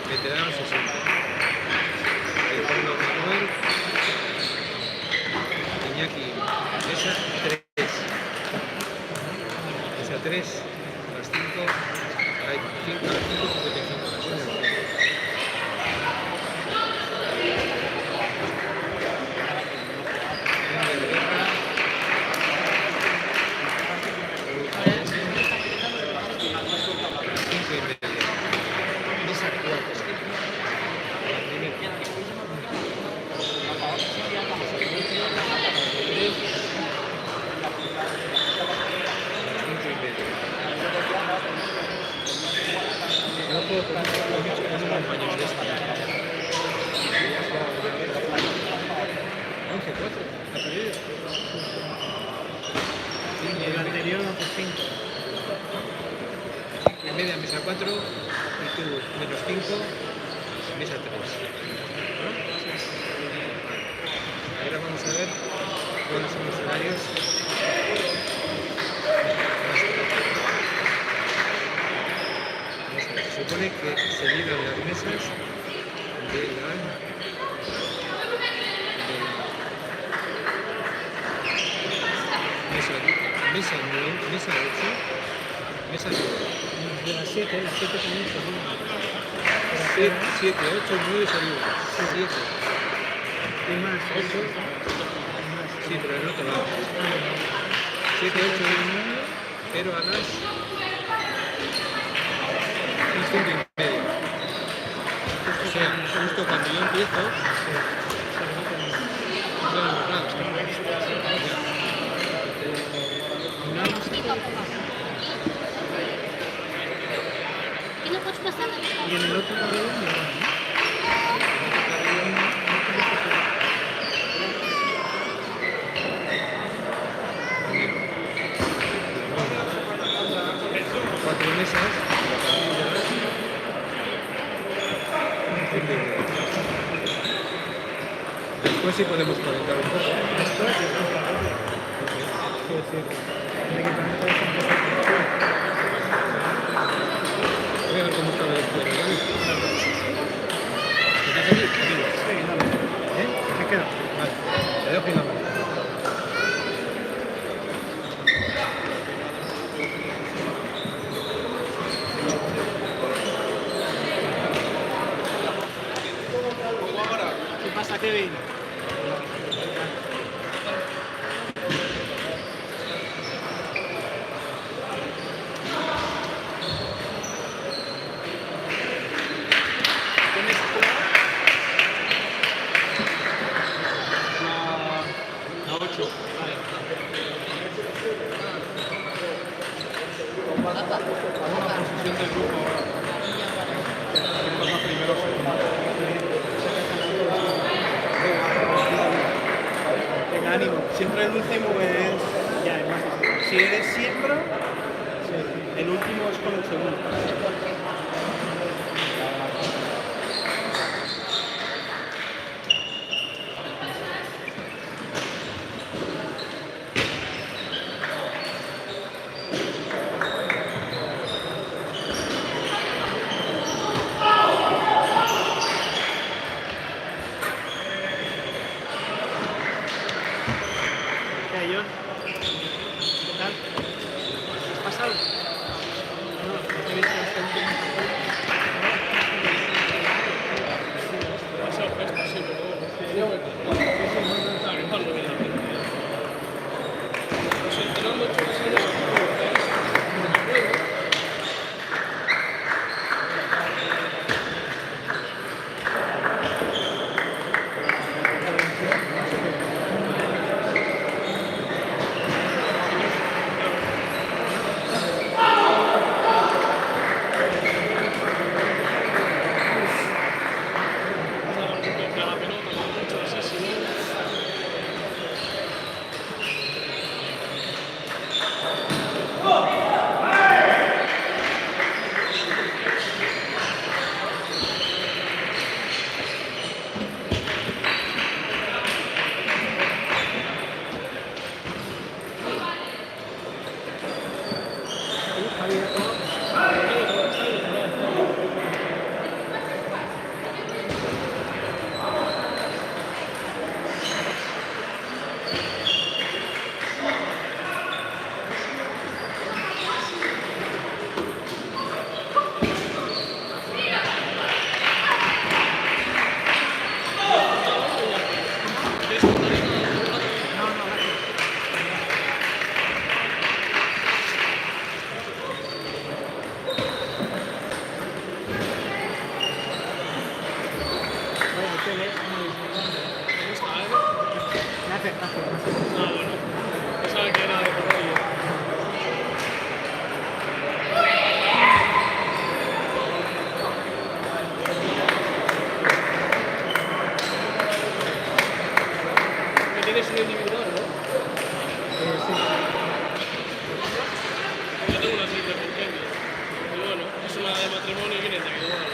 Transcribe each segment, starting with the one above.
Veteranos 60. Ricardo Manuel, Iñaki, mesa 3. Mesa 3, las 5, hay 5, 55. El anterior no fue 5. En media mesa 4 y tú menos 5, mesa 3. Ahora vamos a ver cuáles son los horarios. Se supone que se libran las mesas de la mesa 8, mesa 9. De las 7 también se libra. 7, 8, 9 se libran. 7. Y más, 8. Sí, pero en otro lado. 7, 8 y 9, pero a las 5 y media. O sea, justo cuando yo empiezo, no tenemos nada. Y en el otro pabellón, Cuatro mesas. Después sí podemos conectar un poco. esto es Voy a ver cómo está la lectura, ¿vale? ¿Estás aquí? Aquí. se queda. Vale, te dejo en la mano. ¿Qué pasa, Kevin? La 8. Posición del grupo ahora. ¿Quién pasa primero o segundo? Venga, ánimo. Siempre el último es. Ya, es más difícil. Si eres siembra, el último es con el segundo. ¿Qué hay, John? ¿Qué tal? ¿Has pasado? No, no te he visto este último partido. Pasado festa, sí, pero igual lo viene. Nos enteramos 8 meses. Ah, bueno. Pensaba que era de por ahí. Que tienes un individual, ¿no? Yo tengo una simple pequeña. Y bueno, es una de matrimonio y viene individual.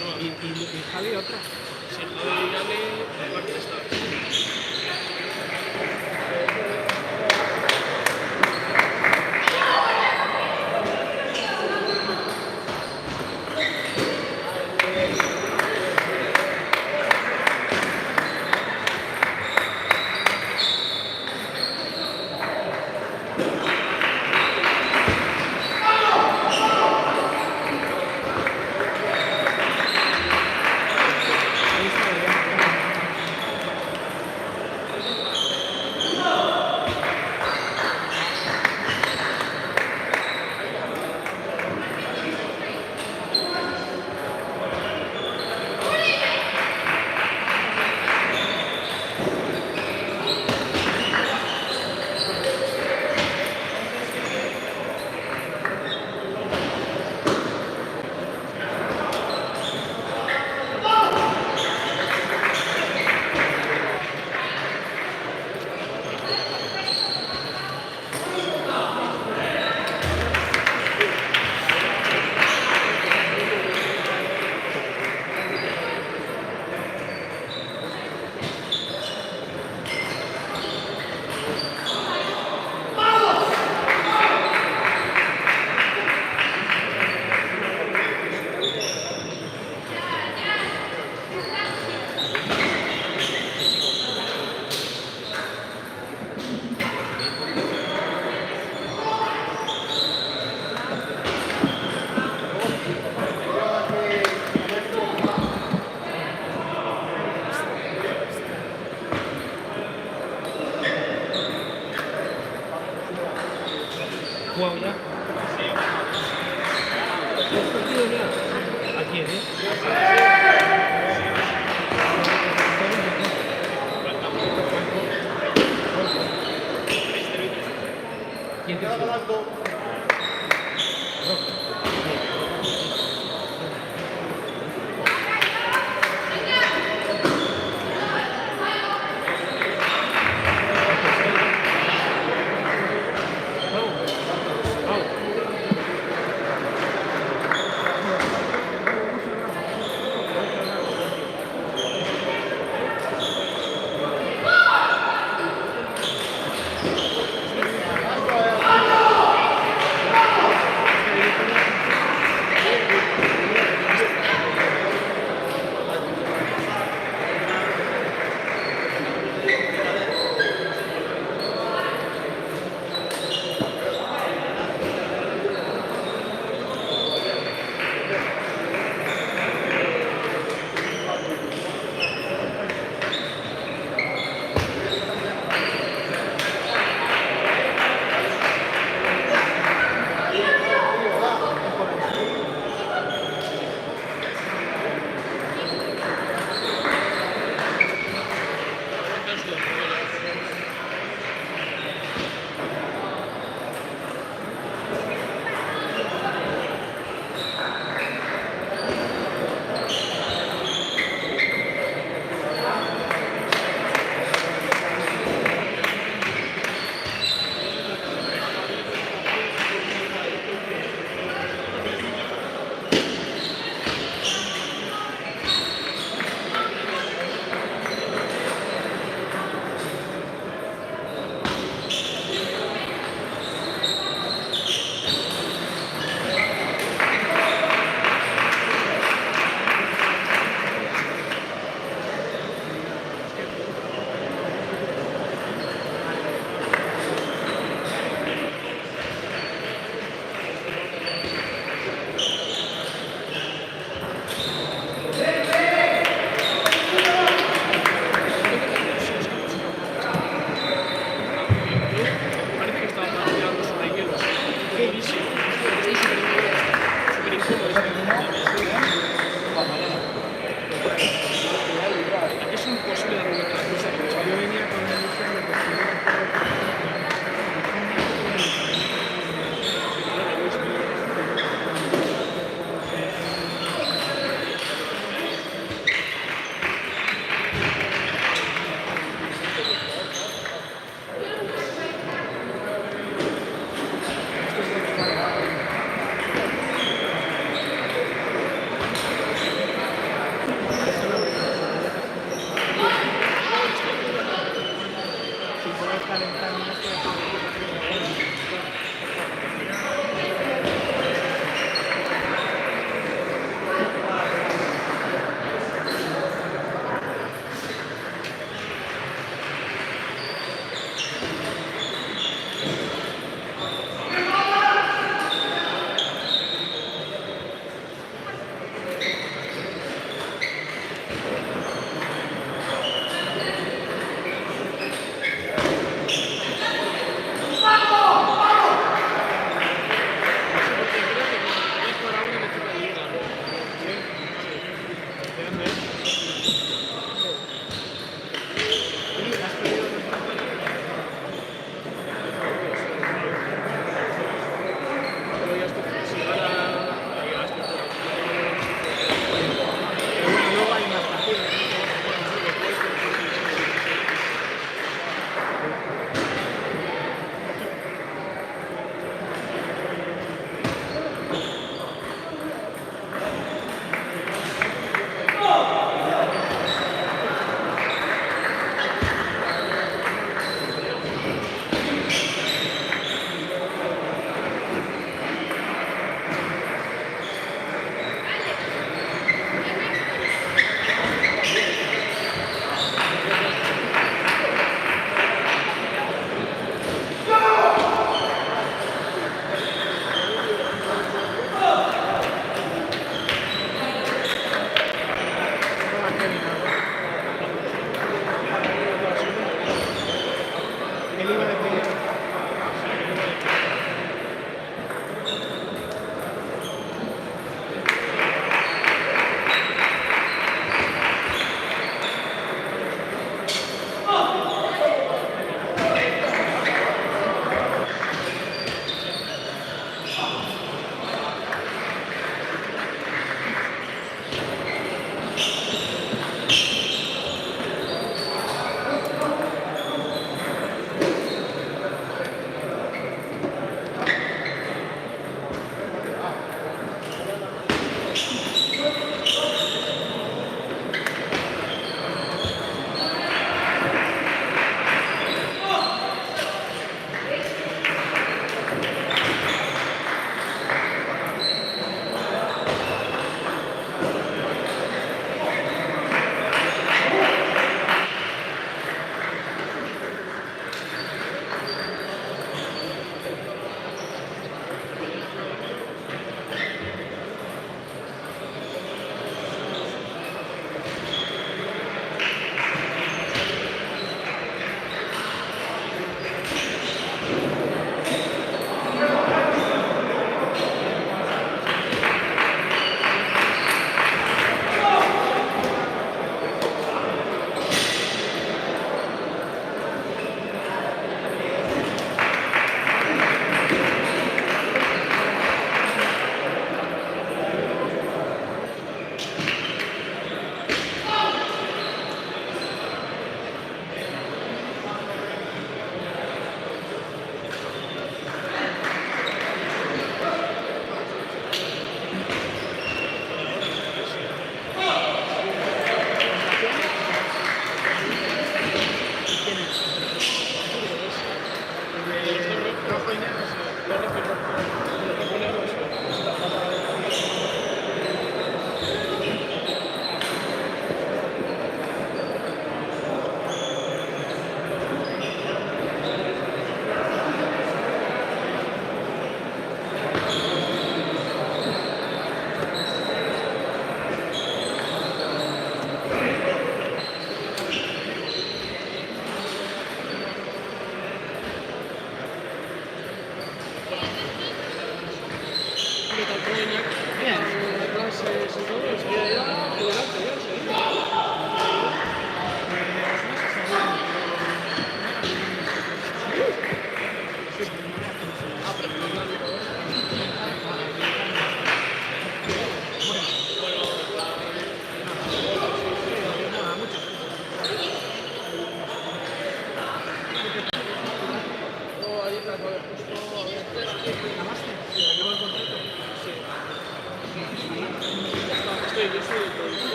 No, ¿Y Javi otra? si el lado de Irani, aparte está. Ahí está ya. ¿Jugado ya? ¿Dos partidos ya? ¿A quién, ¿Quién te sigue? Vamos.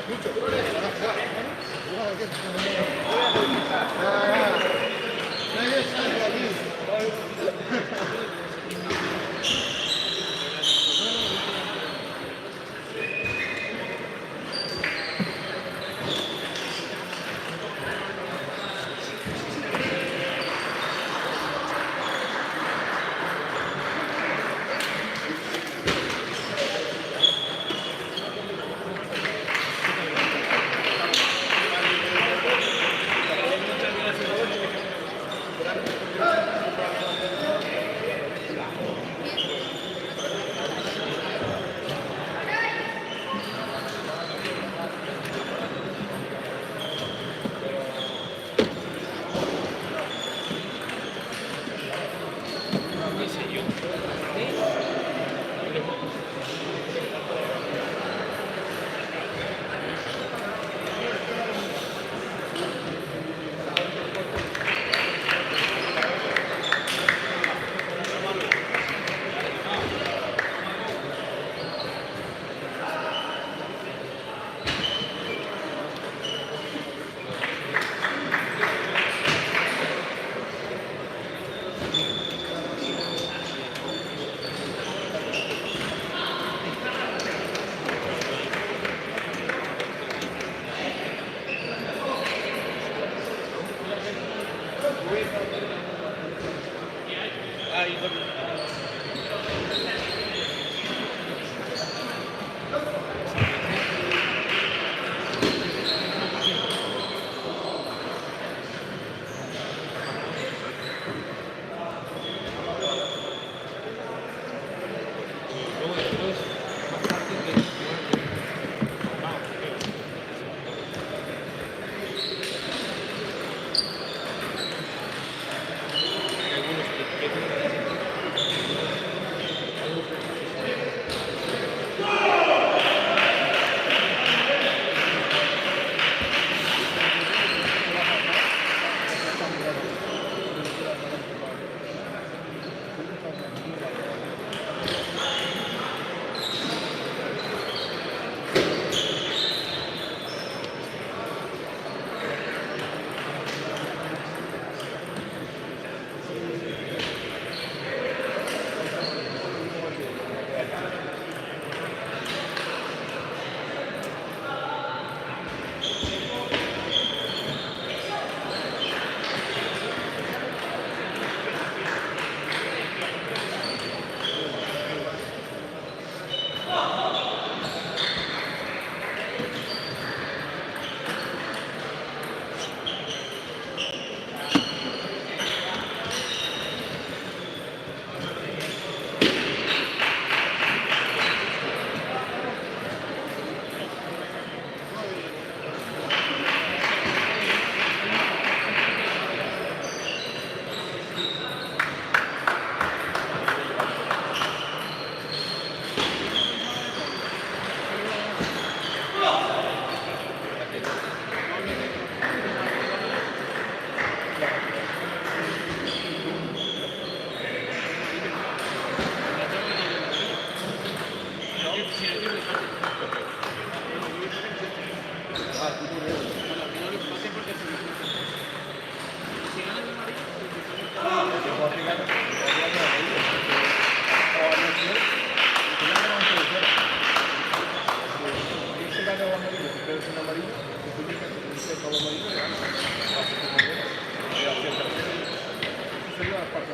Luego después,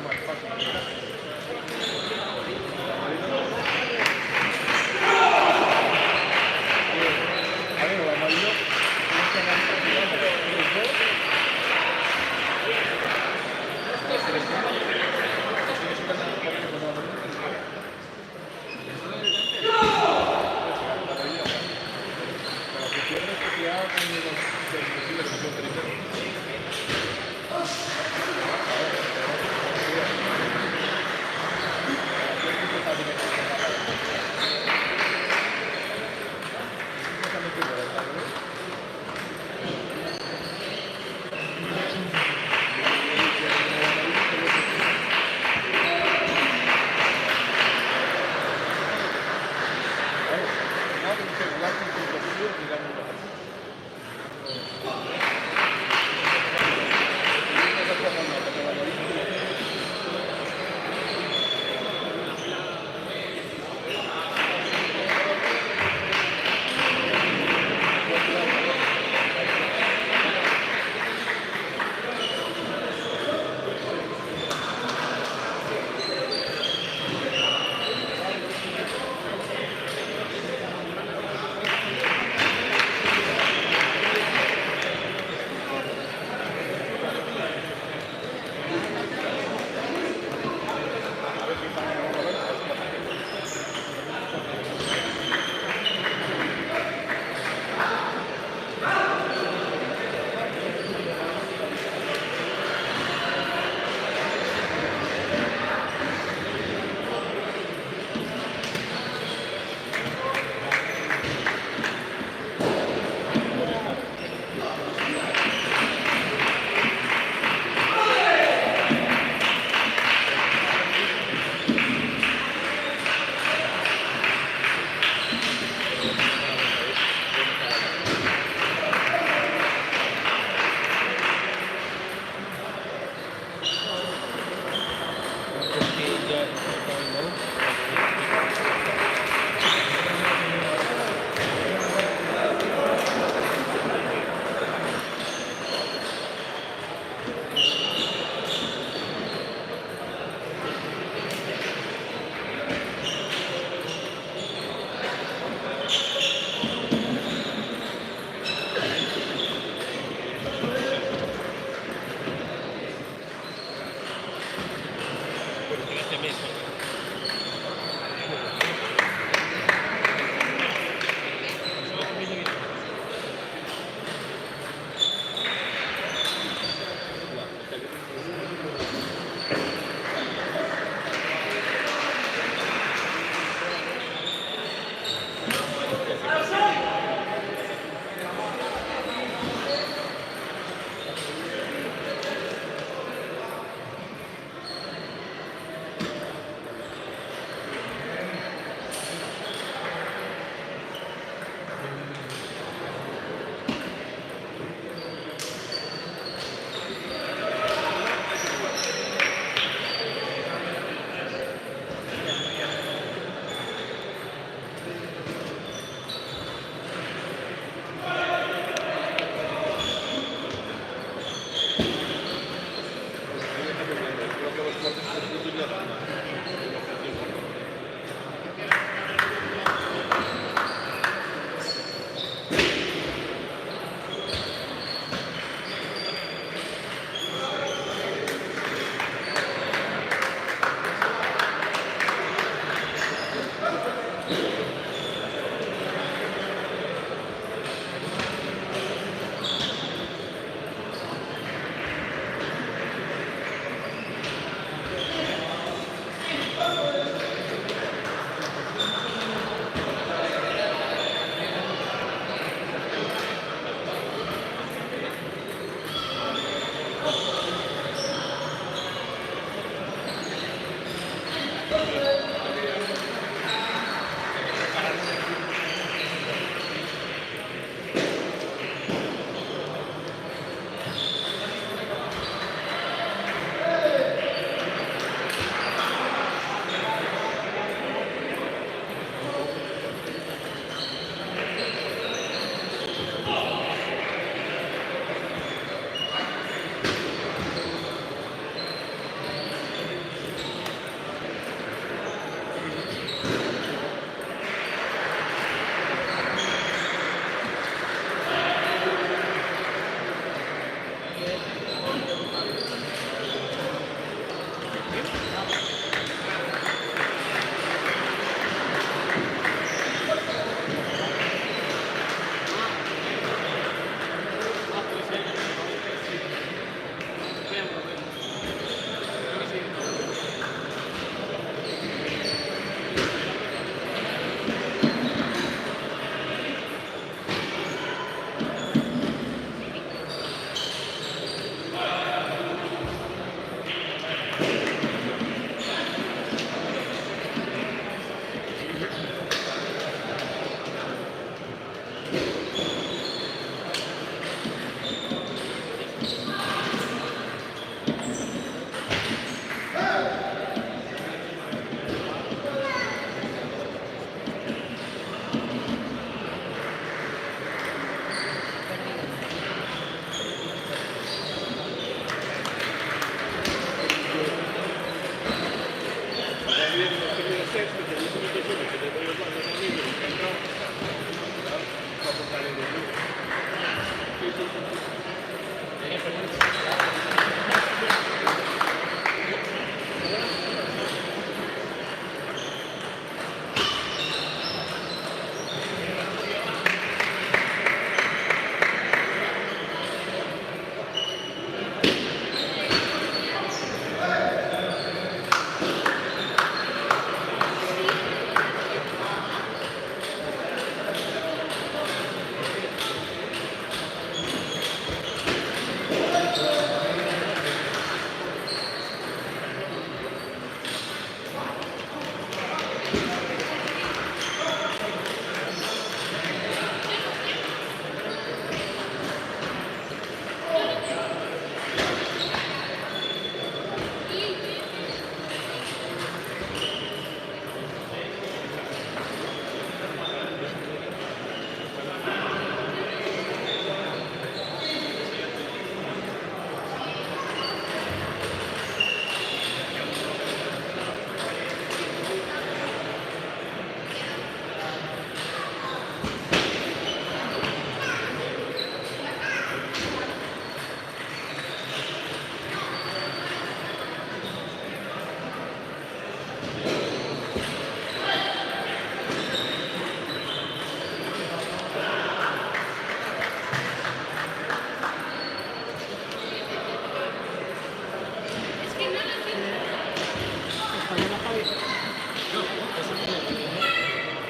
más tarde, algunos que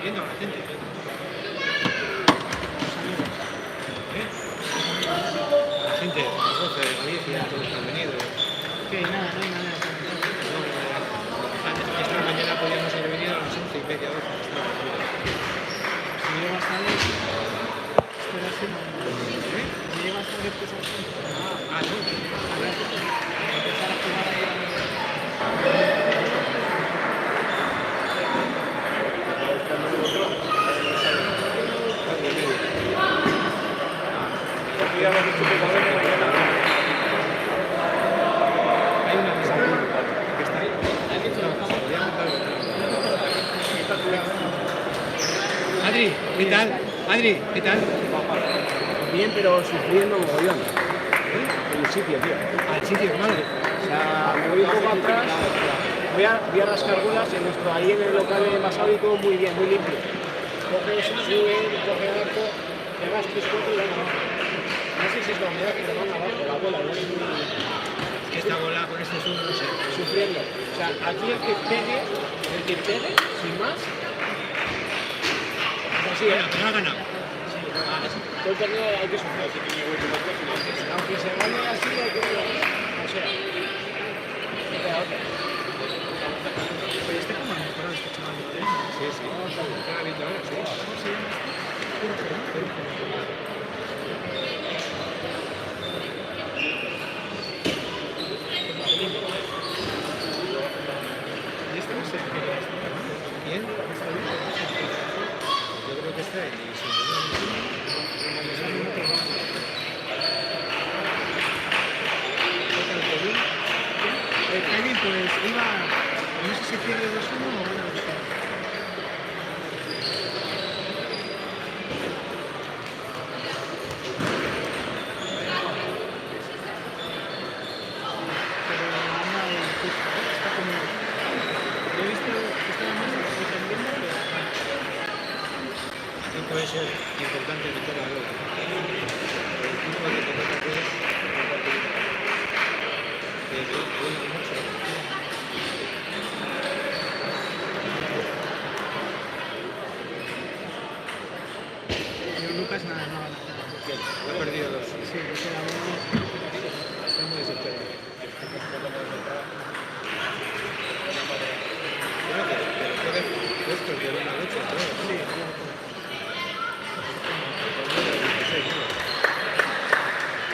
Viendo a la gente. La gente, a las 12 de la 10 ya todos han venido. Que nada, no hay nada. Esta mañana podíamos haber venido a las 11:30, 12. Si llegas tarde, espera si no. Si llegas tarde, pues al centro. Ah, no. A ver, empezar a jugar ahí. Hay una mesa que está ahí. No, se podía montar otra. Adri, ¿qué tal? Adri, ¿qué tal? Bien, pero sufriendo mogollón. En el sitio, tío. Al sitio, madre. O sea, me voy un poco atrás, voy a rascar bolas en nuestro, ahí en el local de envasado y todo muy bien, muy limpio. Coges, sube, coge abajo, te vas 3, 4 y van abajo. No sé si es la humedad, pero van abajo, la bola, ¿no? Es muy Esta bola con este zoom, no sé. sufriendo. O sea, aquí el que pegue, sin más, es así, Bueno, pero ha ganado. todo el torneo hay que sufrir. Aunque se gane así, hay que o sea, no queda otra. Oye, este como ha mejorado este chaval, ¿eh? Sí, sí. Estaba viendo ahora, sí. ¿Cómo se llama? Y este no sé qué era esto. ¿Quién? Yo creo que está en división de honor. El Kevin, pues iba. No sé si pierde 2-1 o gana 2-0. Pero anda el justo, ¿eh? Está como. Yo he visto que estaba más defendiendo que atacando. Sí, puede ser importante meter a Lola. El equipo que te toca que es bueno mucho. Yo Lucas nada, no gana nada. Ha perdido dos. Sí, ese era uno. Está muy desesperado. Creo que puede puestos de 1 a 8, creo. Sí,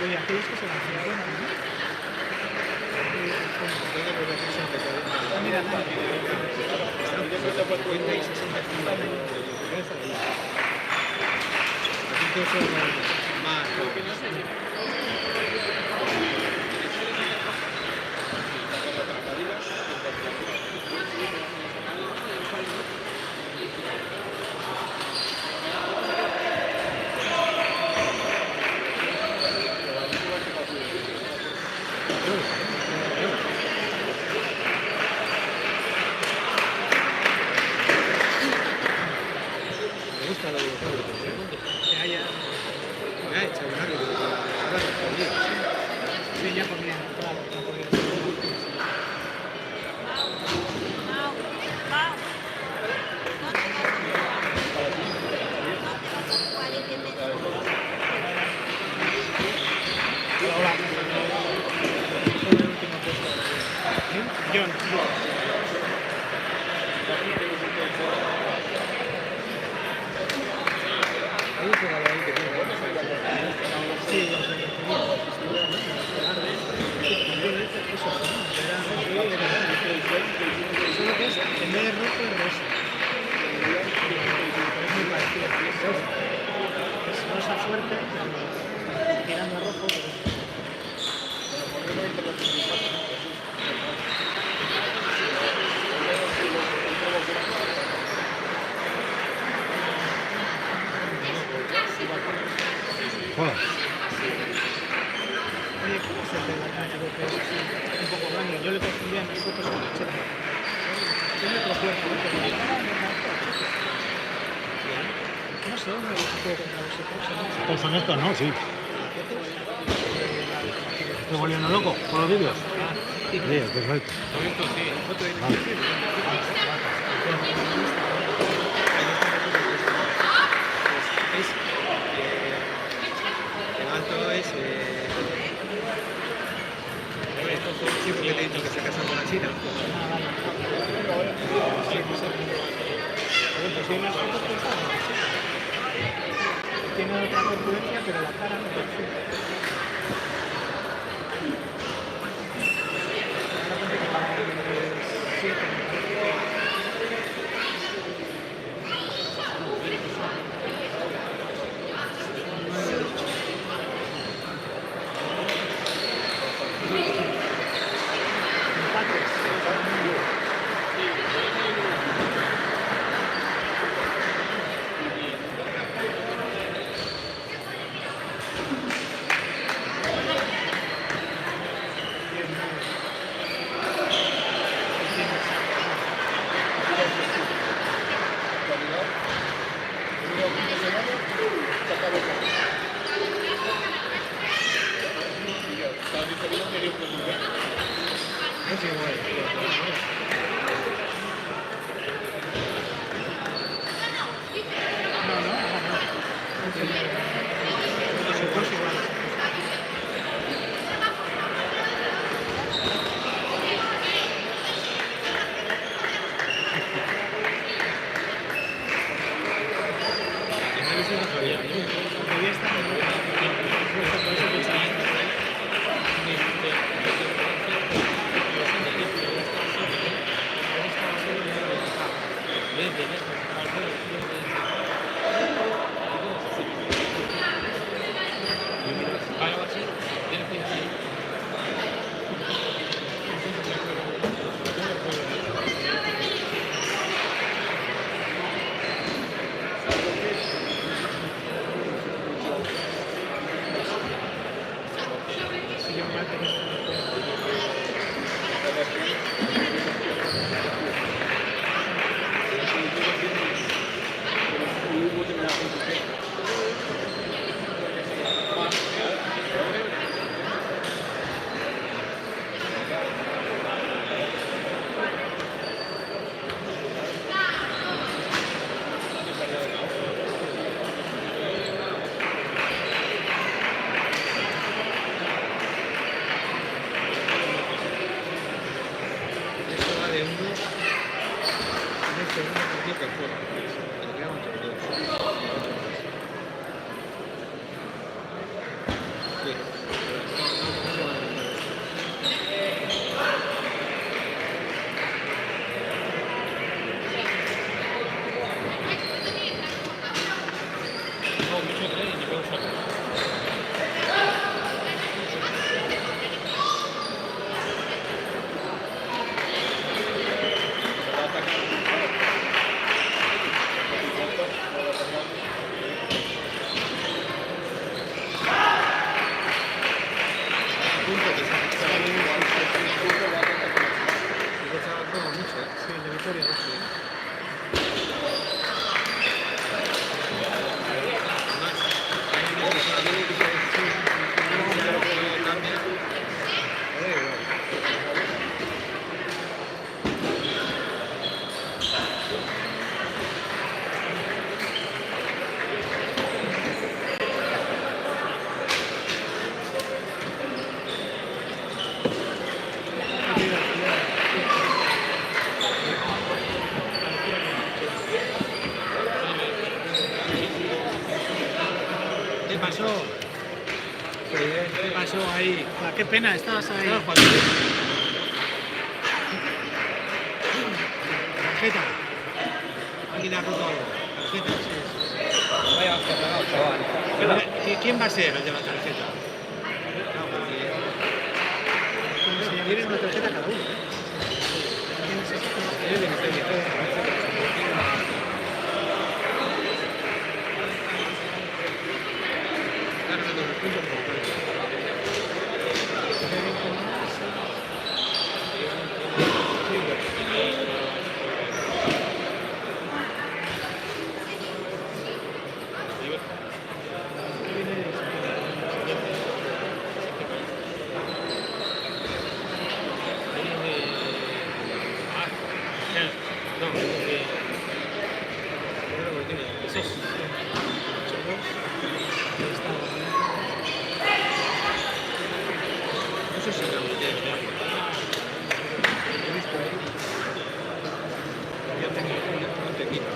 oye, aquellos que se van 50, ¿no? Ah, mira, nada. Están 50 y 60 Aquí todos son más jóvenes. ya. Me ha hecho una que ahora se podría. Sí, ya podría entrar, no podría. Ahora, sobre el último puesto. John. Hay un jugador ahí que tiene buenas Sí, lo sé. Solo que es, en vez de rojo, es rosa. Es muy parecido. Es rosa fuerte, tirando a rojo. Joder. Oye, ¿cómo es el del Atlántico que es así, un poco grande? Yo le confundía en mis fotos con el Cheta. Tiene otro cuerpo, ¿no? No sé dónde lo puedo contar vosotros. Pues son estos, ¿no? Sí. ¿Te volviendo loco por los vídeos? Sí, perfecto. El alto es. Sí, porque te he dicho que se casan con la China. Pues sí, en las fotos pensaba, tiene otra corpulencia, pero la cara no parece. Ahora cuento que para el 7 me parece. Es igual. Nosotros igual. Análisis no sabía. Debía estar en el por eso pensaba. Si yo me tenía Esto va de uno. Un segundo partido que juega. Le quedan 8 minutos. Sí. No se van a meter. Punto que se está bien. Este chaval juega mucho, ¿eh? Sí, el de Vitoria, sí. Además, ¿Qué pasó? ¿Qué pasó ahí? Ah, qué pena, estabas ahí. No, Juan. Tarjeta. ¿Alguien ha roto algo? Tarjeta. Vaya, hostia, pegado, chaval. ¿Quién va a ser el de la tarjeta? No, porque tienen una tarjeta cada uno. Están ganando los puntos por cuenta. No, eso sí, no, yo tengo un tequila.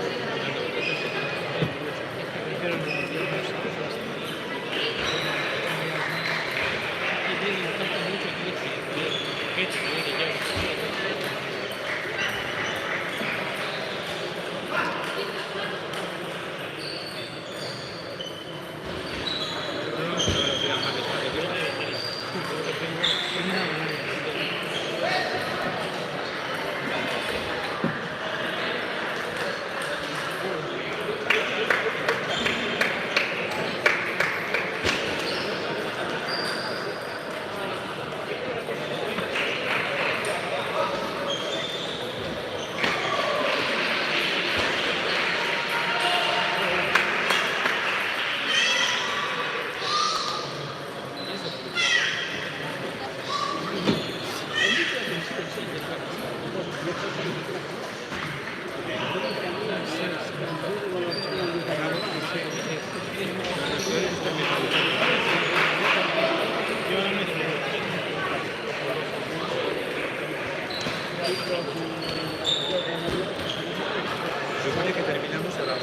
Supone que terminamos a las...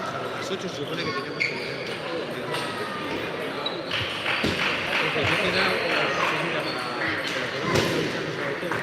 A las 8 se supone que teníamos que volver. Porque yo he quedado con la posibilidad para poder revisarnos al hotel.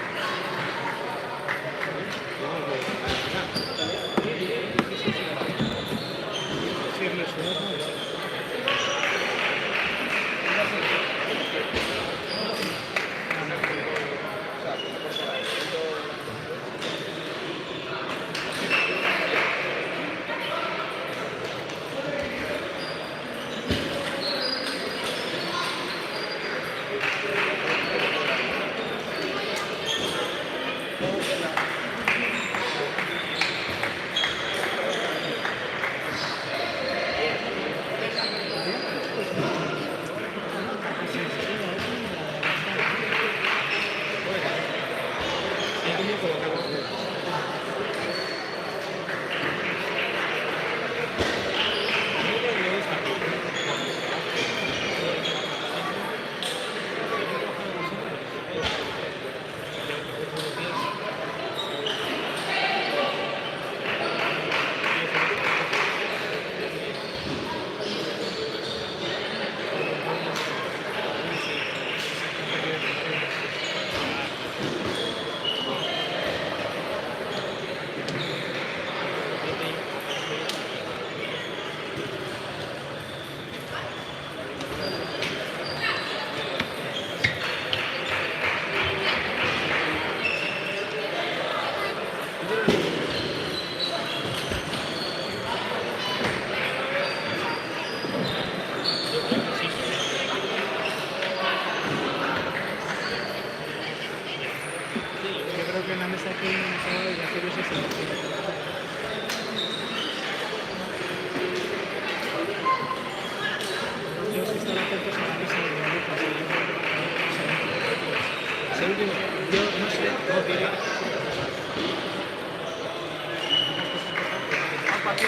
No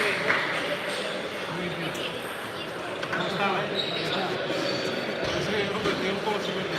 estaba, ¿eh? Sí, hombre, tenía un poco súper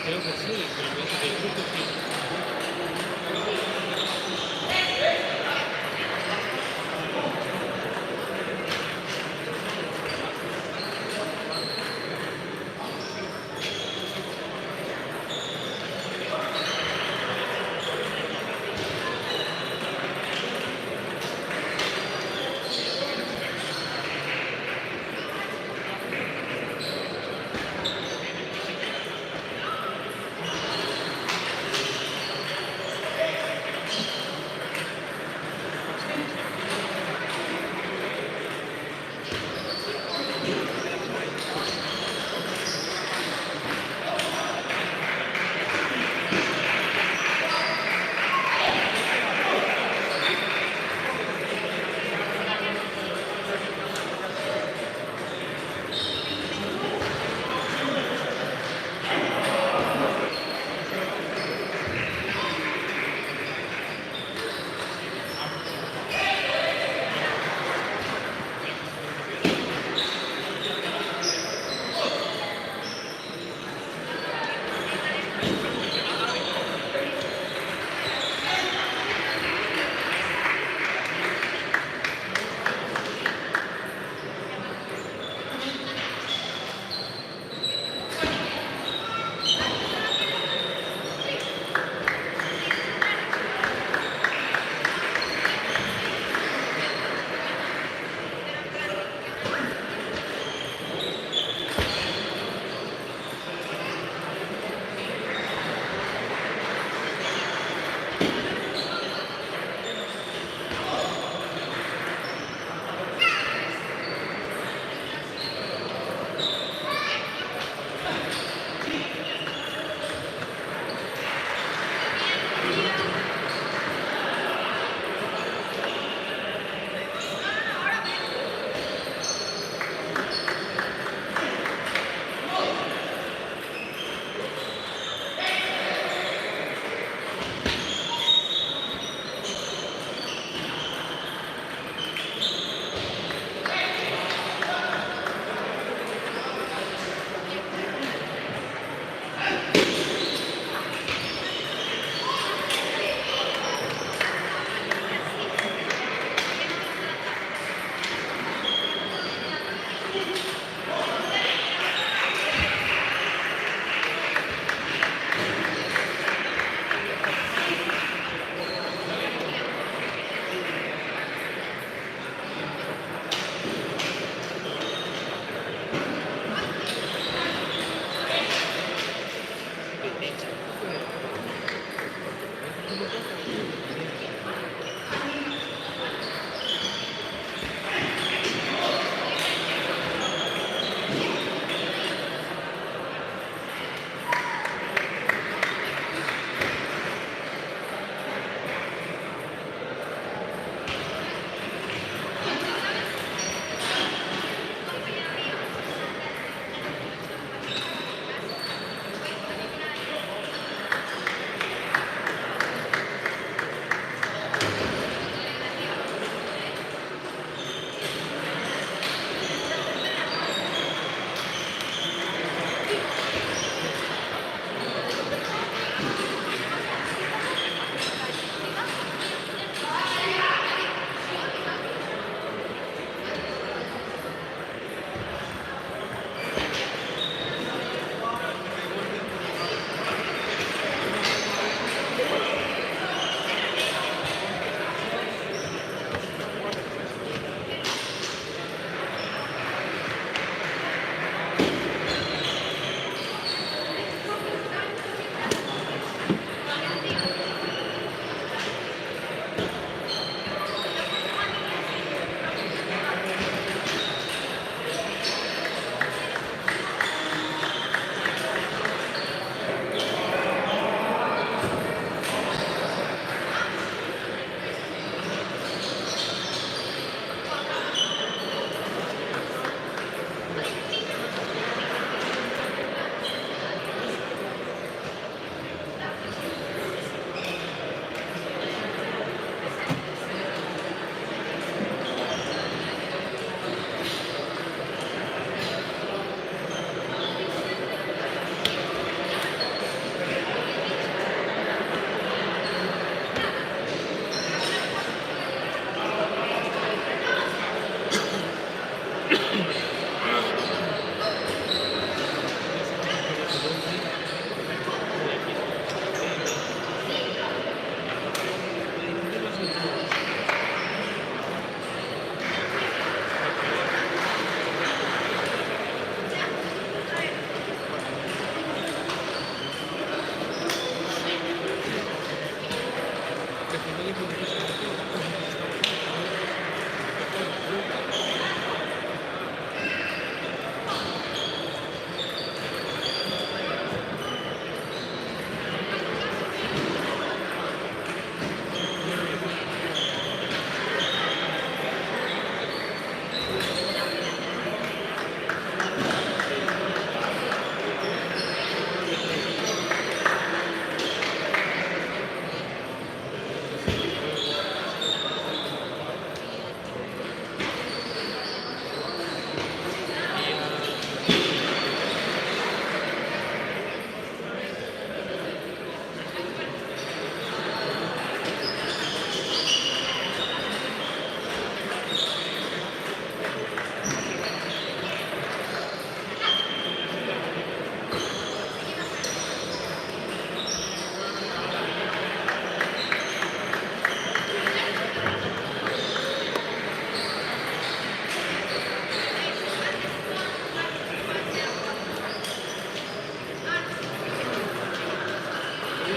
Creo que sí, pero me dice que justo sí.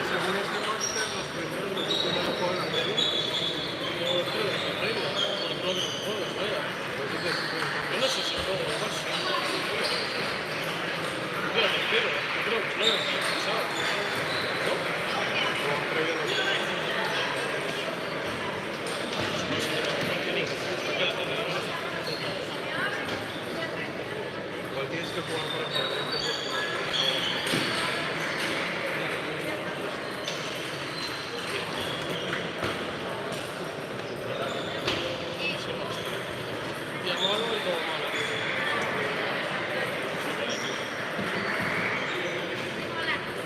según este máster, los primeros de tu no juegan la media. Yo creo que no tengo, por lo que no juego, vaya. Yo no sé si juego o más. Yo la tercero, yo creo que no, ¿sabes? ¿No? Igual tienes que jugar para poder. Y a mano y todo malo.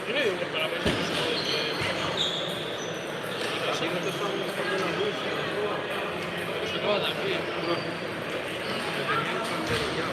Yo le digo que para ver si se puede Así no te están gustando las luces, ¿no? se acaba de abrir. Que tenían que entender ya.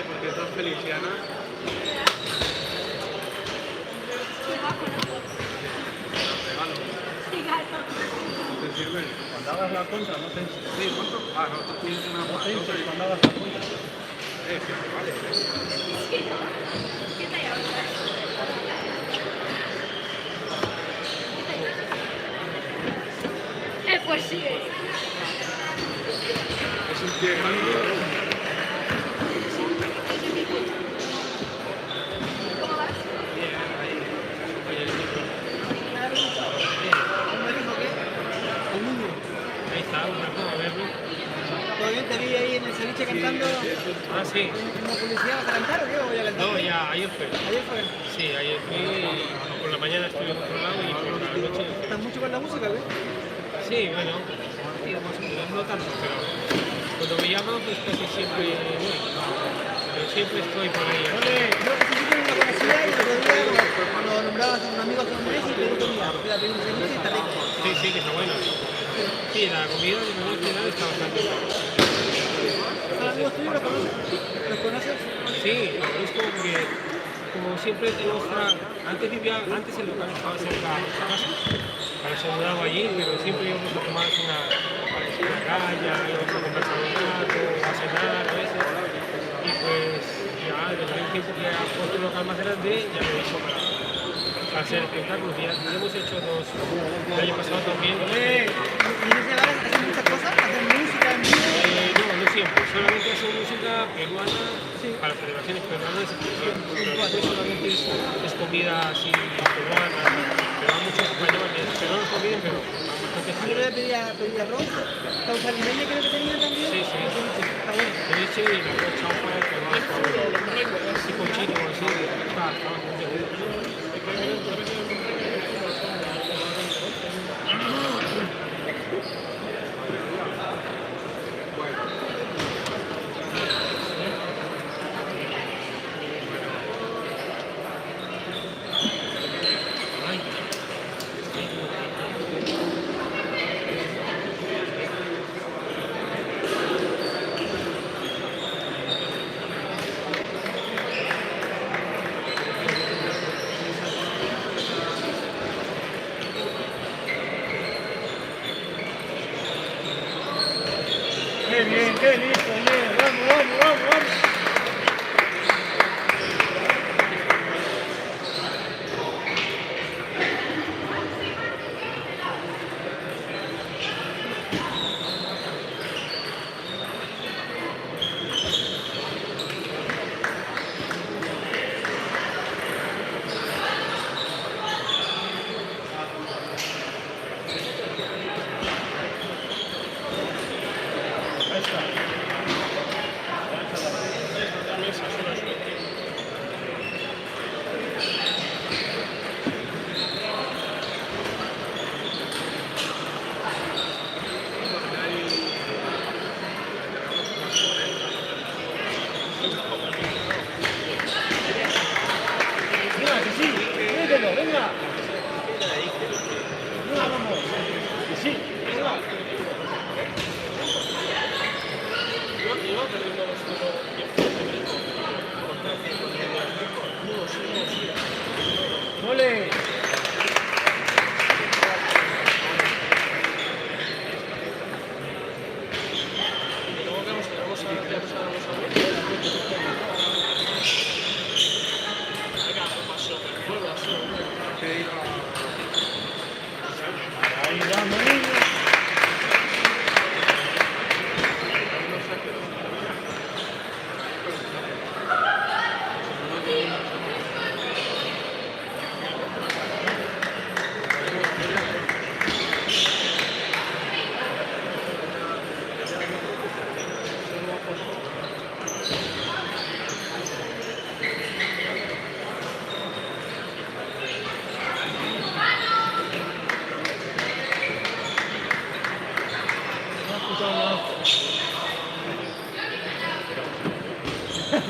Porque estás Feliciana. ¿Te sirve? Cuando hagas la contra, no te hinches. Sí, ¿cuánto? Ah, no, tú tienes una No te hinches foto. cuando hagas la contra. Vale. Pues sí. Es un pie grande. ¿Cómo vas? Ahí está, una cosa, a verlo. ¿Todo bien? Te vi ahí en el ceviche cantando. Ah, sí. ¿En la publicidad vas a cantar o qué? ¿O voy a cantar? No, ya, ayer fue. Ayer fue. Sí, ayer fui y por la mañana estuve en otro lado y por la noche. ¿Estás mucho con la música, güey? Sí, bueno, no tanto, pero cuando me llaman, pues casi siempre voy. Pero siempre estoy por ahí. Hombre, yo ese sitio no lo conocía y el otro día cuando nombrabas a un amigo hace un mes y pedí comida. Fui a pedir un ceviche y está rico. Sí, sí, que está bueno. Sí, la comida de menú final está bastante buena. ¿Son amigos tuyos? ¿Los conoces? ¿Los conoces? Sí, es como que, como siempre tenemos antes el local estaba cerca de nuestra casa, para eso mudado allí, pero siempre íbamos a tomar una raya, íbamos a conversar un rato, a cenar a veces, y pues ya desde el tiempo que ha puesto un local más grande, ya lo he hecho para hacer espectáculos, ya hemos hecho dos, el año pasado también. ¿Vienes a llegar a hacer muchas cosas? ¿Hacer música en vivo? No siempre, solamente hacer música peruana para celebraciones peruanas, pero solamente es comida así peruana, pero hay muchos españoles, peruanos también, pero hay bastante Yo le pedí arroz, causa limeña creo que tenía también. Sí, sí. Está bueno. ceviche y la chaufa que va así con chile o así, está bastante rico. bien, qué listo, bien. Vamos, vamos, vamos, vamos. Venga, que sí, mételo, venga. Venga, vamos. Que sí, venga. Iba perdiendo los ¡Ole! luego que nos quedamos a ver. Venga, paso, vuelve así. Ahí vamos, niño.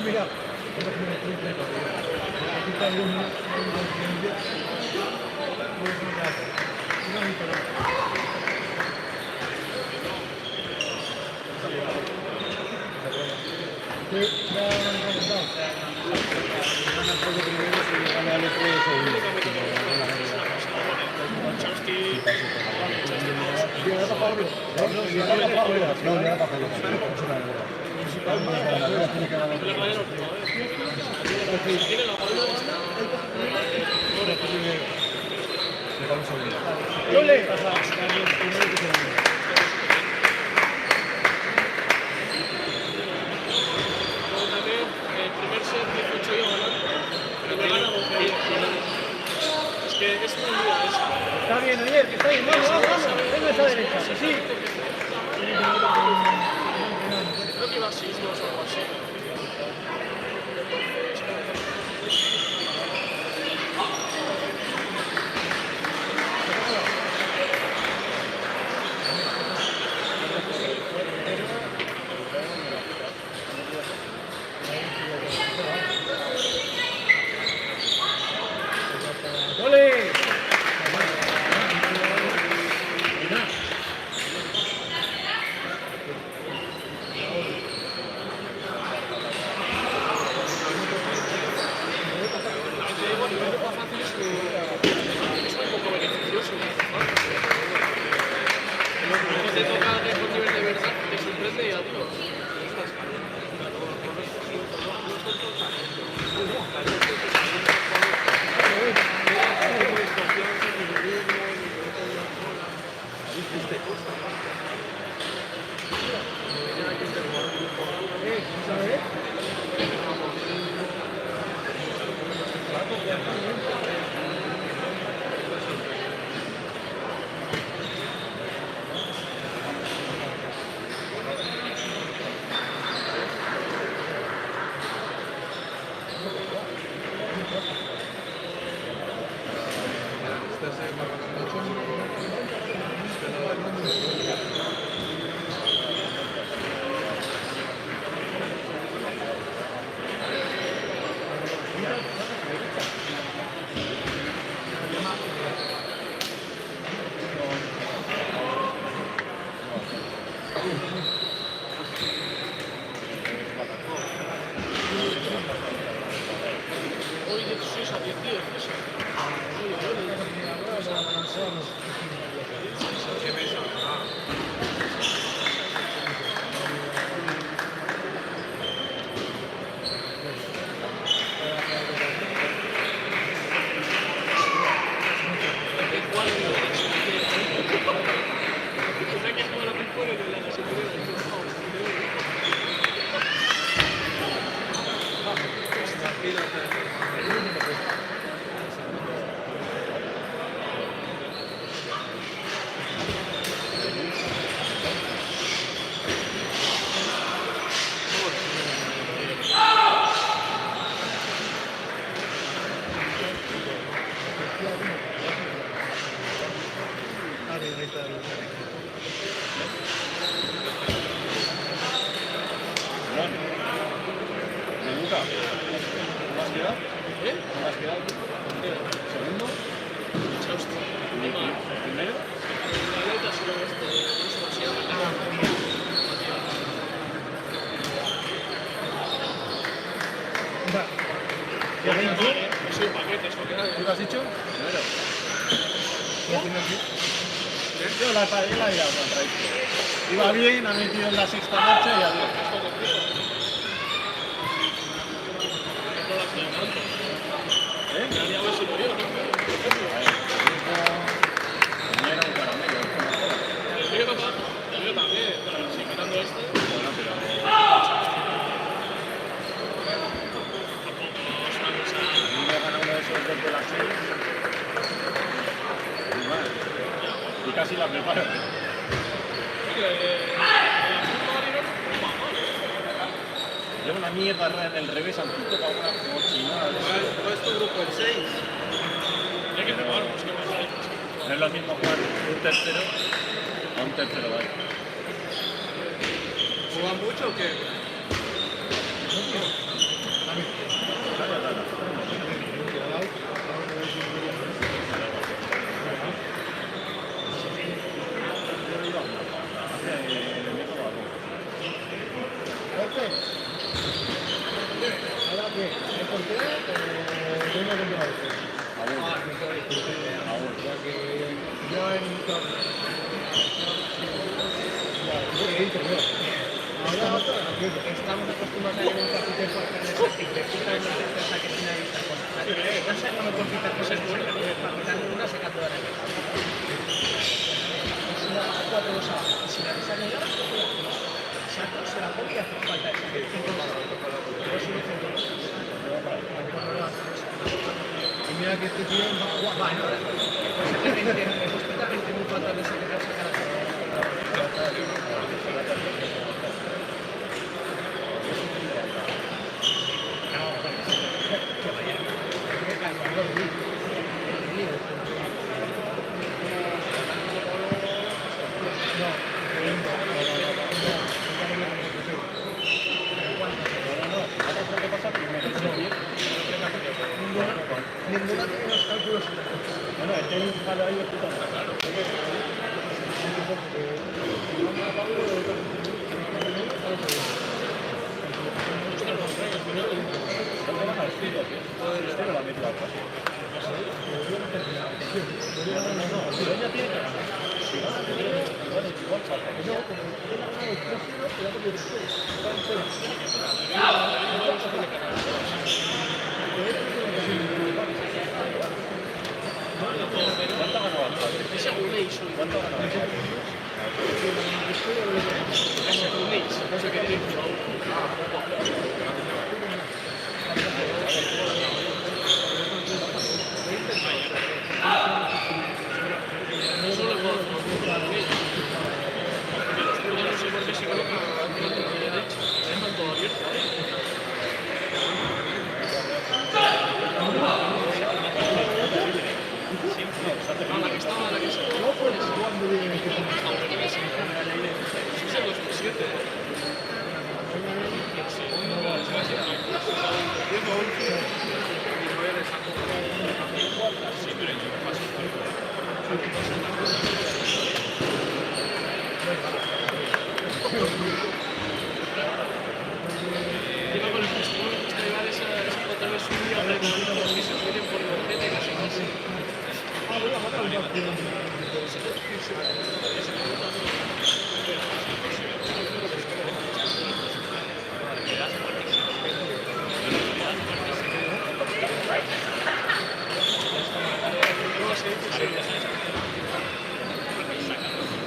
Mira. ¡Ole! También el primer set 18 iba ganando, pero me gana 12. Es que es muy dura esa. Está bien, Oyer, que está bien. Vamos, vamos, vamos. Venga esa derecha. Sí, sí. Creo que iba 6-2 o algo así. ¡Ole! Es un poco beneficioso. Cuando te toca de nivel de verdad, te sorprende y adiós. Hoy 16 a 10, 10. tranquilo. Pregunta. ¿Cómo has quedado? ¿Cómo has quedado? ¿Segundo? ¿Primero? ¿Qué has dicho? Sí, paquetes, ¿Qué has dicho? Primero. Yo la he liado contra esto. Iba bien, ha metido en la sexta marcha y adiós. Ya ves superior, ¿no? El mío también, pero si quitando este. Bueno, pero... A mí me gana uno de esos desde las 6. Muy mal. Y casi la preparo. Llevo una mierda en el revés, al pito para una cochinada. ¿Cuál es tu grupo? ¿El 6? Hay que prepararnos, que más hay. No es lo mismo jugar un tercero a un tercero, ¿vale? ¿Juegan mucho o qué? Estamos acostumbrados a ver un capítulo por carnes y te quitan una certeza que tiene esta cosa. No sé cómo compitar cosas buenas, para quitarle una se captura la mesa. Si la 4-2 abajo, y si la que sale ya, se la pone y hace falta esa. 5 más. Y mira que este tío va a jugar. Pues se te entiende muy falta de ese que te saca la cara. Ninguna tiene los cálculos. Bueno, es que hay un palo ahí escuchando.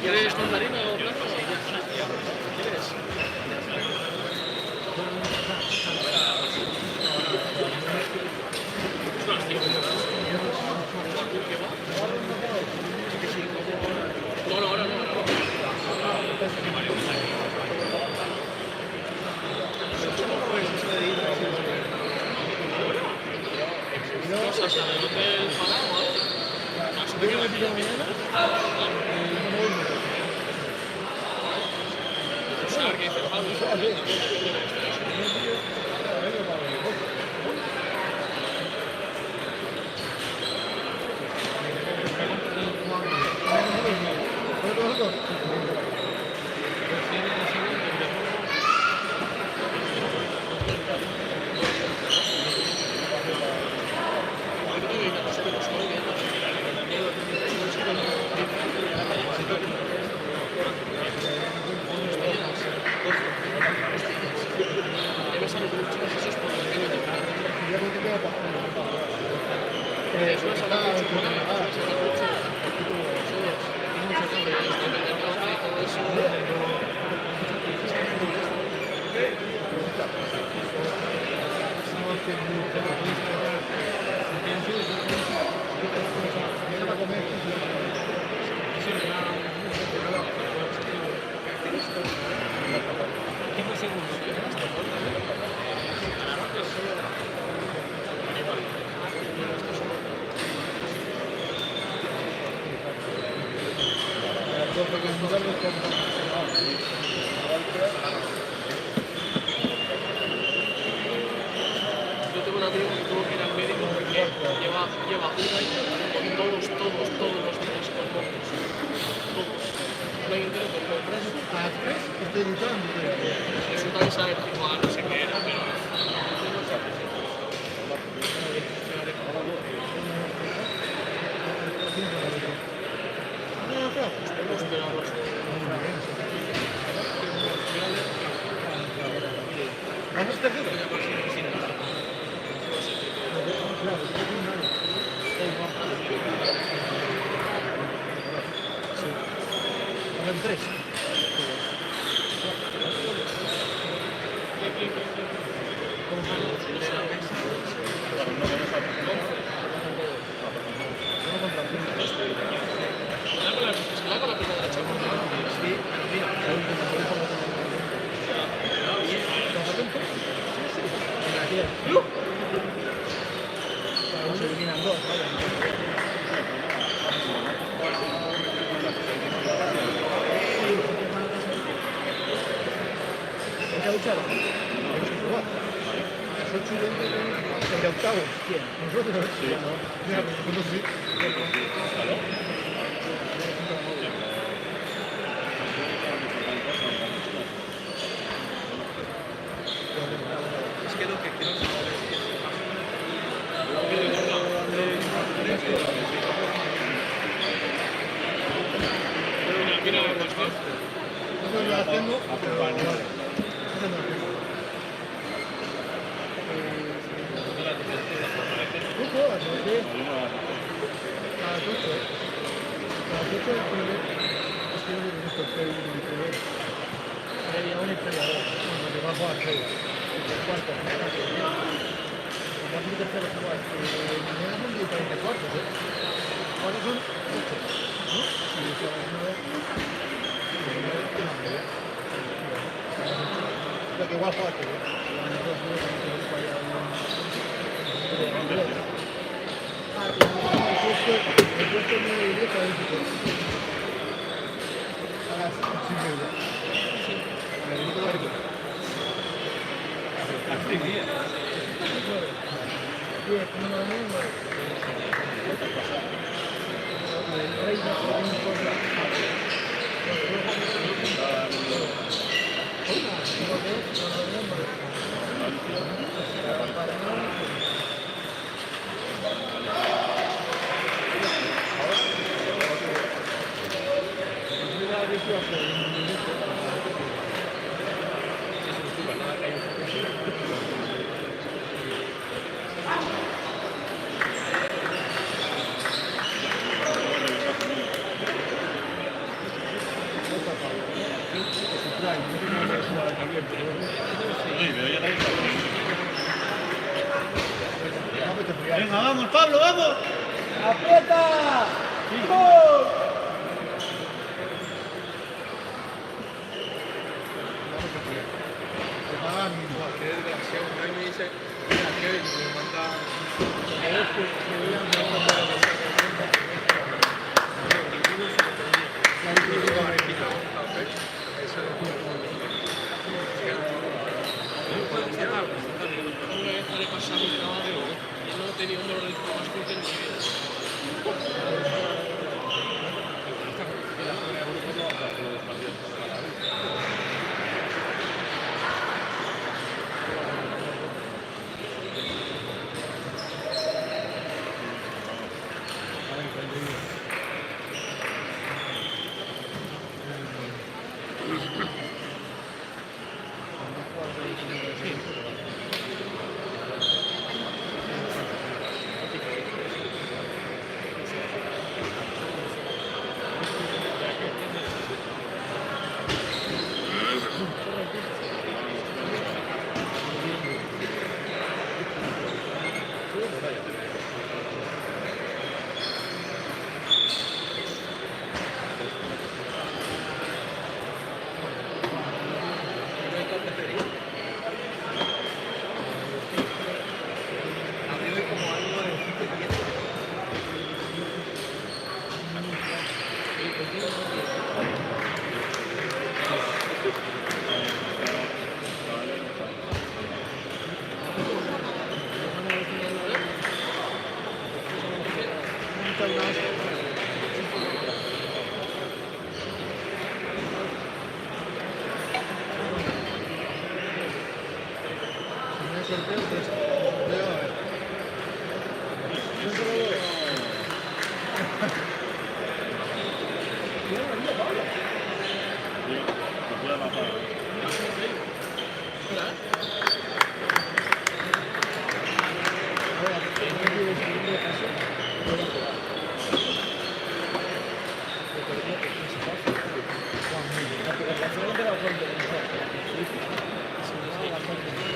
¿Quieres mandarina o plata? ¿Quieres? estar en el hotel Palau o algo. No, se te queda aquí. A ver qué dice el Pablo. Debes salir con los chicos esos por los que no te pagan. Eso es hablar con chocolate, eso es hablar con Yo tengo un amigo que tuvo que ir al médico porque lleva un año todos los días con mocos. Todos. Un año entero con mocos. Eso también sabe igual, no sé qué era, pero... Hemos esperado los dos. ¿Se la con la pierna derecha? Sí, pero mira. Se eliminan dos, ¿hay que luchar? Vamos a probar. Las 8 y 20 el de octavo. ¿Quién? Nosotros. Sí. Mira, pues nosotros sí. Es que lo que quiero saber Mira, la respuesta. Nosotros lo hacemos, pero vale. Que igual juega que el puesto 9 y 10 a 24. A las 8 y media. A ver, ¿qué te hace días. 10, 1, 9. El rey va a jugar un contra. Venga, vamos, Pablo, vamos. ¡Aprieta! ¡Gol! Qué desgraciado, un año y dice Una vez haré pasar mi trabajo y no he tenido un dolor de cabeza más fuerte en mi vida.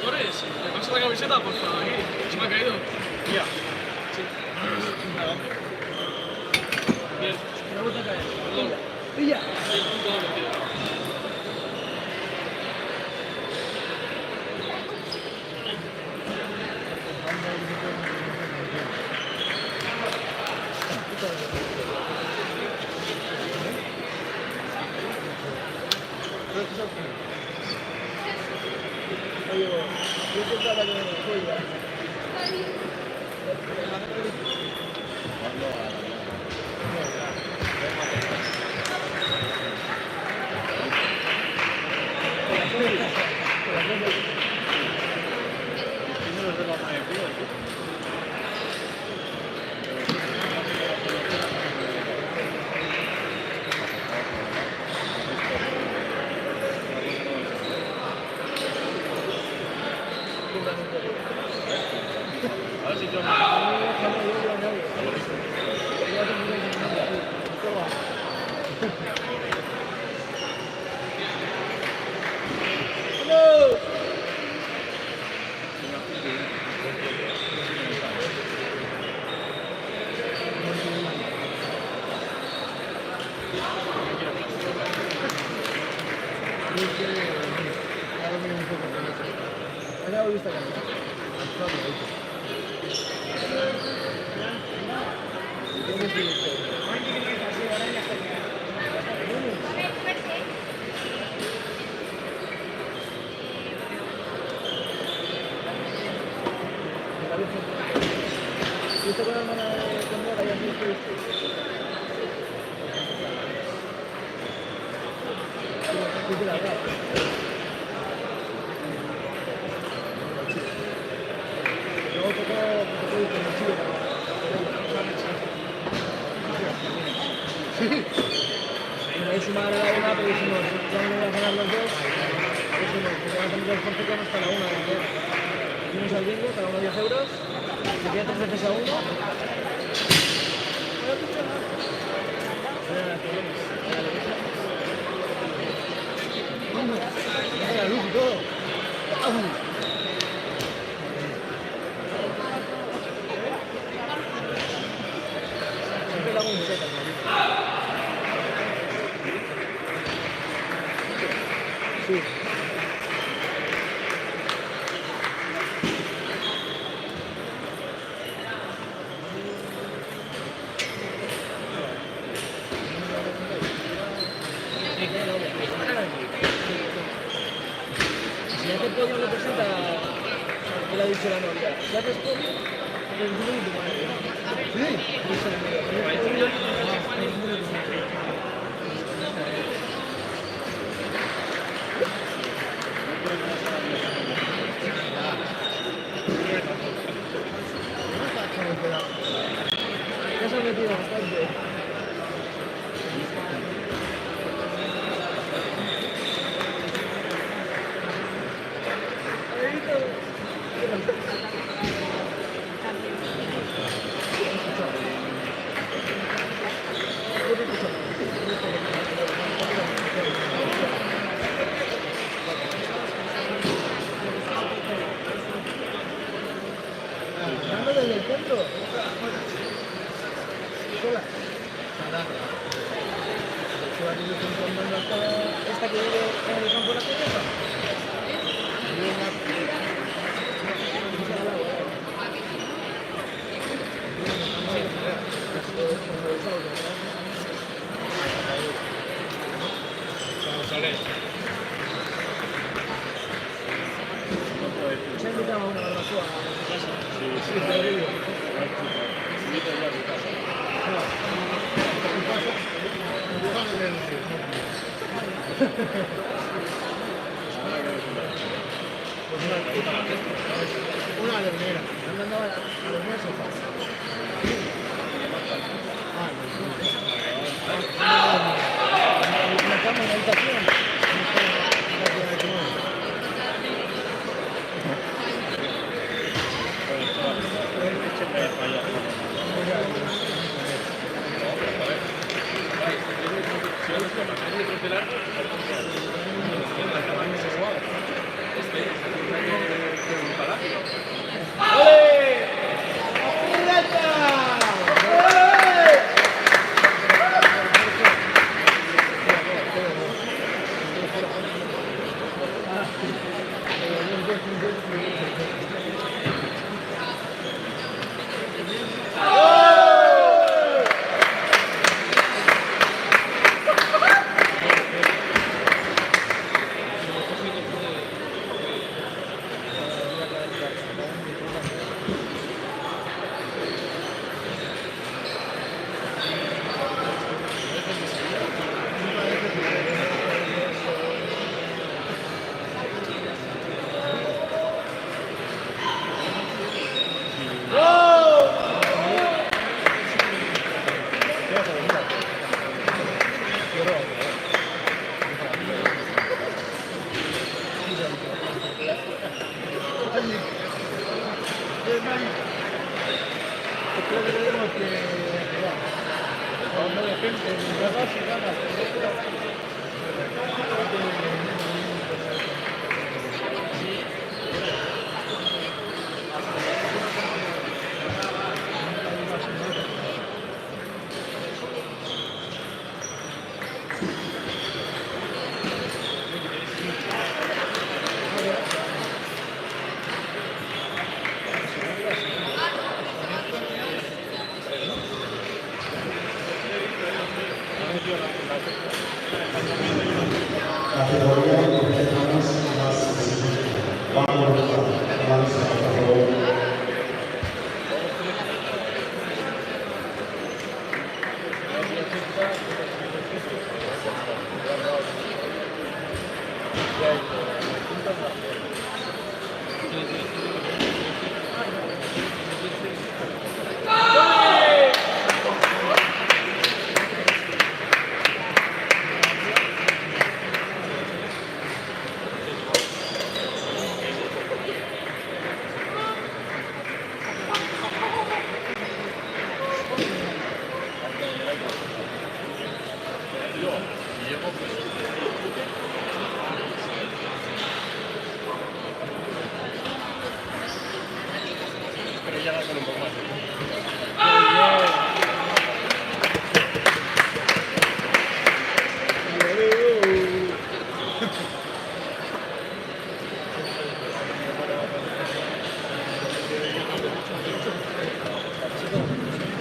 Torres, ¿me pasa la camiseta, por favor? Aquí, se me ha caído. Ya. Sí. Bien. Perdón. Pilla. Sí, todo metido. Me sumar a la una, pero si no, ya no voy a ganar los dos. Pues si no, porque van a tener los portugueses hasta la una. Venimos al bingo, cada uno 10 euros. Se queda 3 veces a uno. Mira la luz y todo. Siempre la música. Sí. este pollo lo presenta, que le ha dicho la novia. ¿Ya haces pollo? Pues dime tu madre. Sí. Dice el mío. Ya se ha metido bastante. Ando desde el centro. Sola. Esta que vive en el campo de la Peña. Se ha invitado a una barbacoa a casa. Sí, te lo digo. Una leonera. Han mandado a los meses. Una cama, una habitación.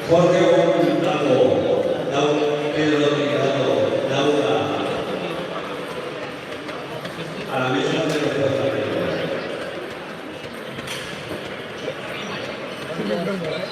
Jorge Hurtado, Pedro Tirado, Laura, a la mesa de los enfermo, ¿eh?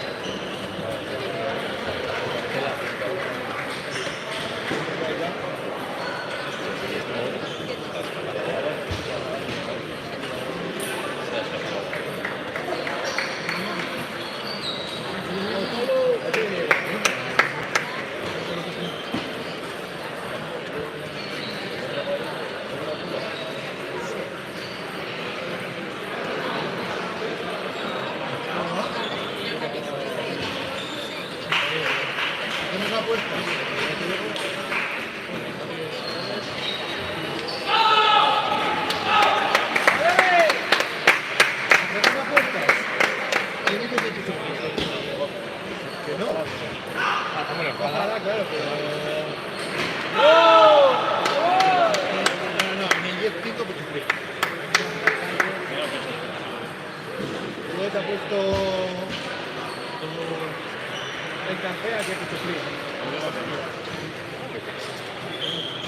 Hacemos apuestas. Hacemos apuestas. ¿Qué dices de tus apuestas? Que no. Ojalá, claro, pero... No, me 10-5 por sufrir. Luego te ha puesto el café a que te sufría.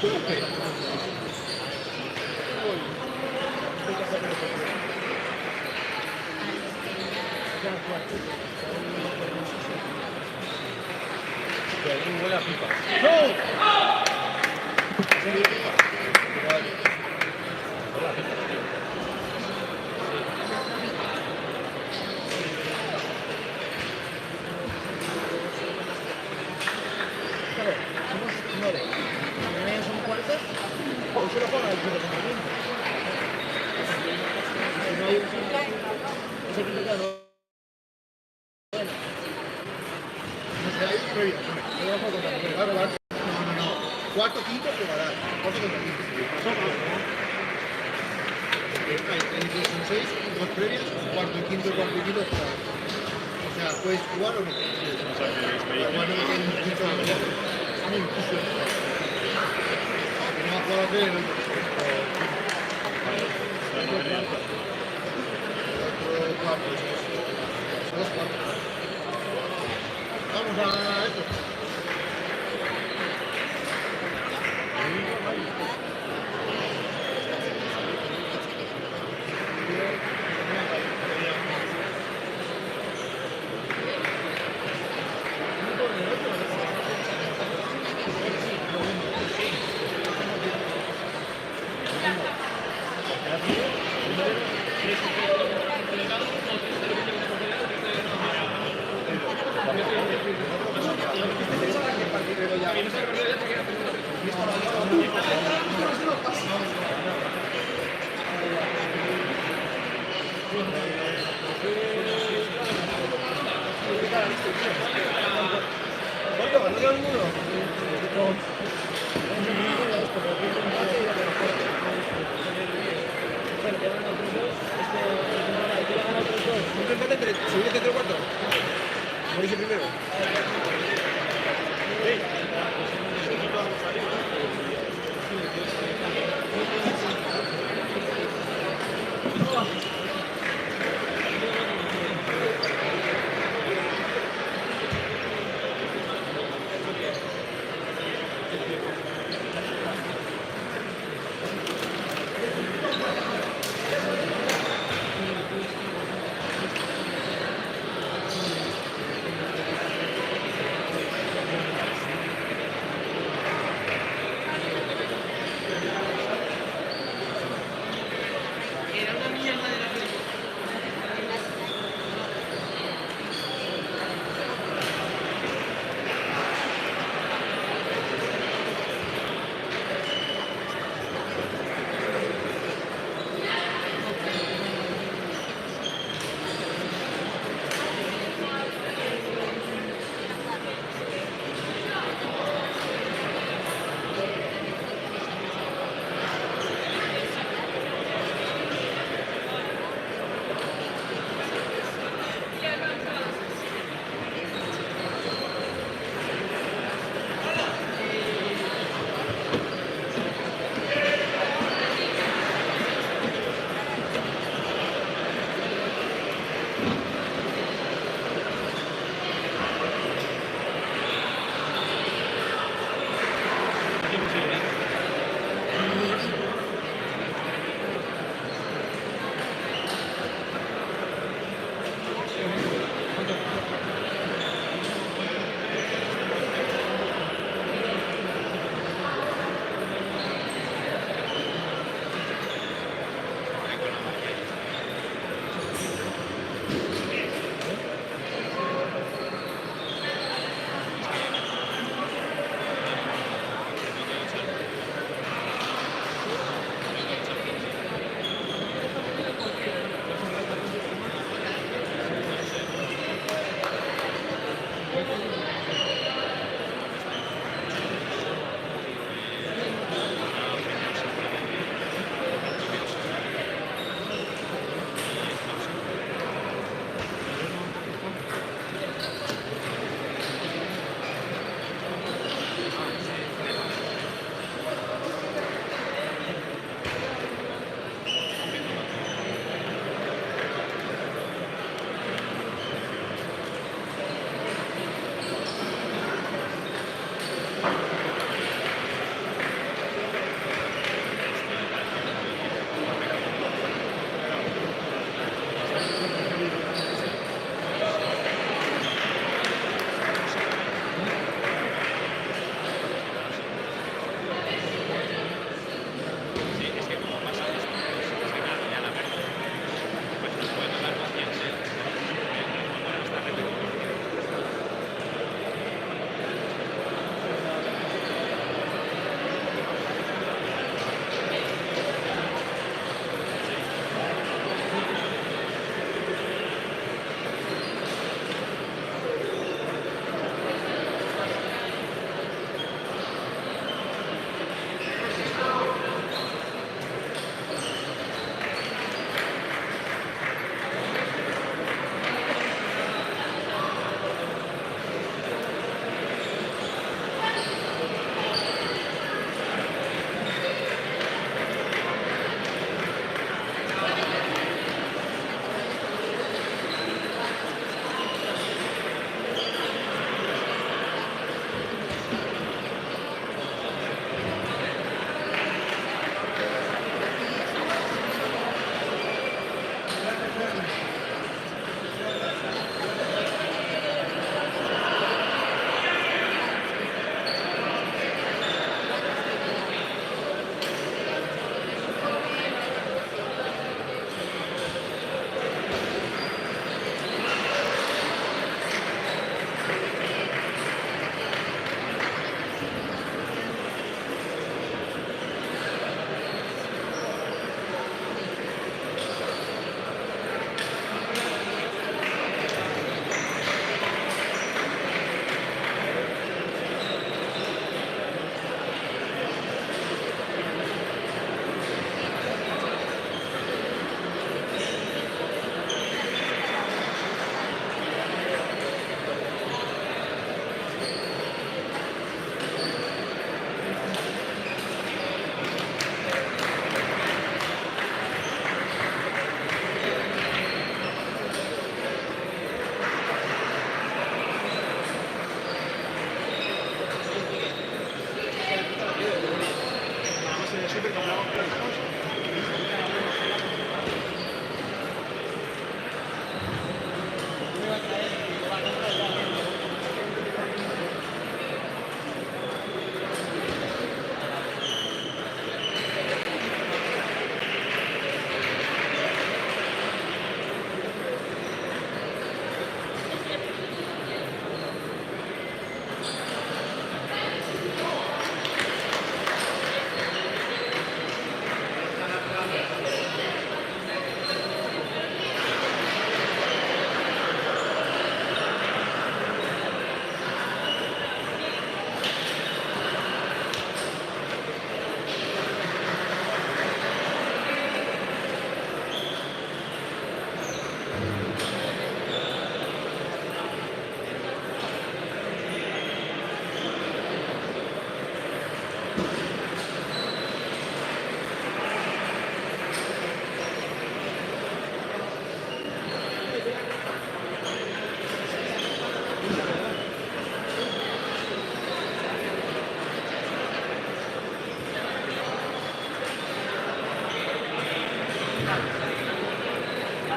¿Cómo que? Huele a pipa. Claro, somos 9. Mañana son cuartos. Hoy solo juega el equipo femenino. Si no hay ese equipo ya no. No sé, hay previa. Claro, va. No. Cuarto, quinto, jugará. Cuarto contra quinto. Son 6, 2 previas, cuarto y quinto jugarán. O sea, puedes jugar o no. Igual no tienen un quinto de juego. Es muy difícil. Que no va a jugar a hacer el otro. Otro cuarto. Son 2 cuartos. Vamos a esto.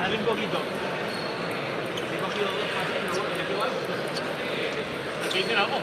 Dale un poquito. He cogido dos pases, pero bueno, ya igual. ¿Aquí dicen algo?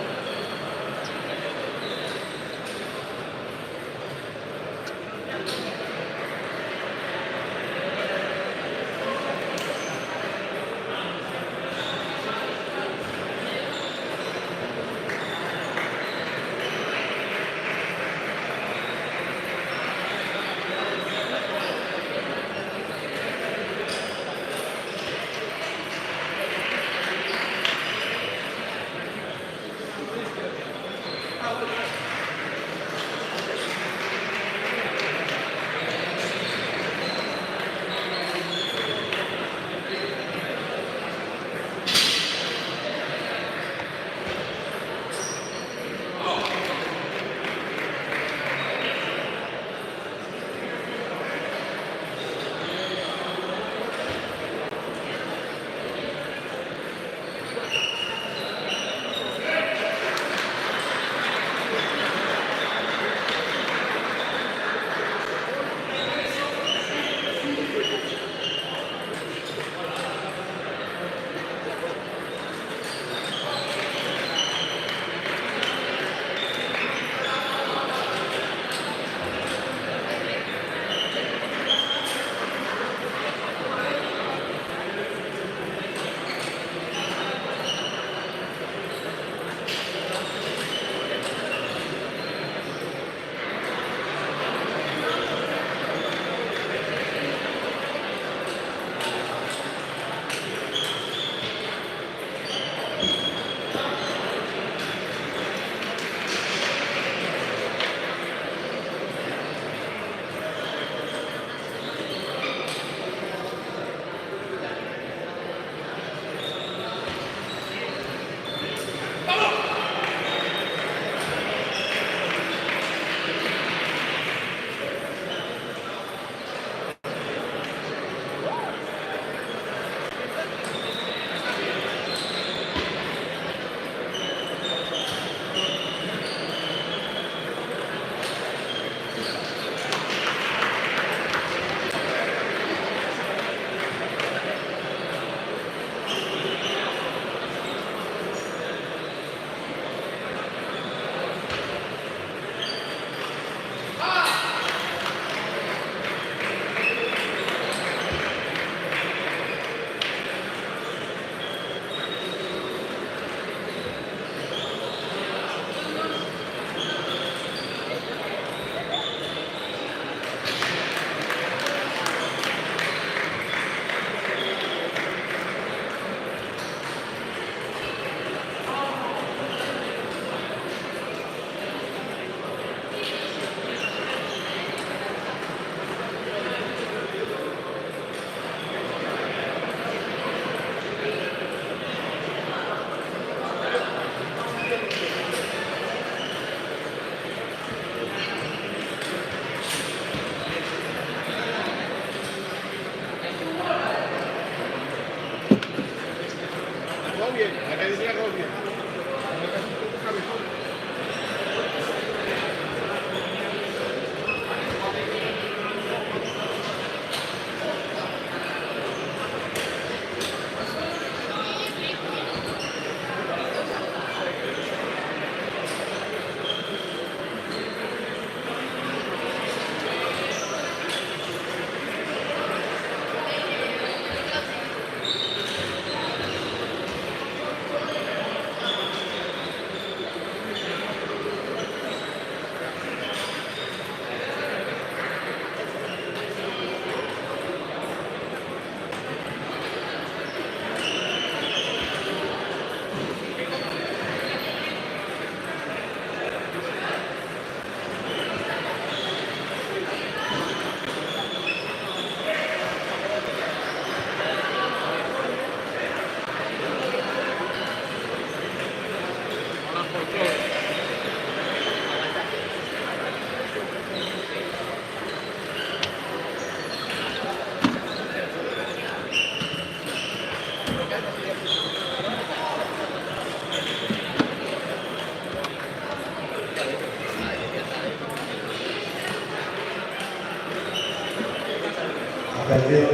Perdieron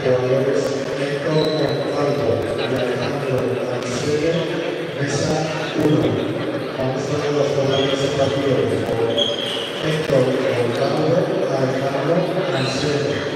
jugadores Héctor Gonzalo y Alejandro Ansede, mesa 1. Vamos a ver los jugadores del partido. Héctor Gonzalo, Alejandro Ansede.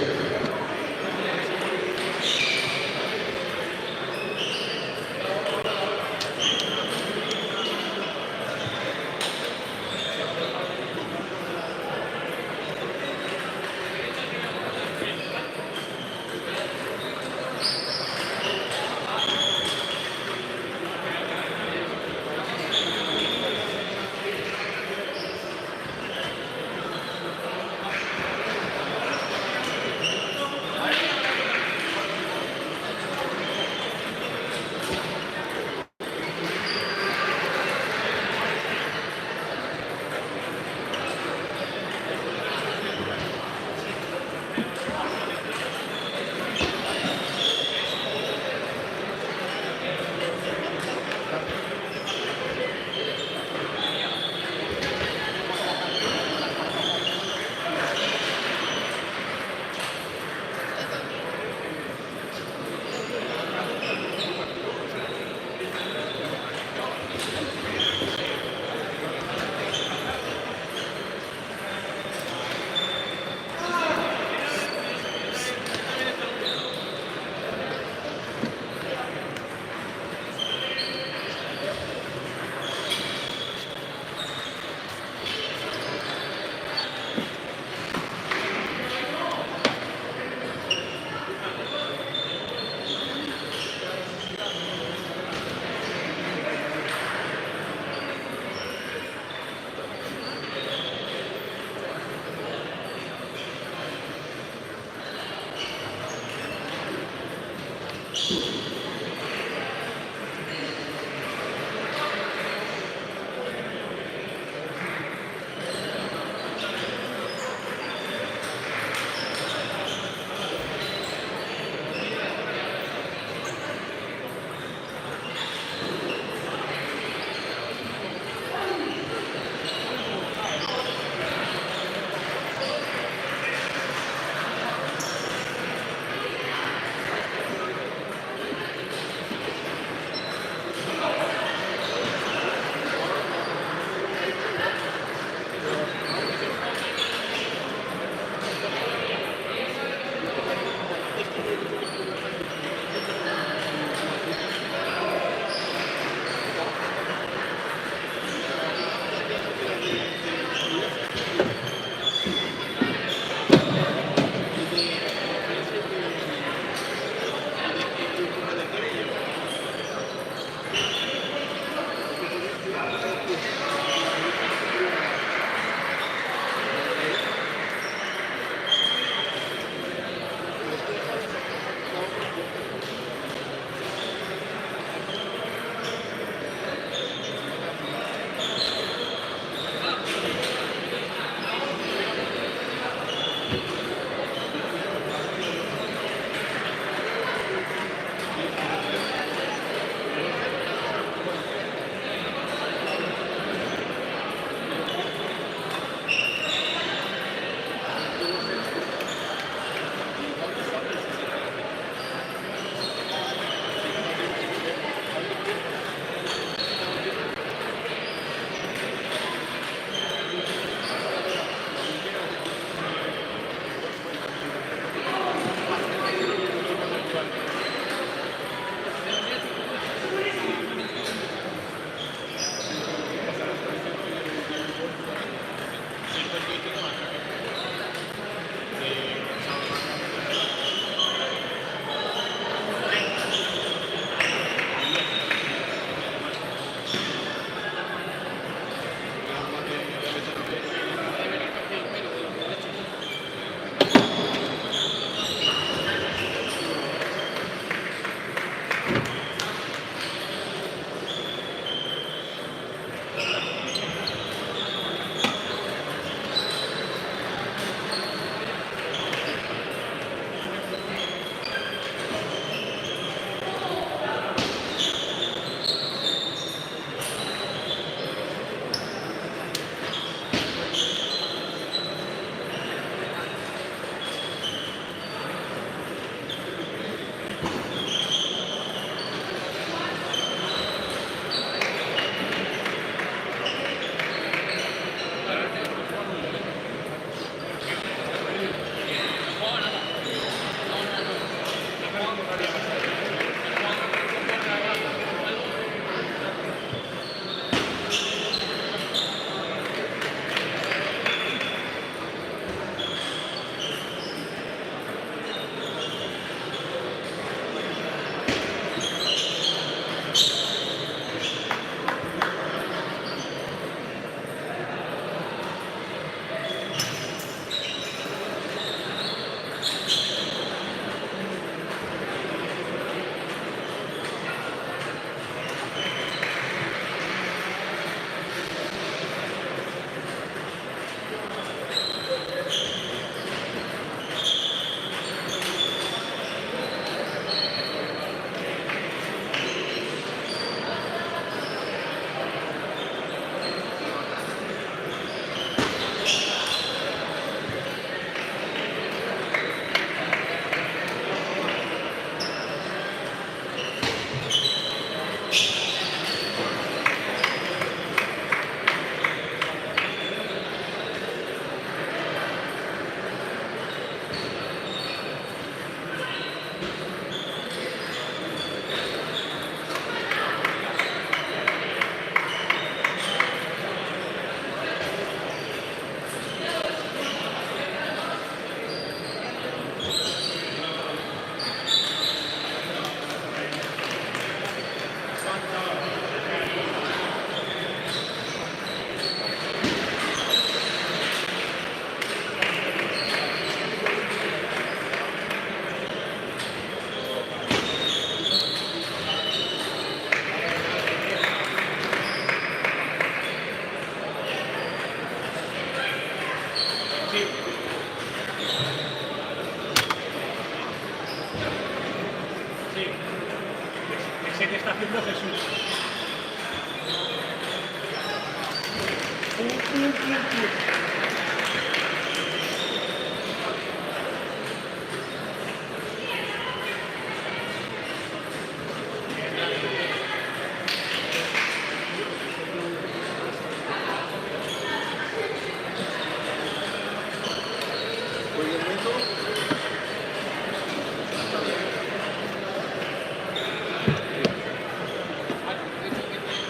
haciendo Jesús.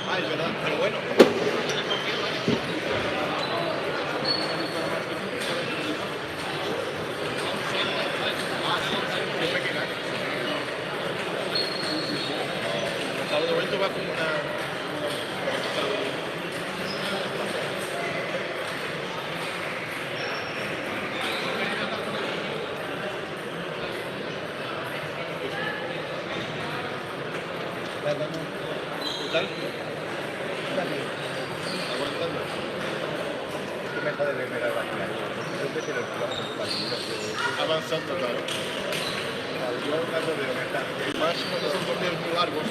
Ah, es verdad, pero bueno. El momento va como una... ¿Qué tal? Aguantando. Avanzando, claro. Más cuando son torneos muy largos.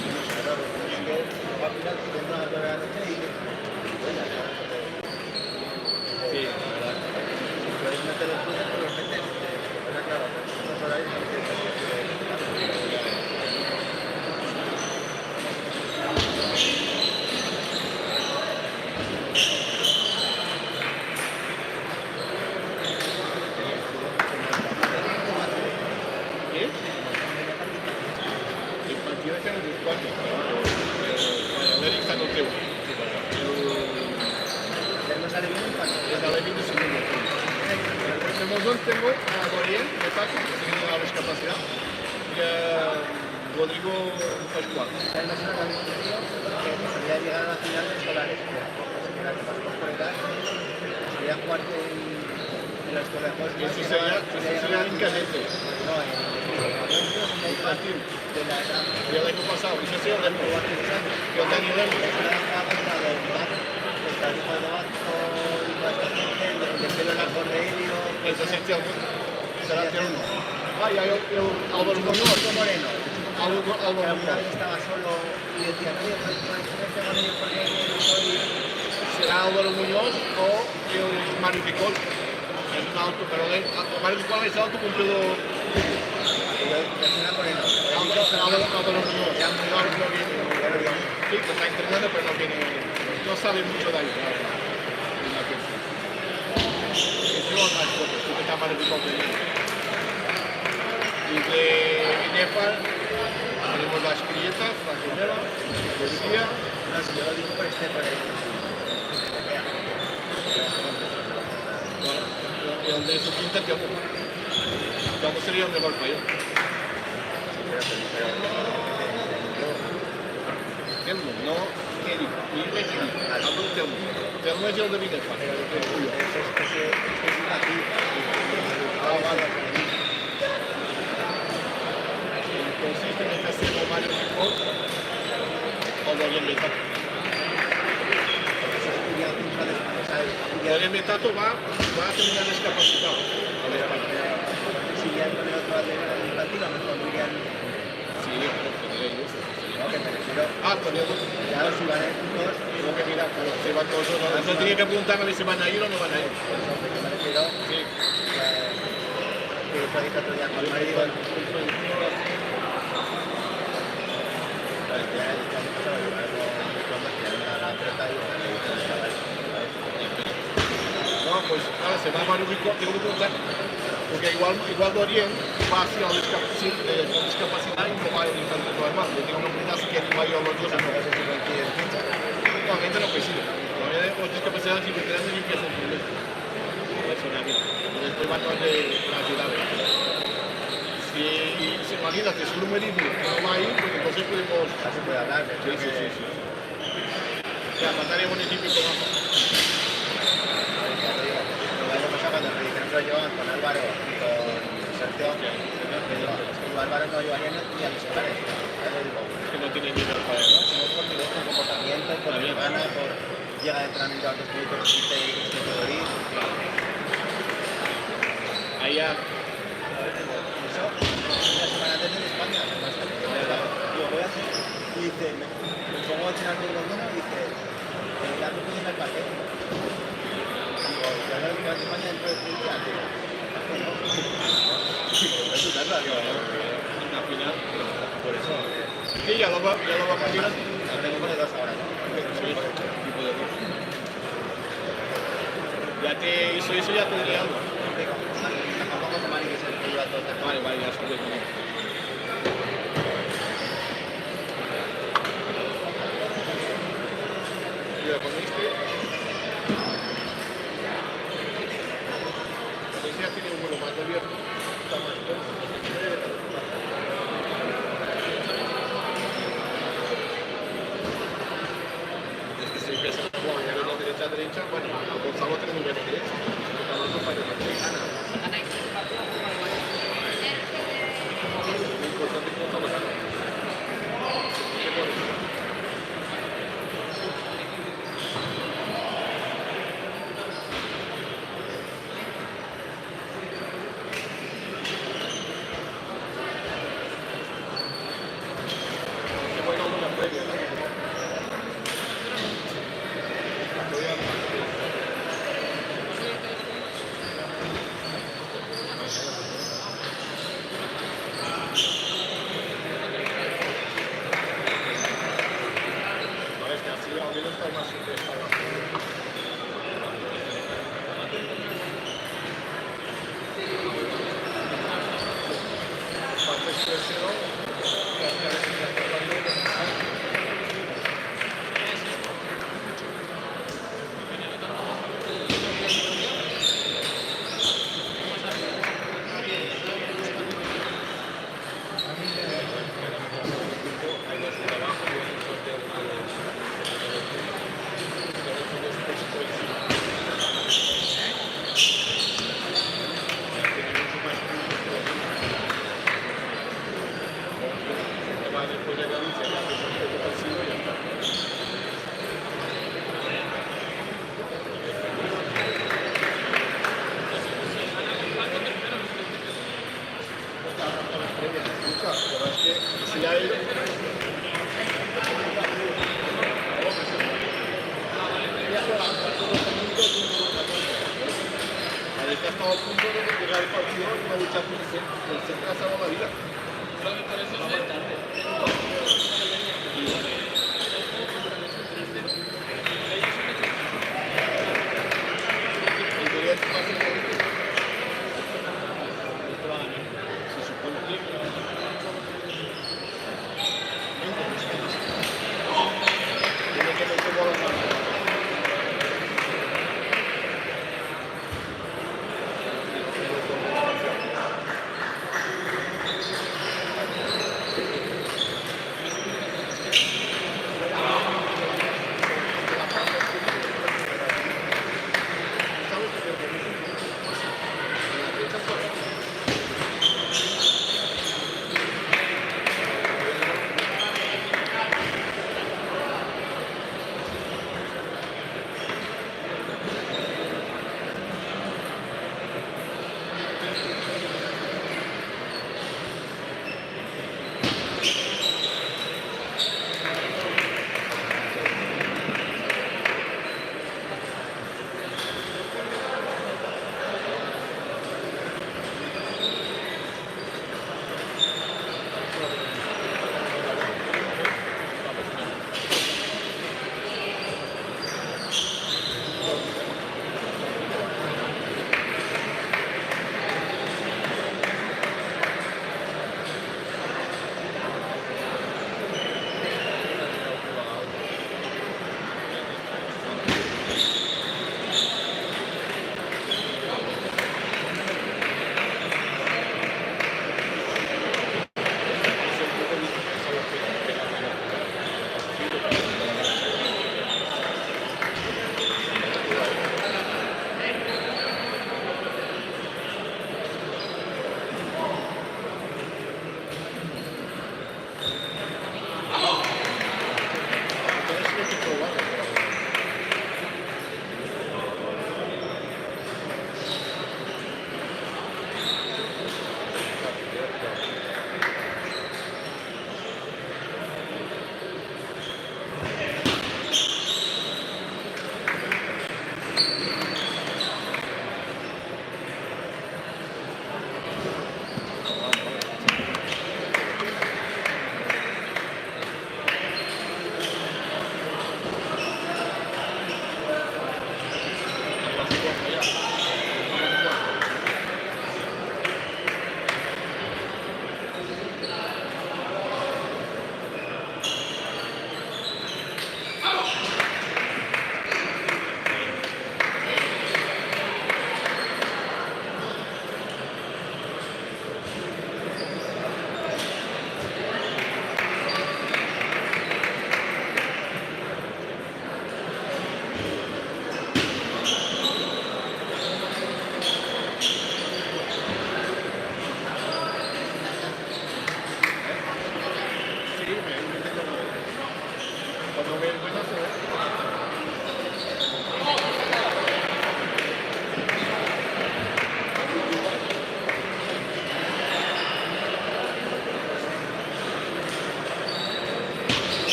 Sí, la verdad. Puedes meter los puntos, pero los metes. Pero claro, los horarios no tienen. El partido este es el cuarto. América está con Teo. No sale bien el partido. Sale bien el segundo. En Monzón tengo a Doriel, de Paco, que tiene una discapacidad, y a Rodrigo Pascual. Hay una persona también que podría llegar a la final de escolares. La que pasó por edad, sería cuarto en la escuela de juegos. Eso sería en cadete. No, en infantil. El año pasado, eso sería el año. Que el año de eso es el será tierno. Ah, y hay Álvaro Muñoz. Moreno. Álvaro Muñoz. Estaba solo y decía, oye, será Álvaro Muñoz o el Mario Picol. Es un auto, pero Mario Picol es auto cumplido. Álvaro Muñoz. Sí, que está entrenando, pero no sabe mucho de ahí. Y de Nepal tenemos las grietas, la señora, la policía. La señora dijo por este por ahí. Y donde su quinta que ¿cómo sería el mejor país? Telmo, no Eric, y Telmo. Telmo es el de Nepal. Consiste en que hacemos Mario Picol o Doriel Metato. Doriel Metato va a terminar discapacitado. Si ya no le otro administrativa, mejor dirían. Sí, tenemos. Ya los iban a ir juntos, tengo que mirar, claro, se van todos o no. No tenía que preguntar a ver si van a ir o no van a ir. Me refiero, sí. Que lo dije otro día con Mario. No, pues ahora se va a Mario Rico, tengo que preguntar, porque igual Doriel va hacia la discapacidad y no va a ir tanto normal. Yo tengo una comunidad que va a ir a los dos, no sé si no quiere fecha. Actualmente no coincide. Todavía con discapacidad siempre quedando y empieza el problema. Después van a ayudar. Si imagínate, es un numerito que no va a ir, pues entonces podemos... Se puede hablar, sí. O sea, matar el municipio como vamos. El año pasado cuando me dijeron que lo llevaban con Álvaro y con Sergio, Álvaro no llevaría ni a los escolares. Es que no tiene ni idea para eso, sino por mi comportamiento, por mi gana, por llega de entrenamiento a 2 minutos y se puede ir. Ahí ya... Eso, una semana antes en España, además, yo voy a hacer, y dice, una final, por eso. Sí, ya lo vamos a mirar. La tengo para las ahora, ¿no? Sí, tipo de dos. Ya te hizo eso, ya te diría algo. Vale, vale, ya estoy con él. Mira, con este ya tiene un vuelo más abierto. Está más este se empieza a jugar ya de derecha a derecha, bueno, a Gonzalo tenemos de derecha. A los compañeros de gana. Lo importante es que Gonzalo gana. ¿Qué pones?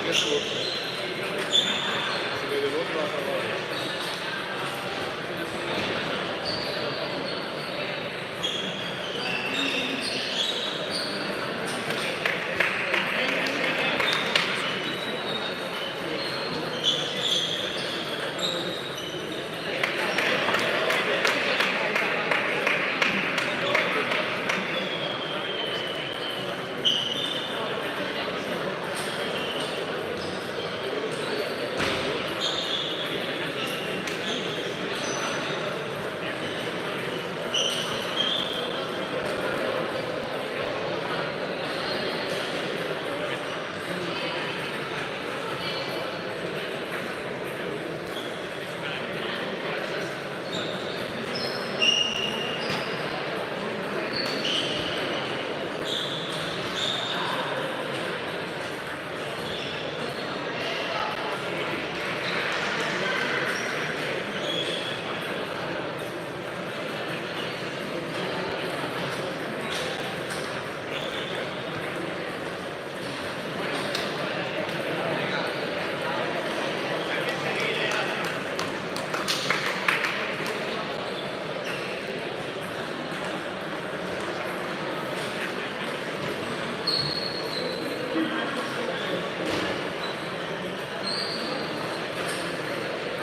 y es su otro. Si me de dos, va a salvar.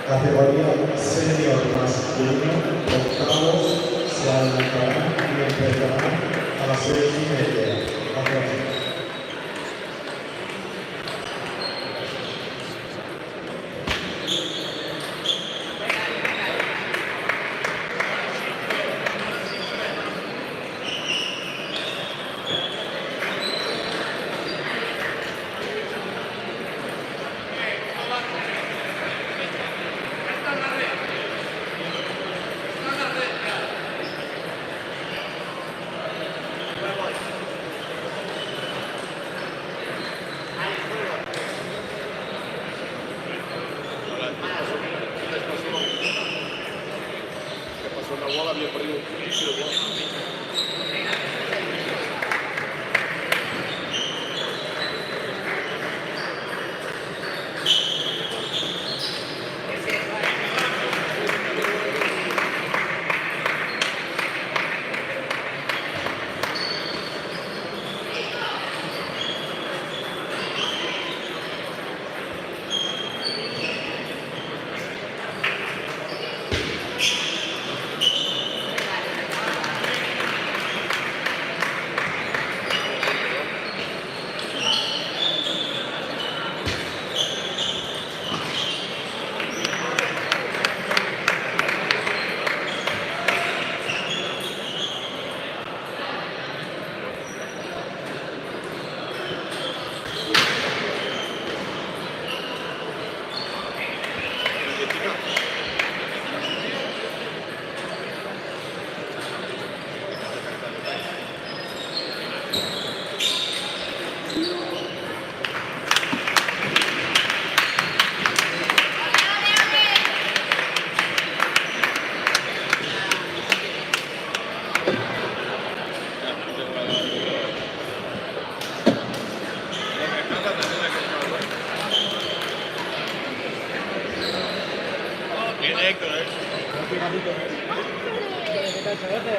Categoría senior masculino, octavos se adelantarán y empezarán a las 6:30. Gracias. ¿Qué pasó? La bola había perdido un inicio de bola. Bien, Héctor, ¿eh? ¿Qué tal, chavete?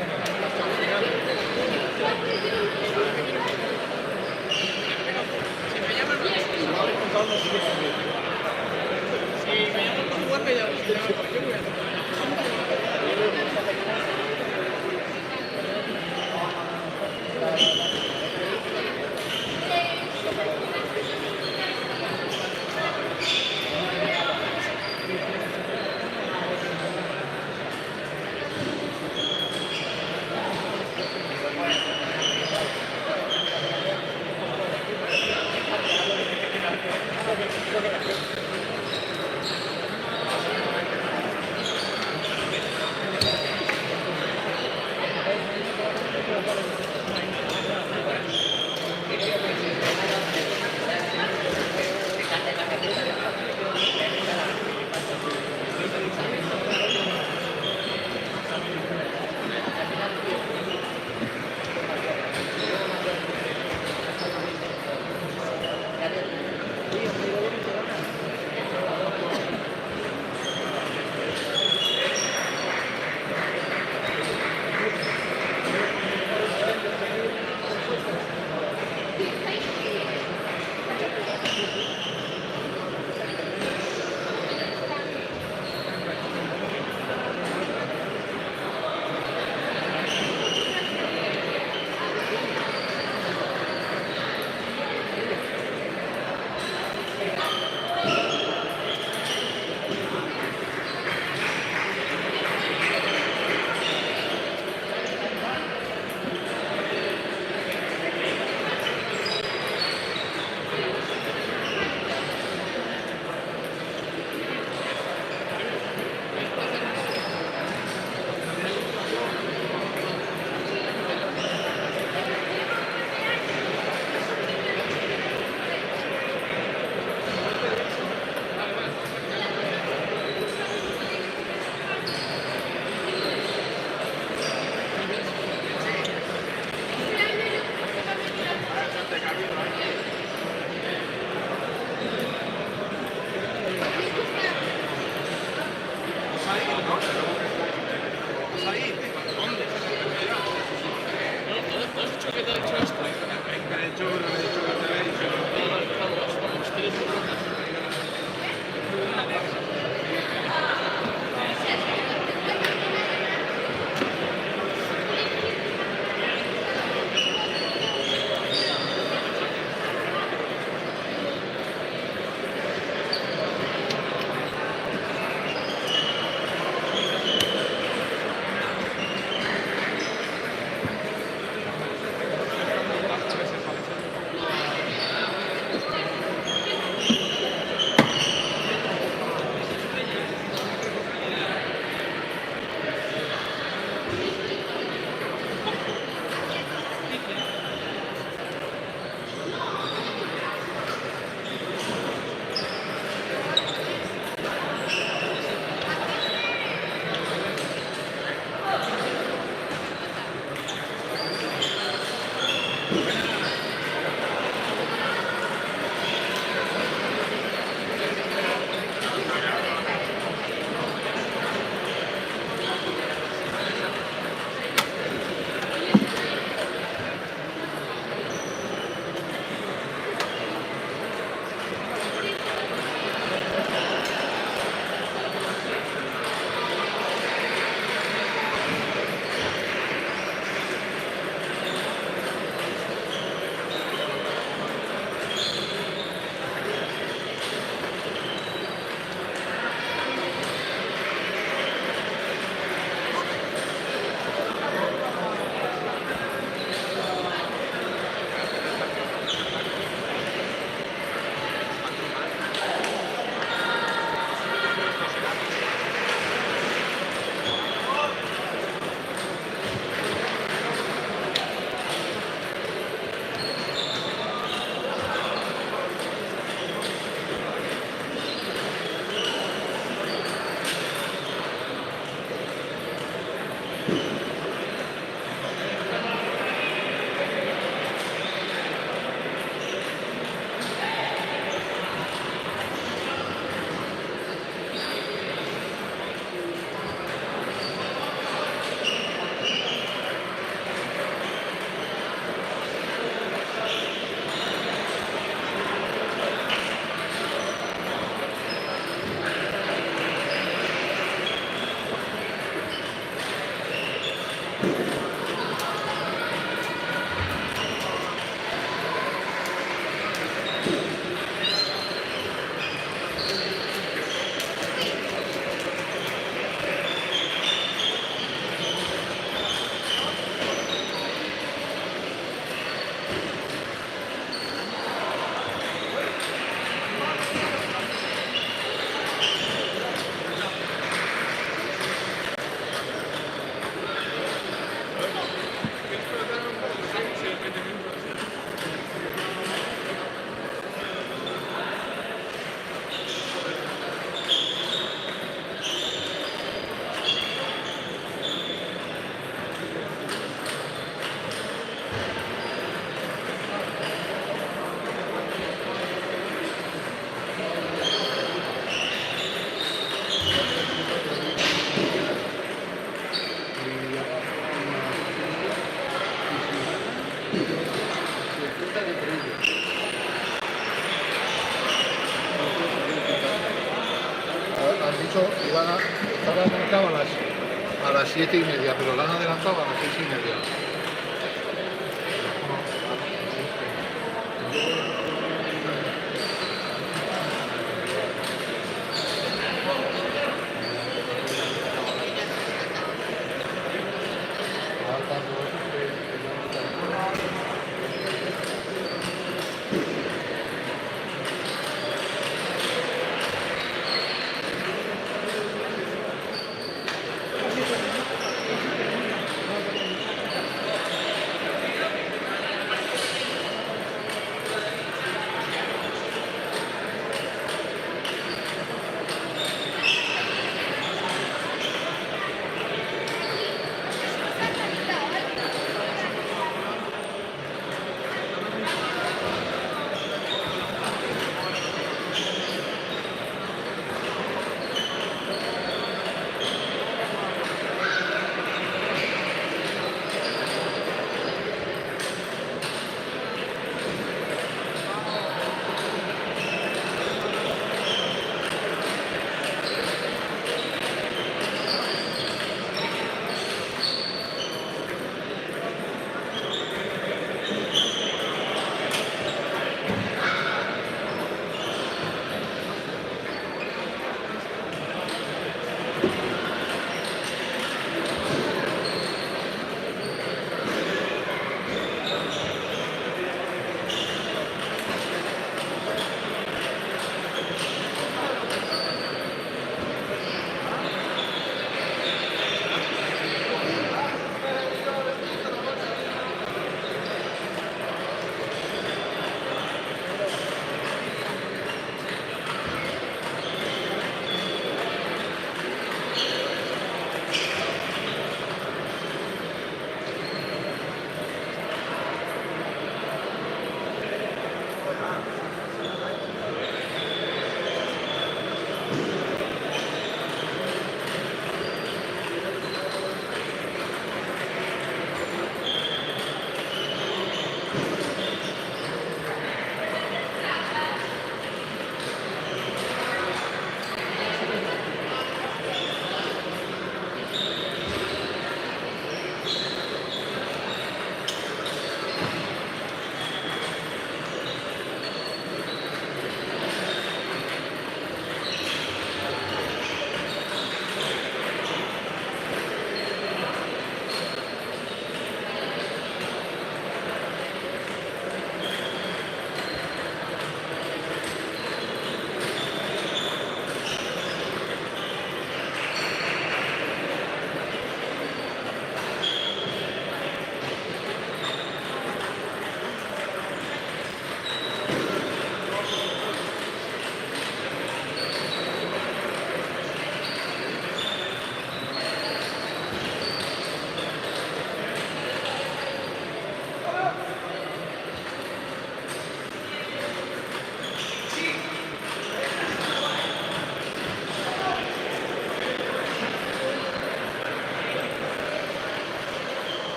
8 y estaba marcado a las 7:30, pero la han adelantado a las 6:30.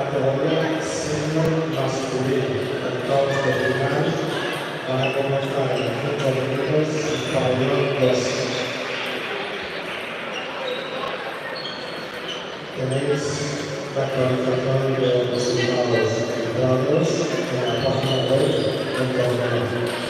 categoría senior masculino. Octavos de final. Van a comenzar en 5 minutos pabellón 2. Tenéis la actualización de los resultados entrados en la página web del torneo.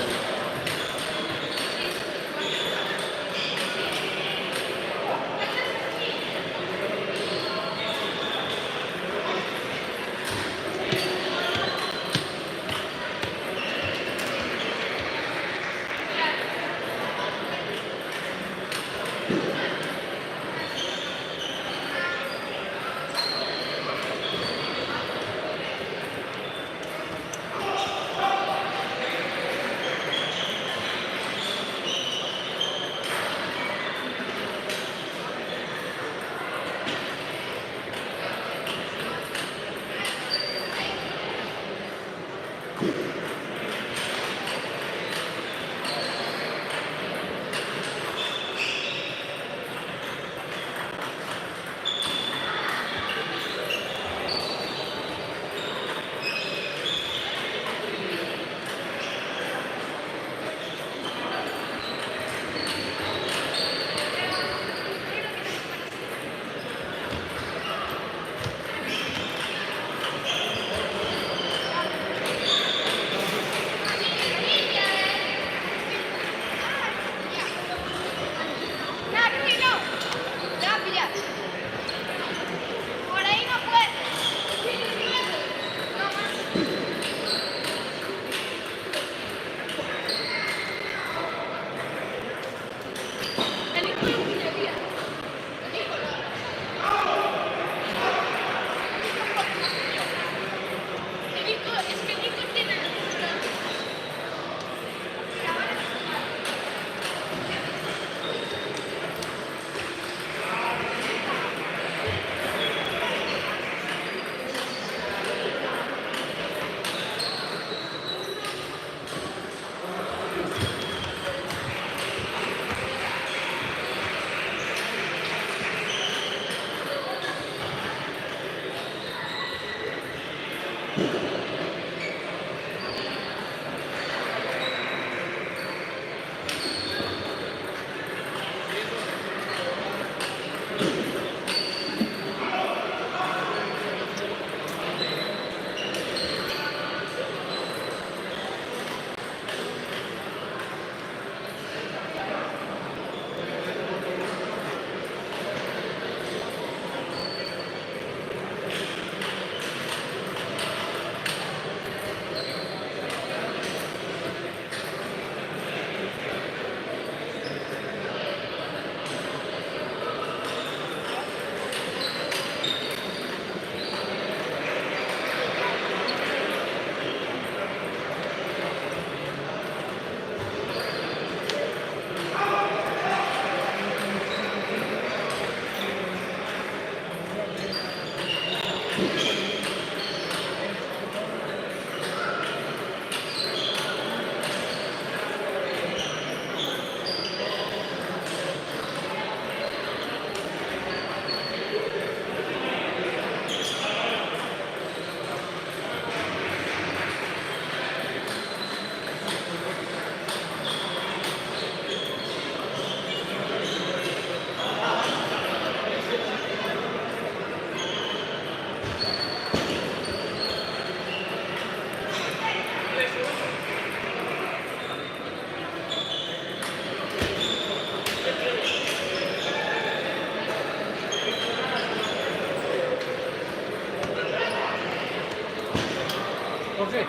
Jorge.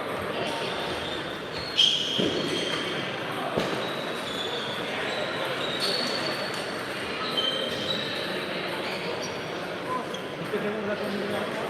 Empecemos la comida.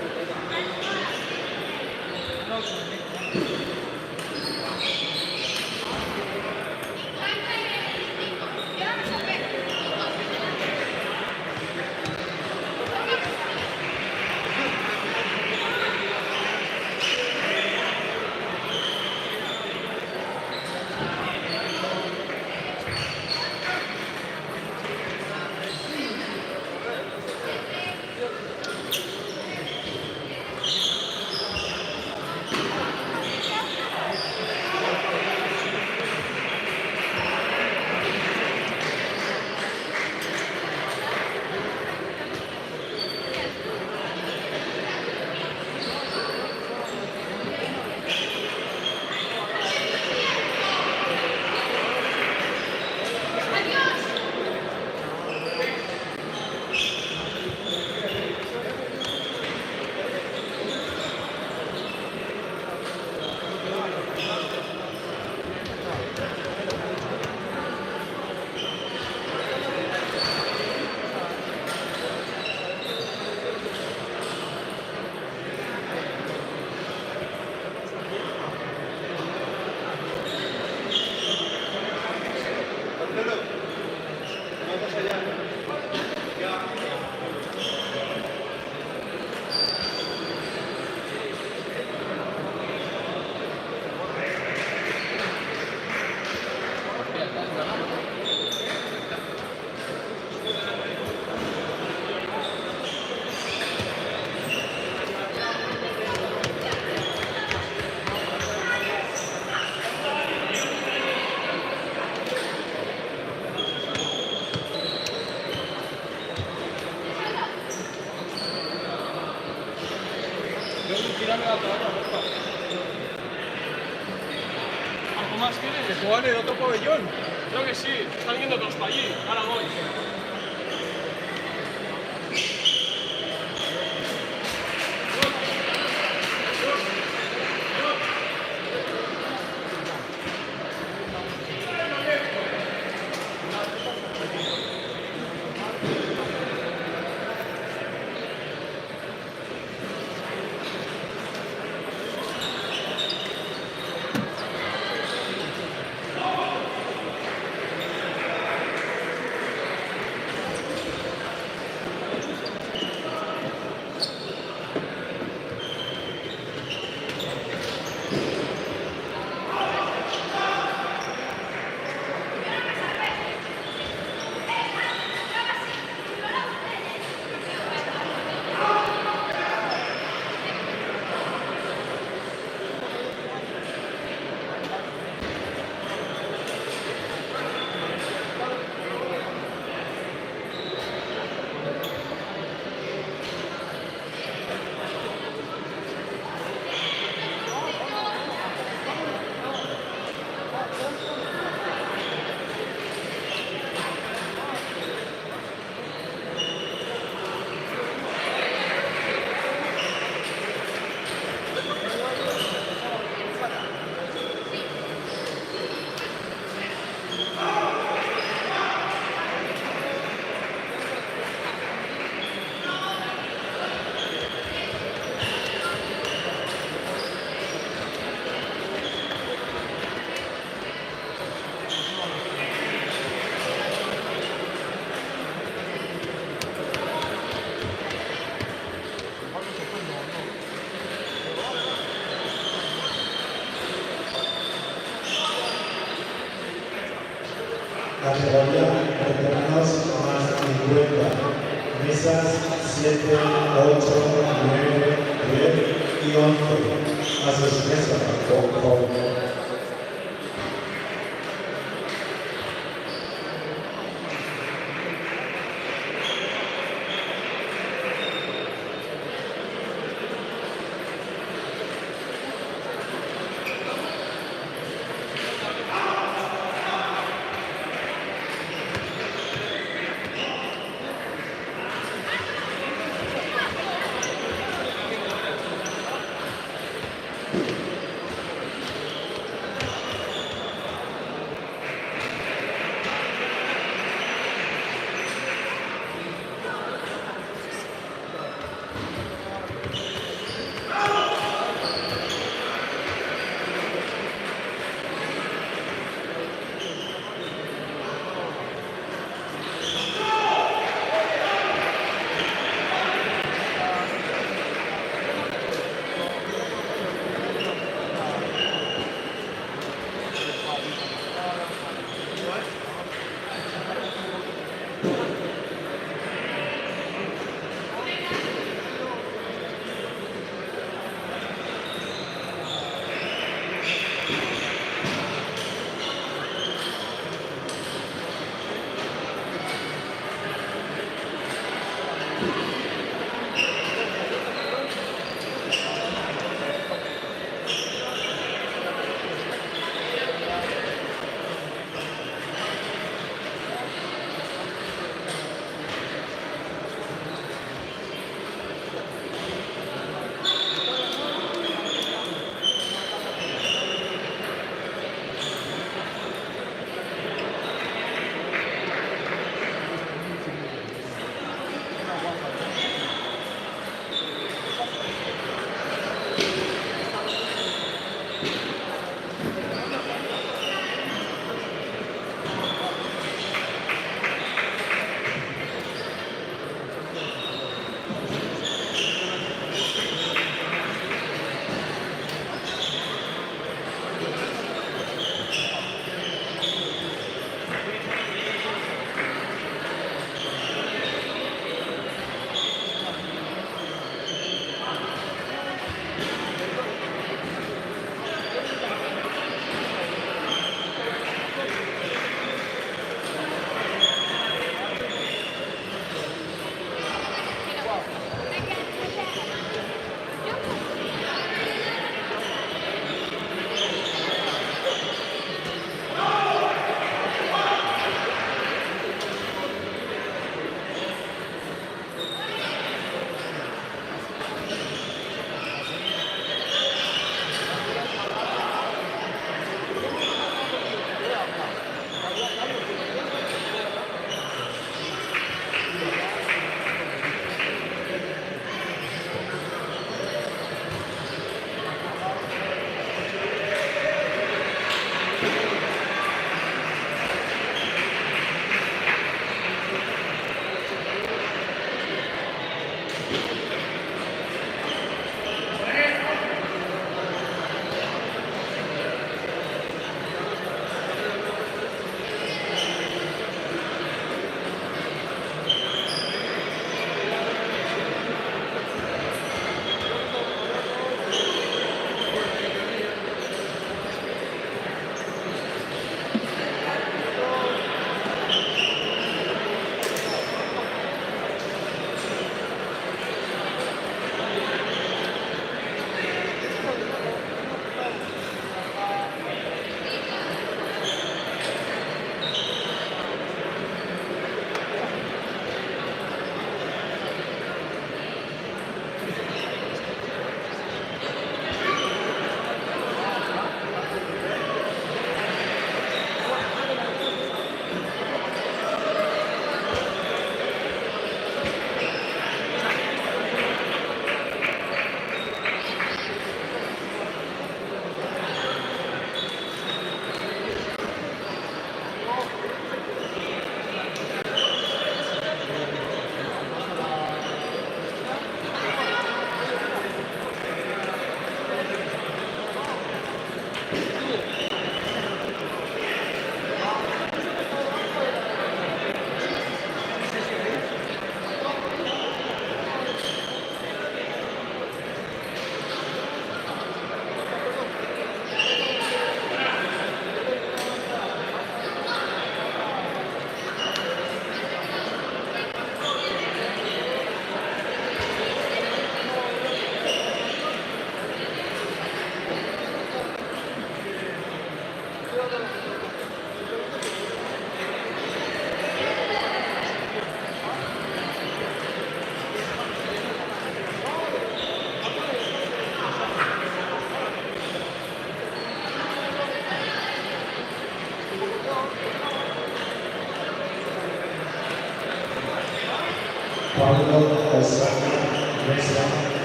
Tírame la toalla, porfa. ¿Algo más quieres? Que juegan en otro pabellón. Creo que sí, están yendo todos para allí. Ahora voy. Categoría veteranos más 50. Mesas 7, 8, 9, 10 y 11. A sus mesas, por favor.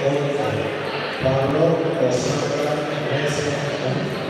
11. Pablo Osandra Mesa 1.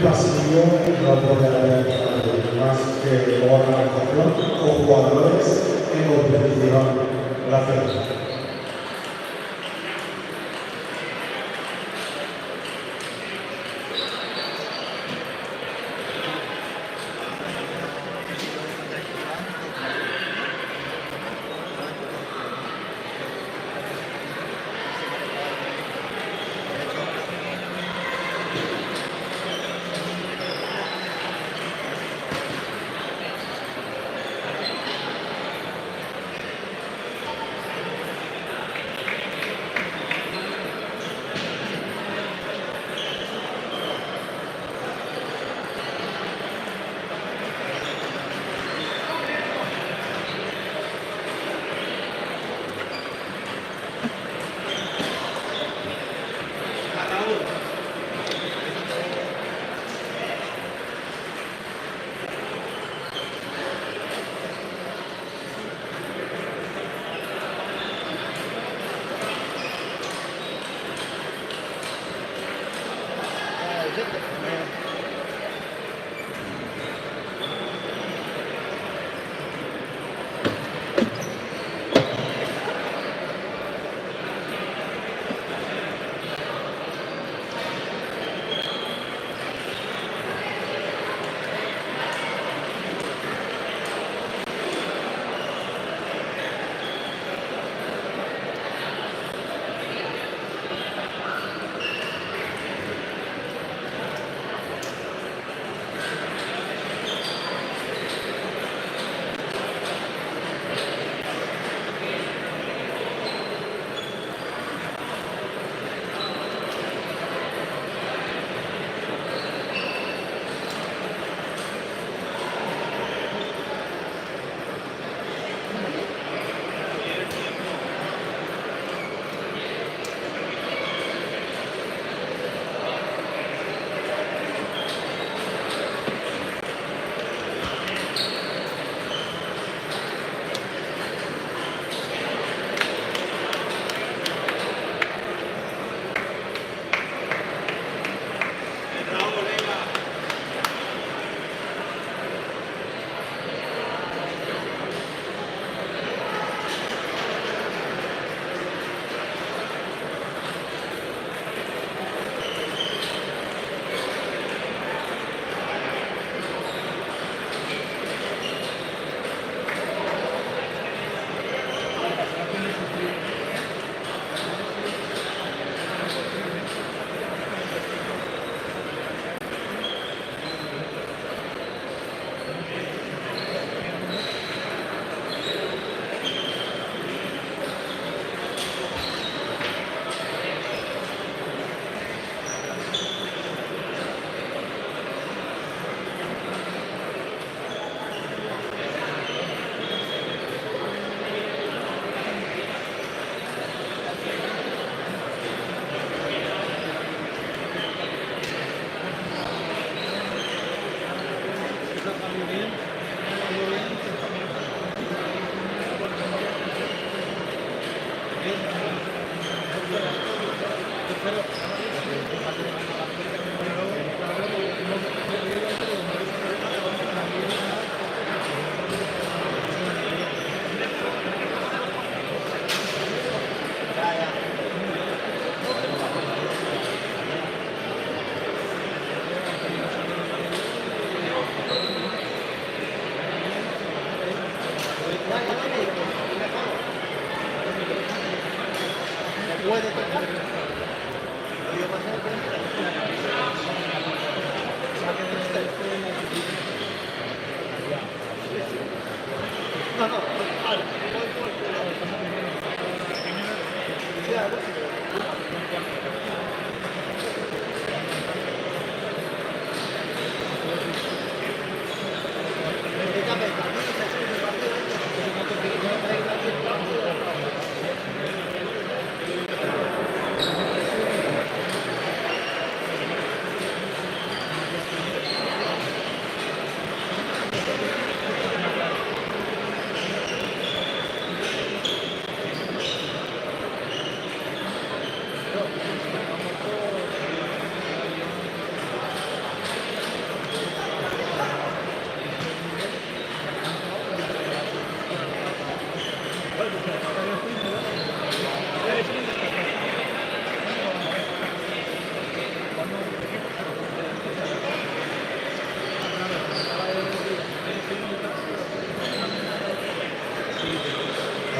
pasillo no puede haber más que organización o jugadores en competición. Gracias.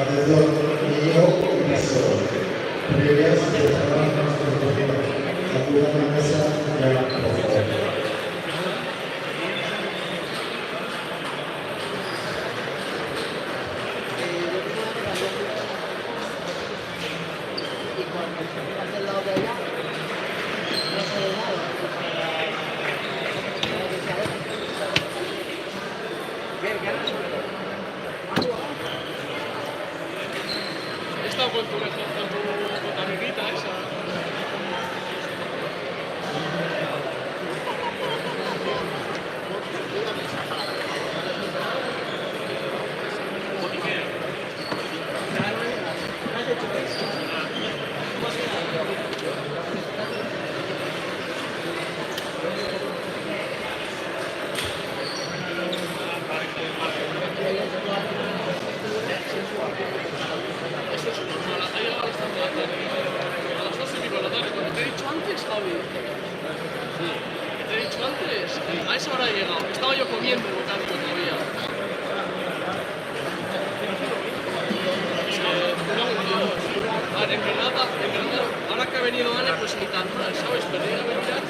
Atención, niño y pastor. Previas de trabajo acudan a la mesa ya, por favor. He estado con tu amiguita esa. Esto es normal, ha llegado bastante tarde. A las 12 y pico de la tarde, cuando te he dicho antes, Javi. Que te he dicho antes, a esa hora he llegado. Estaba yo comiendo el bocadillo todavía. Es que, no, a ver, en Granada, ahora que ha venido Ana, pues ni tan mal, ¿sabes? Perdí la verdad.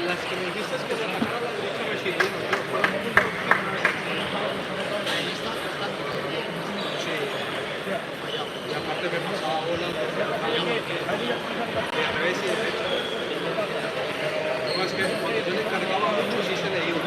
Las que me dijiste que se sacaron a la derecha recibieron. Sí. Y aparte me pasaba bolas de revés y derecha. No, es que cuando yo le cargaba mucho sí se le iba.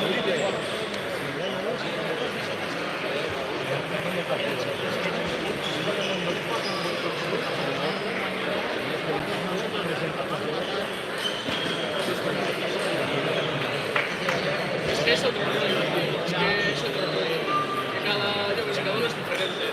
Es que es otro rollo, tío. Es que es otro rollo. Que yo que sé, cada uno es diferente.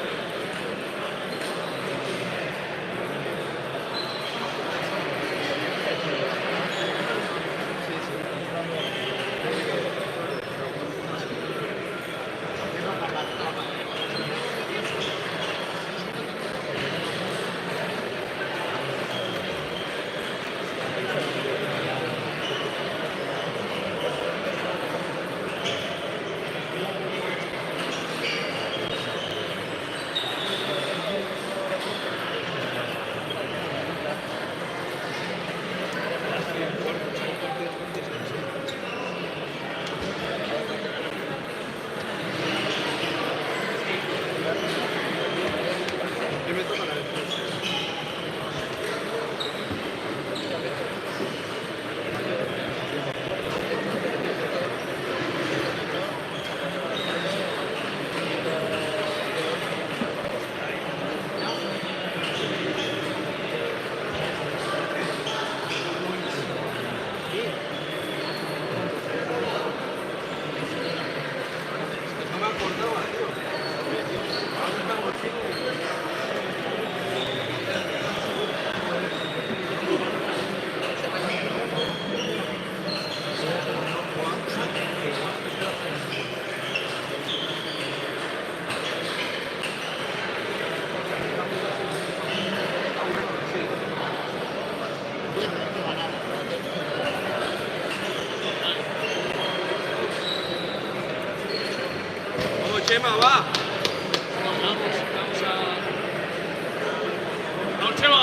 Chema, va. Vamos a... ¡Vamos, Chema!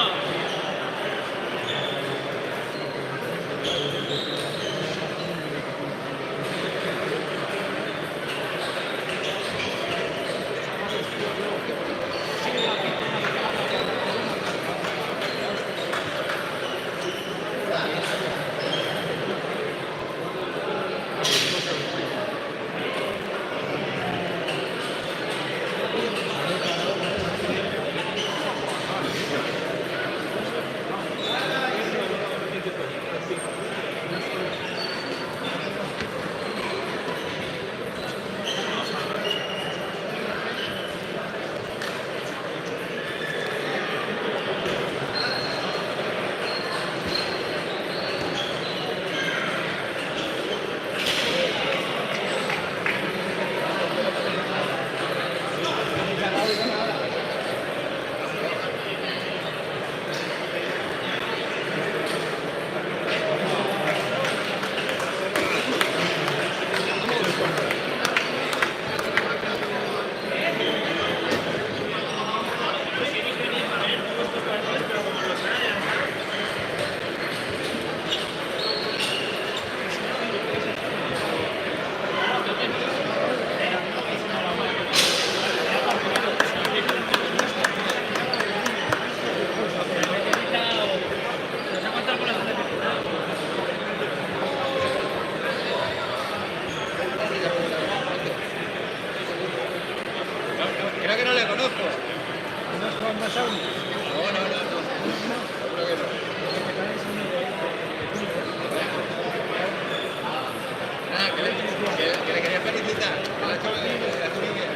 Creo que no le conozco. ¿No es Juan Basauri? No. Seguro que no. Nada, que le quería felicitar. Que lo ha hecho muy bien.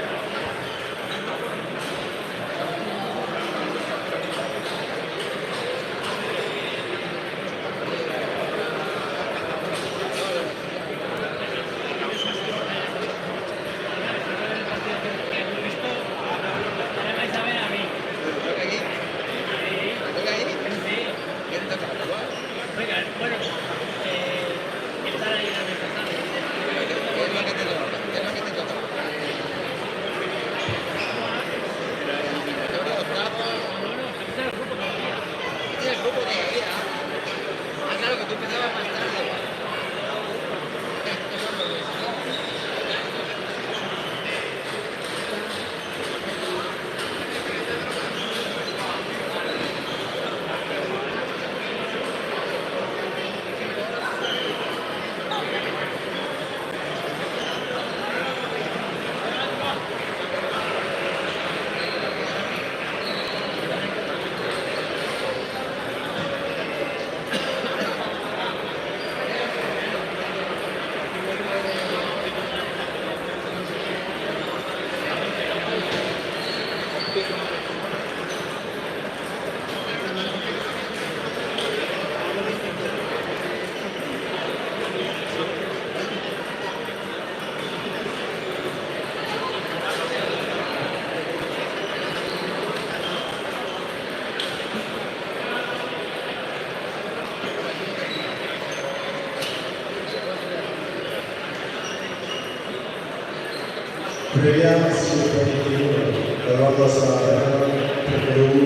Previa 51, Eduardo Saavedra, PPU,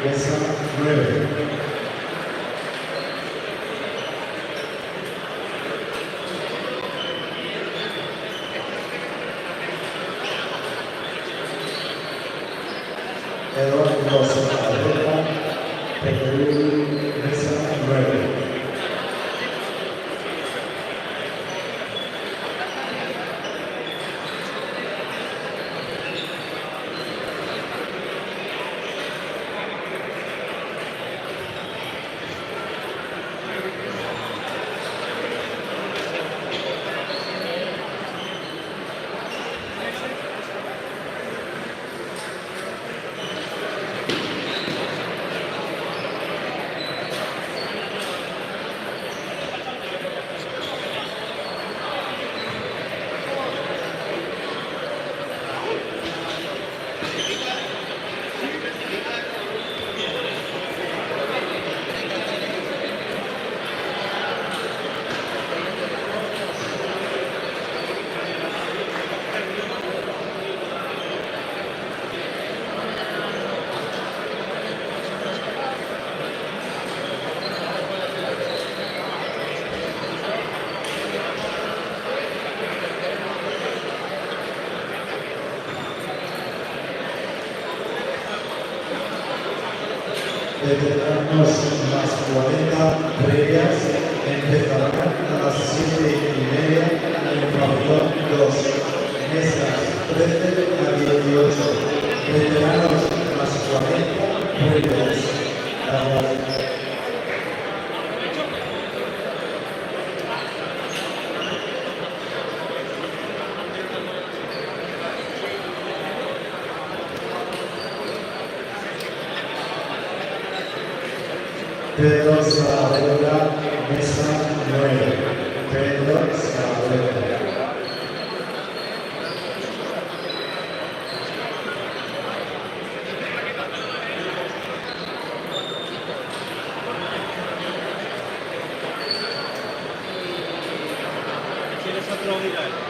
mesa 9. Eduardo Saavedra, PPU, mesa 9. Veteranos las 40 previas empezarán a las 7:30 en el pabellón 2, mesas 13 a 18. Veteranos las 40 previas. Pedro Saavedra, mesa 9. Pedro Saavedra. ¿Tienes otra unidad?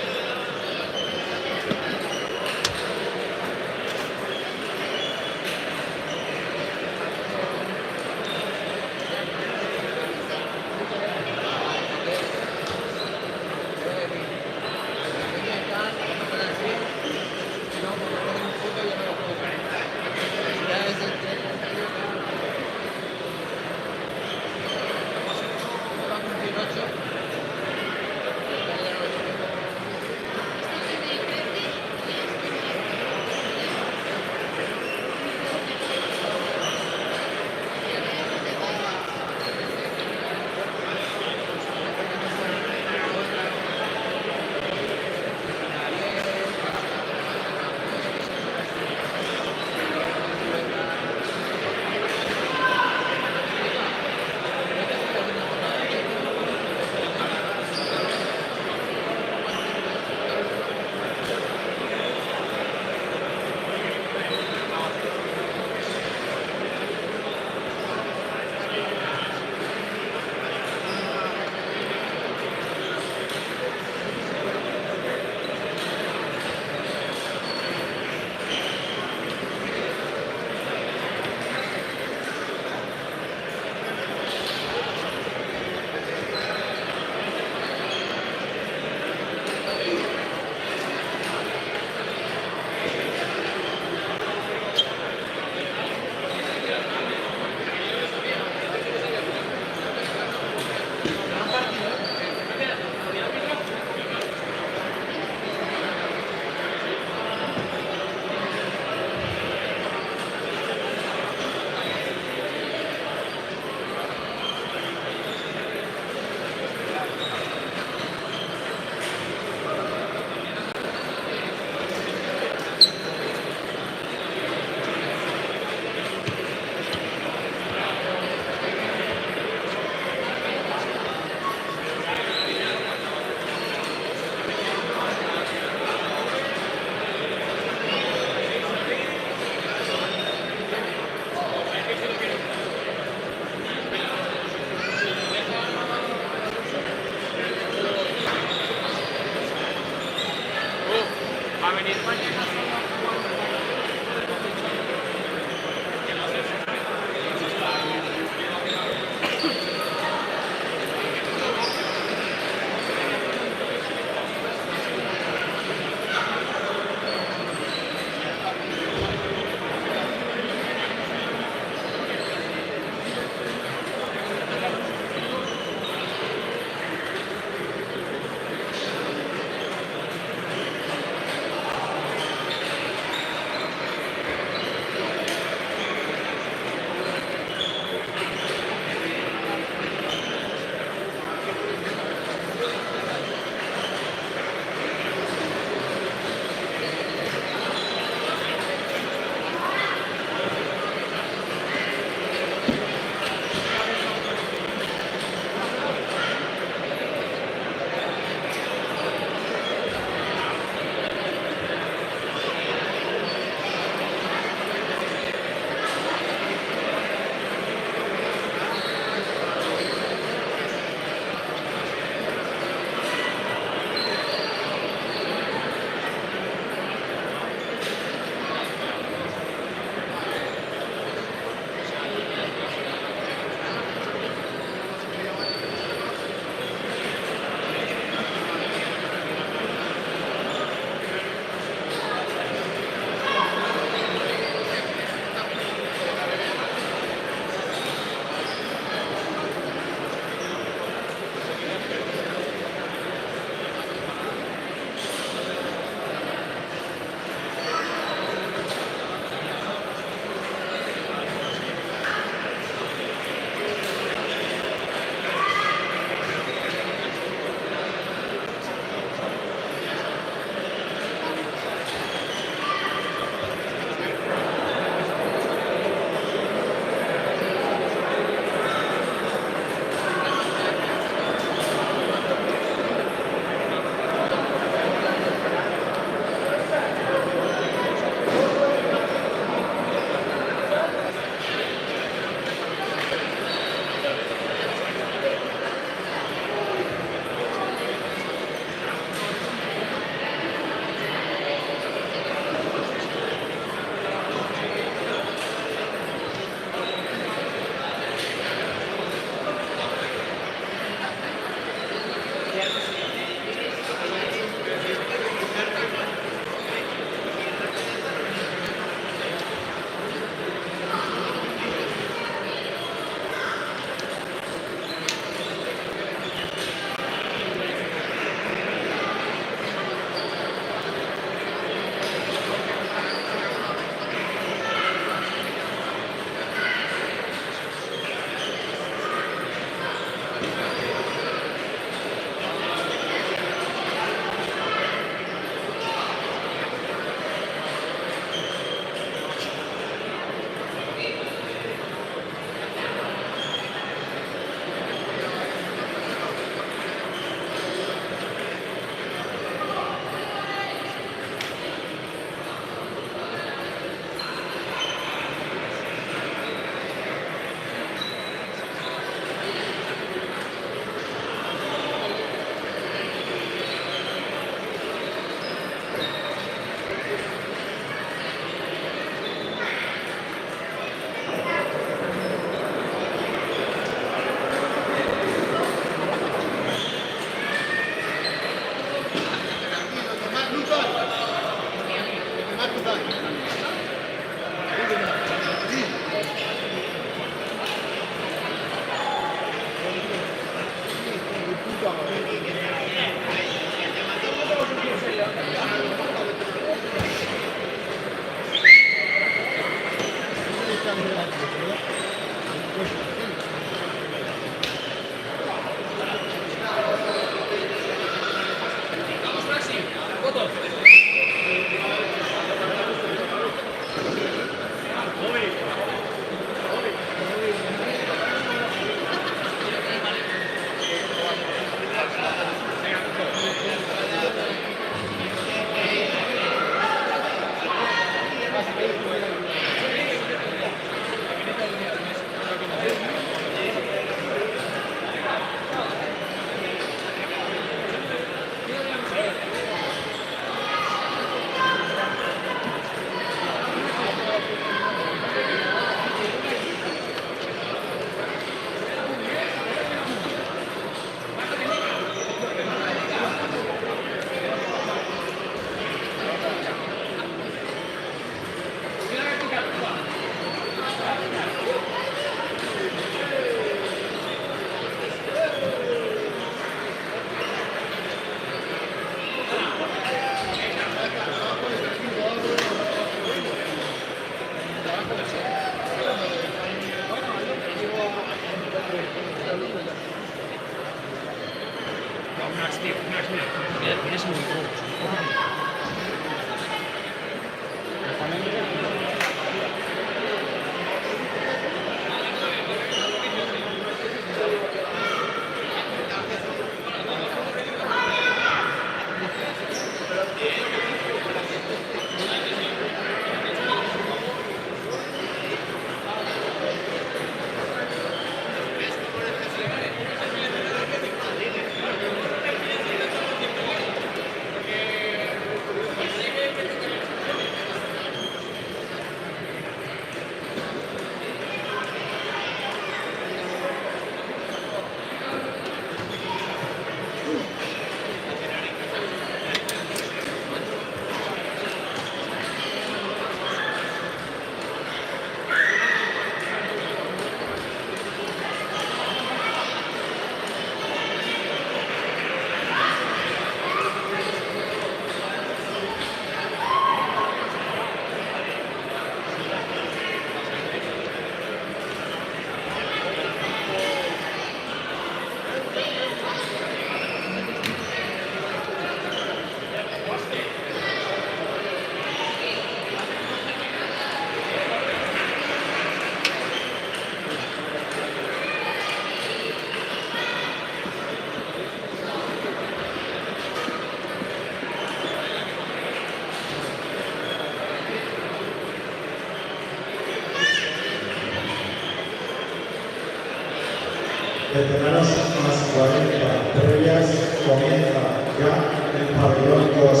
Veteranos más 40 previas, comienza ya el pabellón 2.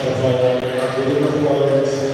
Por favor, acudir los jugadores.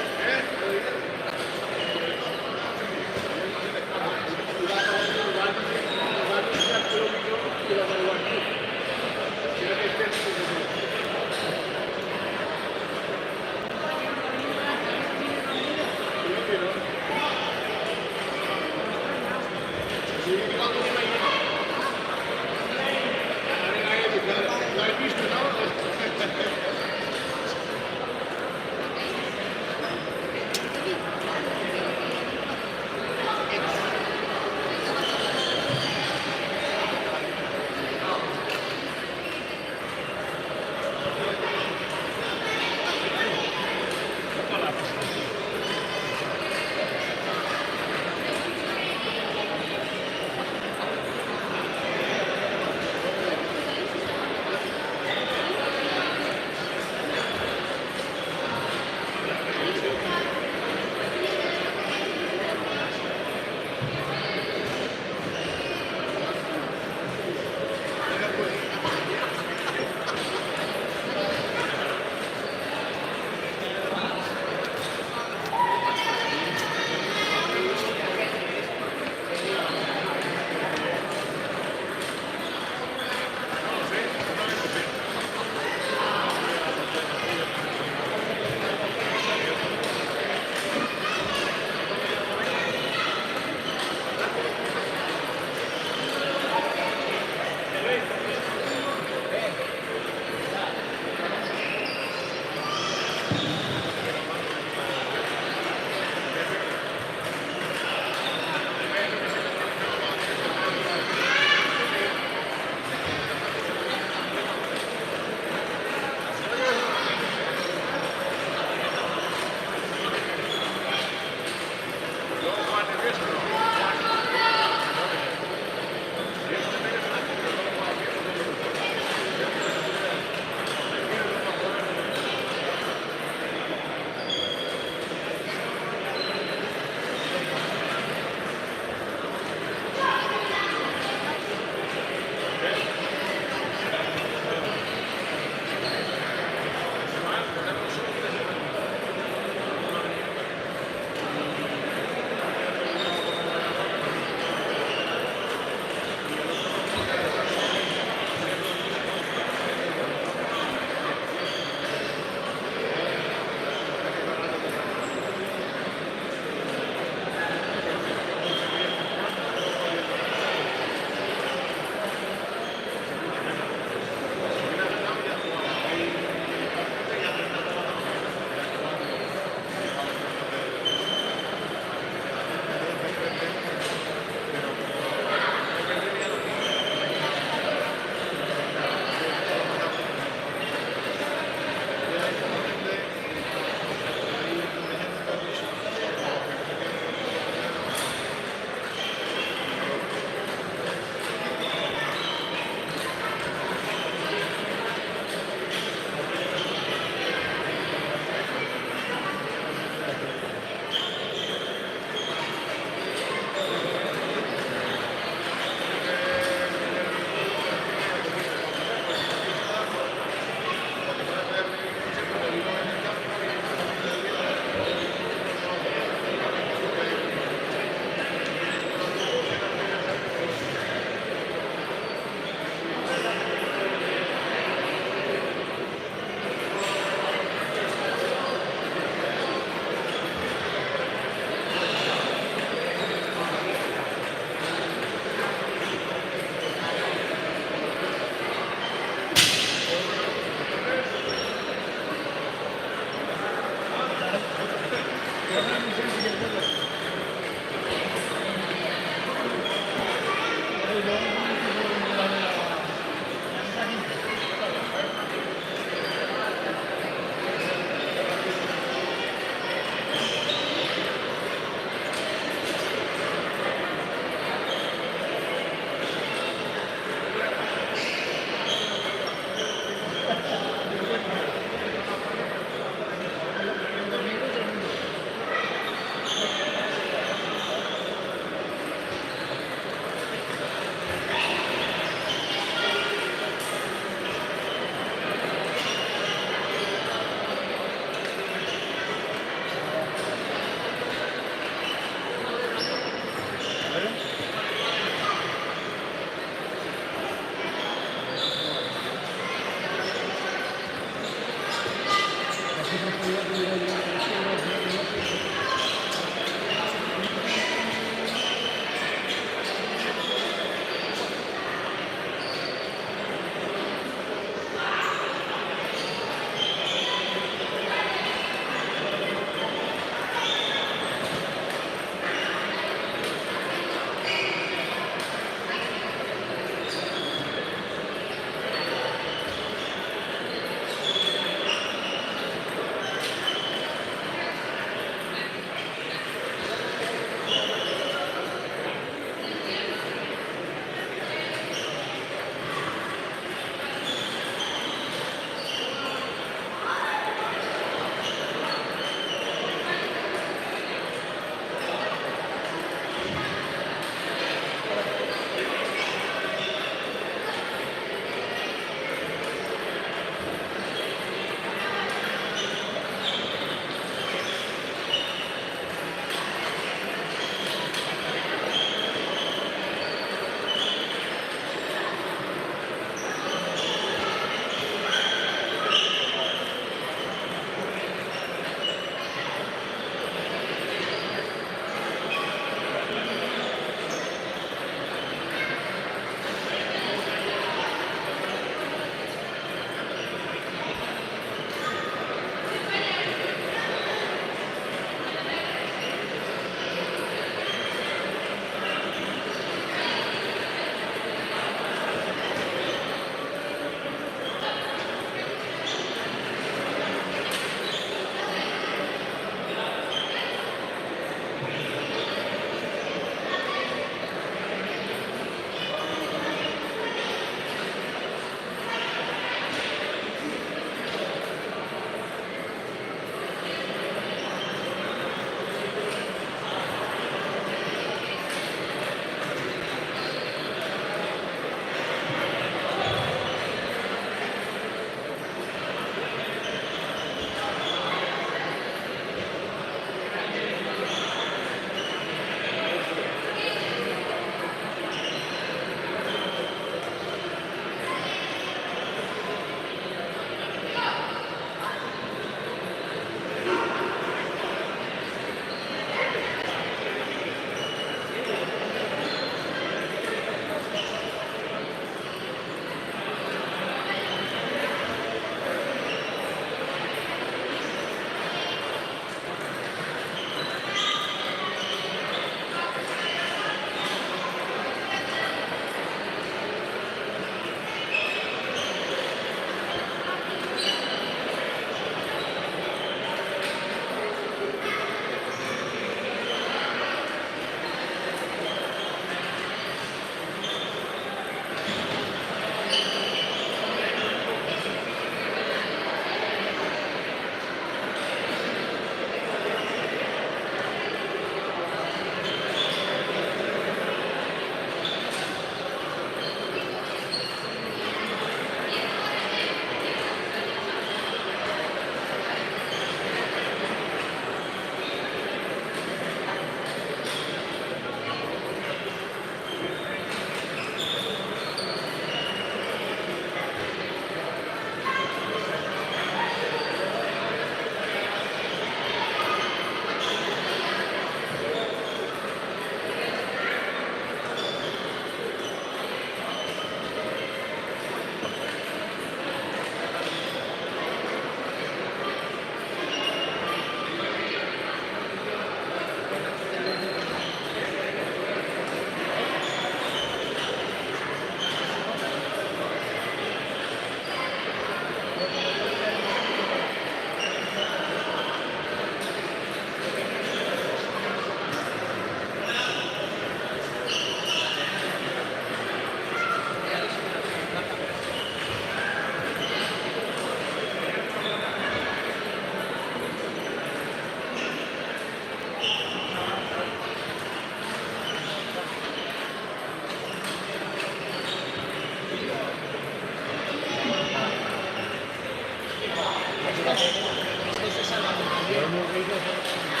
Entonces salgan también.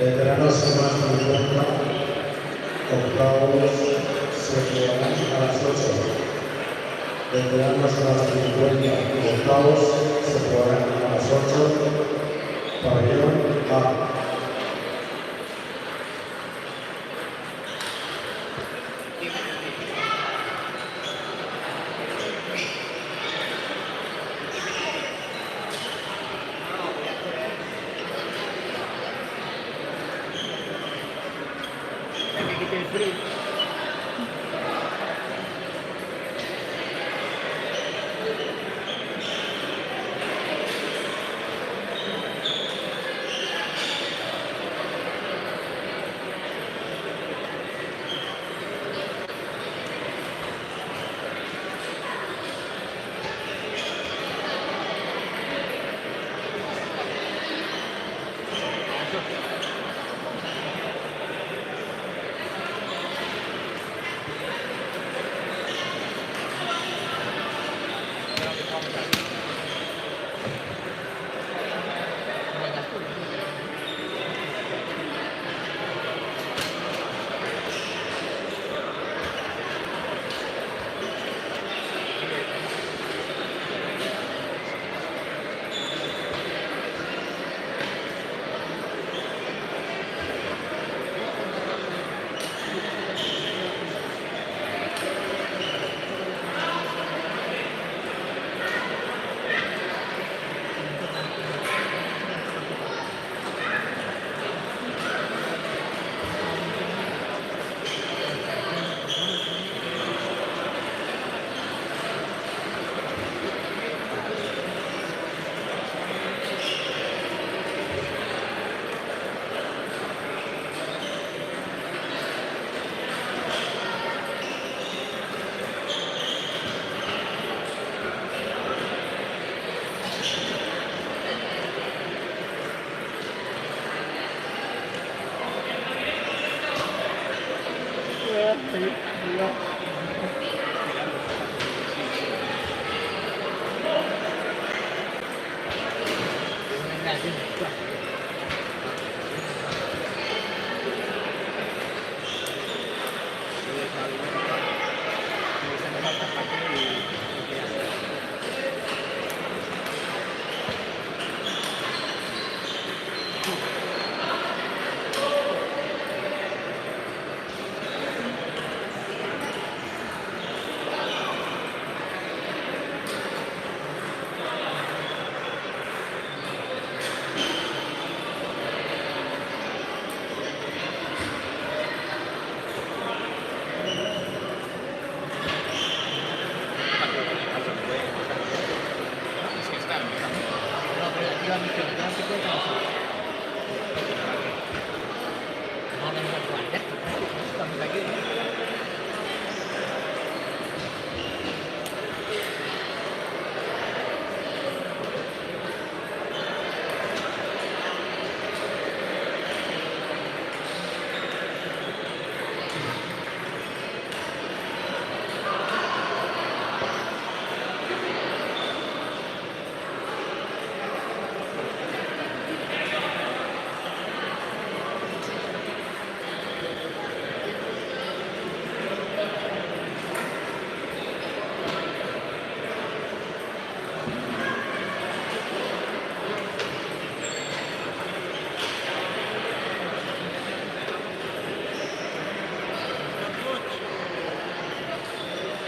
Veteranos más 50, octavos se jugarán a las 8. Veteranos más 50, octavos se jugarán a las 8. Pabellón A.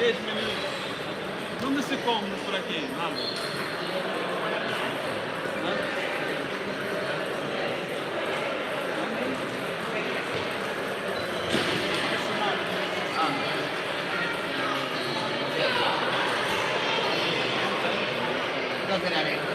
10 minutos. ¿Dónde se come por aquí? Vamos. No cenaré.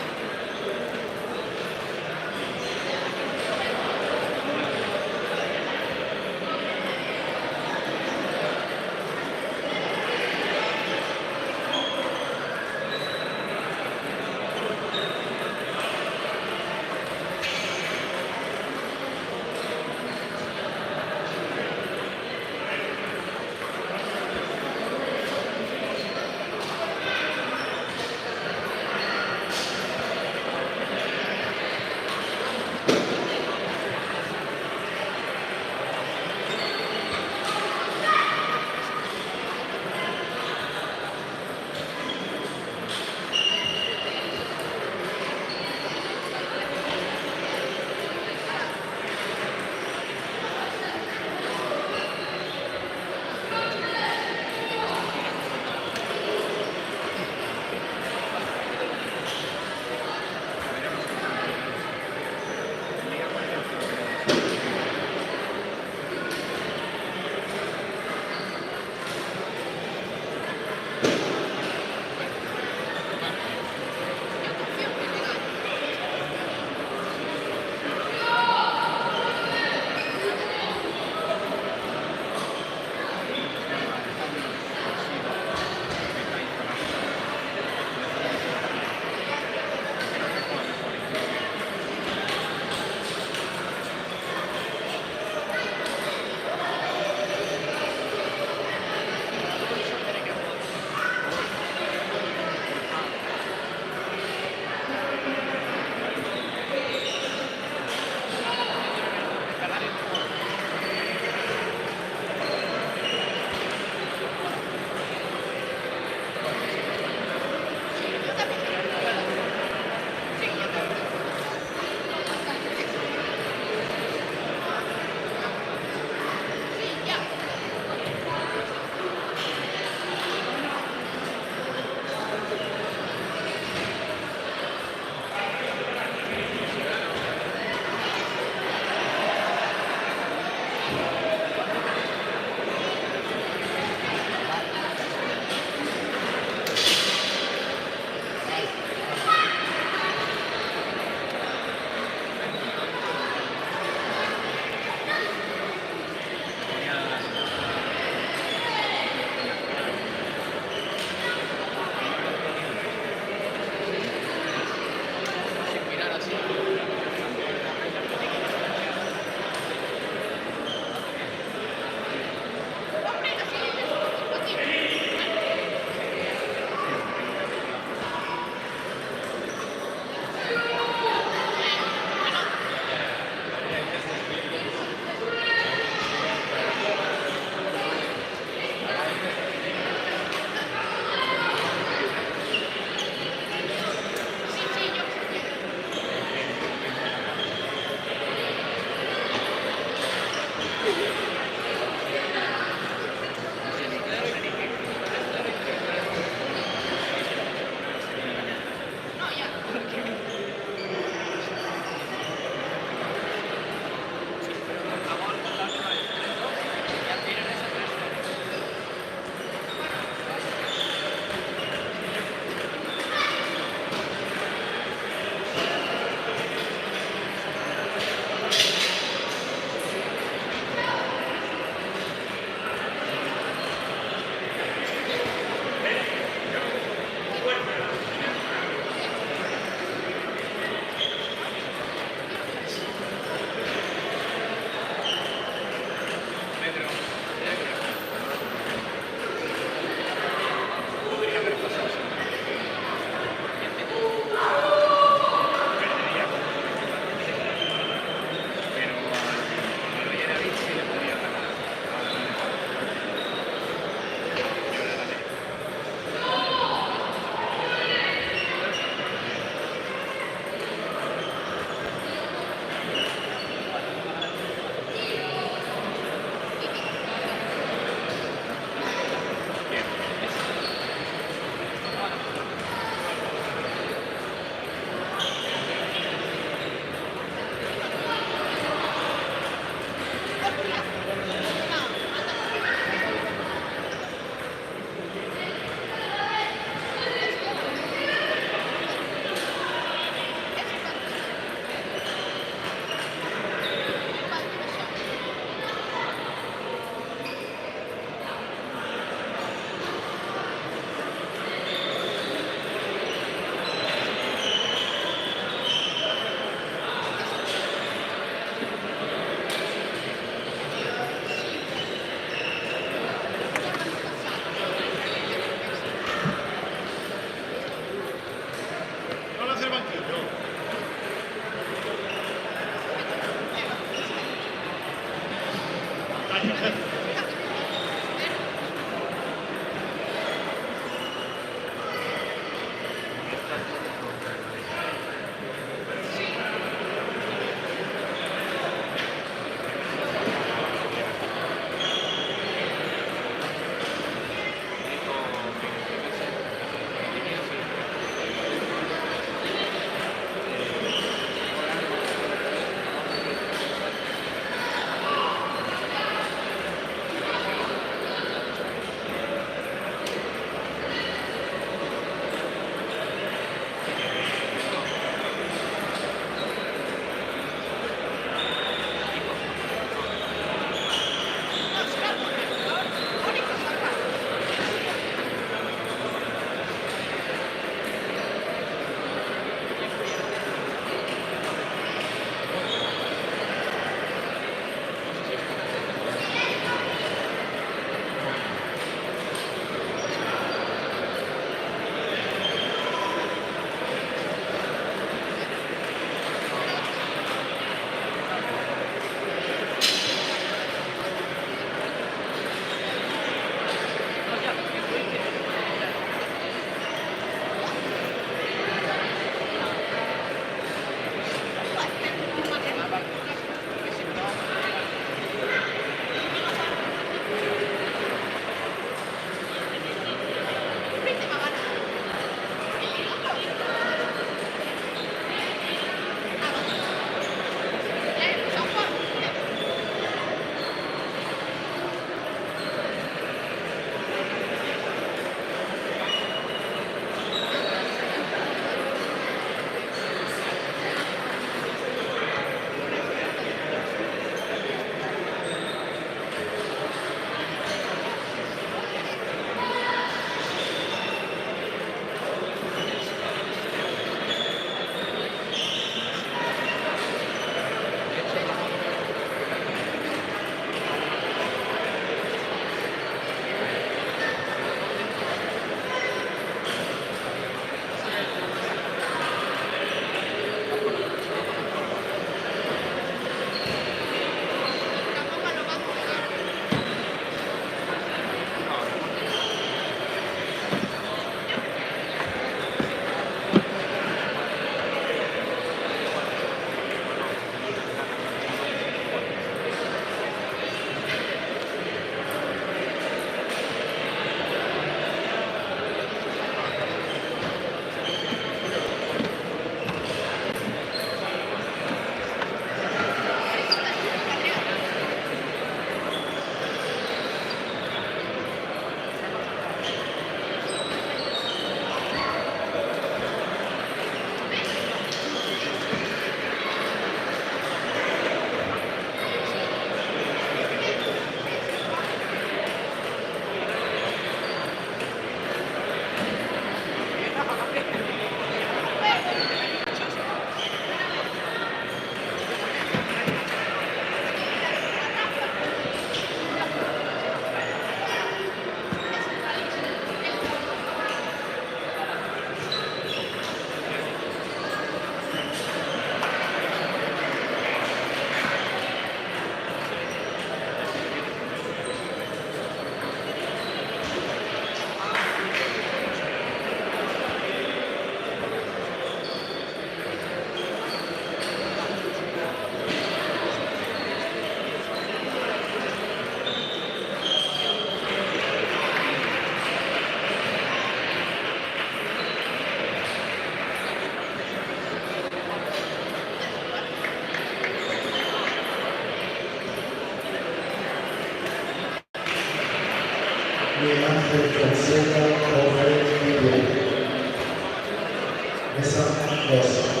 Mesa 2.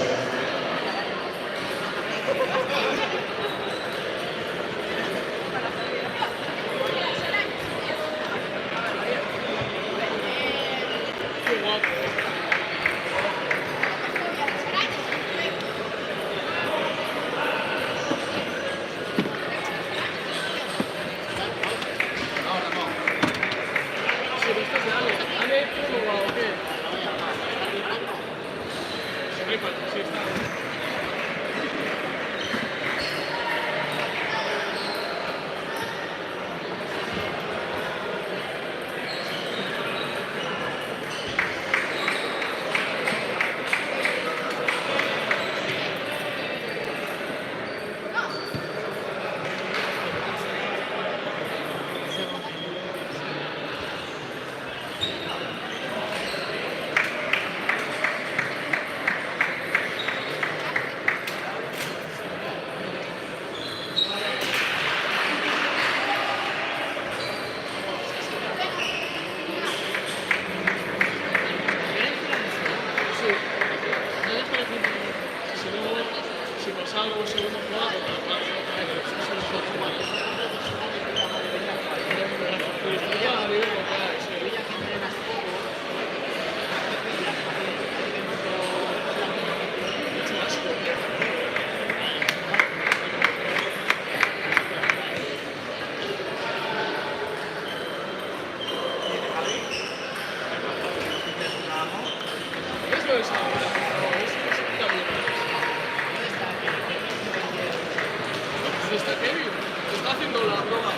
Está Kevin, está haciendo la broma.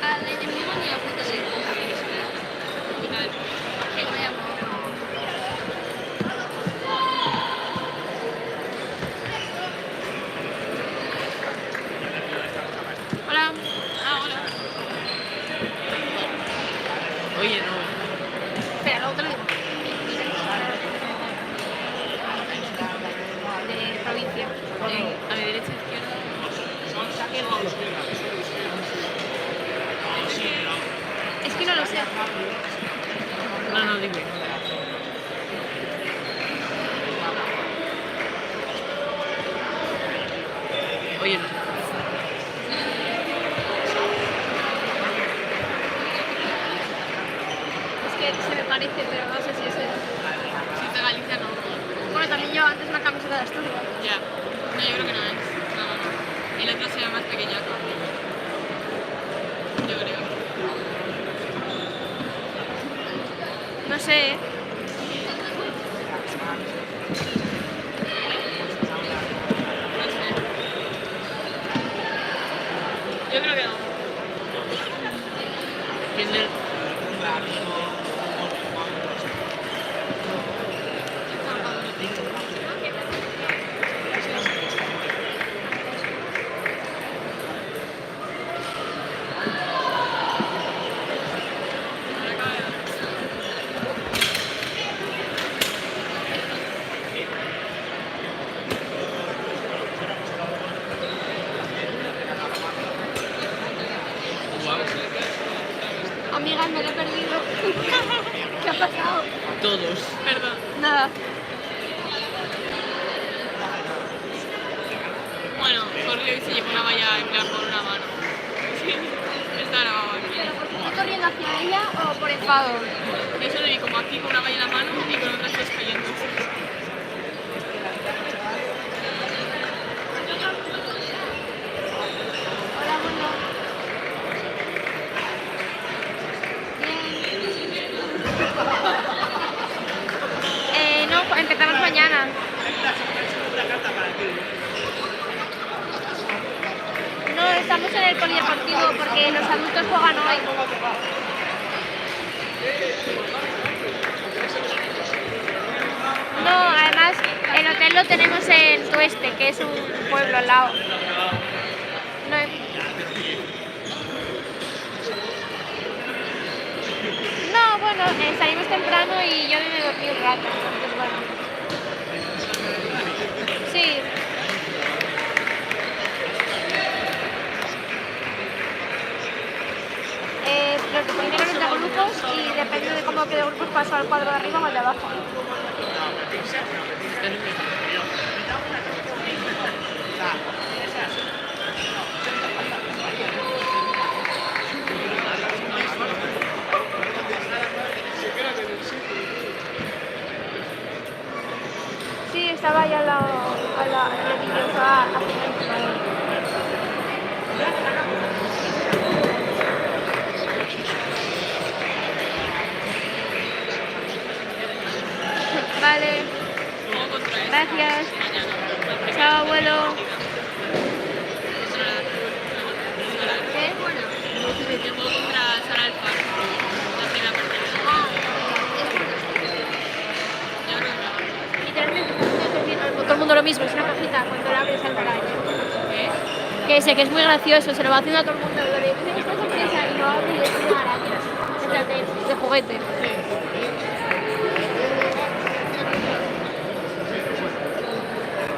Al enemigo ni a puta se que no haya Hola. Ah, hola. Oye, no. Espera, la otra vez. De provincia. A mi derecha, izquierda. Es que no lo sé. No, no, dime. Oye, no. Es que se me parece, pero no sé si es él. Si es de Galicia, no. Bueno, también llevo antes una camiseta de Asturias. Ya. No, yo creo que no es. No, no, no. El otro se ve más pequeñaco. Yo creo. No sé, ¿eh? No sé. Yo creo que no. ¿Quién es? Amiga, me lo he perdido. ¿Qué ha pasado? Todos. Perdón. Nada. Bueno, corrió y se llevó una valla en plan con una mano. Sí, está grabado aquí. ¿Pero porque estoy corriendo hacia ella o por enfado? Yo solo vi como aquí con una valla en la mano y con otras dos cayendo. Hola, bueno. Bien. No, empezamos mañana. No, estamos en el polideportivo porque los adultos juegan hoy. No, además el hotel lo tenemos en Tueste, que es un pueblo al lado. No, no, bueno, salimos temprano y yo me dormí un rato, entonces bueno. el cuadro de arriba o el de abajo. Sí, estaba ahí al lado, el edificio, estaba Vale. Gracias. Chao, abuelo. ¿Qué? Yo puedo comprar Sara el Faro, la primera parte. Literalmente, todo el mundo lo mismo, es una cajita, cuando la abres salta la araña. Que ese, que es muy gracioso, se lo va haciendo a todo el mundo, lo de, ¿qué esta sorpresa? Y lo abre y es una araña. En plan de juguete.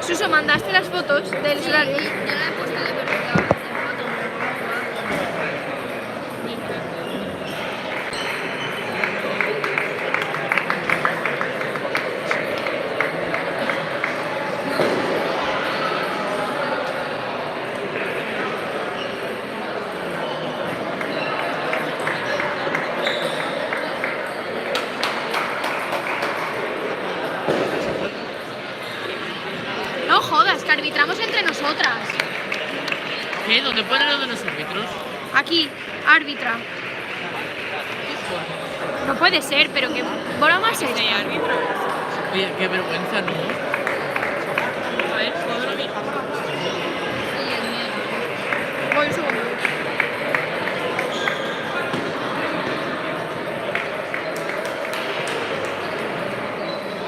Suso, ¿mandaste las fotos del Slurpee? Yo la he puesto de perfecta. No jodas, que arbitramos entre nosotras. ¿Qué? ¿Dónde ponen lo de los árbitros? Aquí, árbitra. No puede ser, pero que broma es esta. Oye, qué vergüenza, ¿no? A ver, ¿puedo lo mismo? Voy un segundo.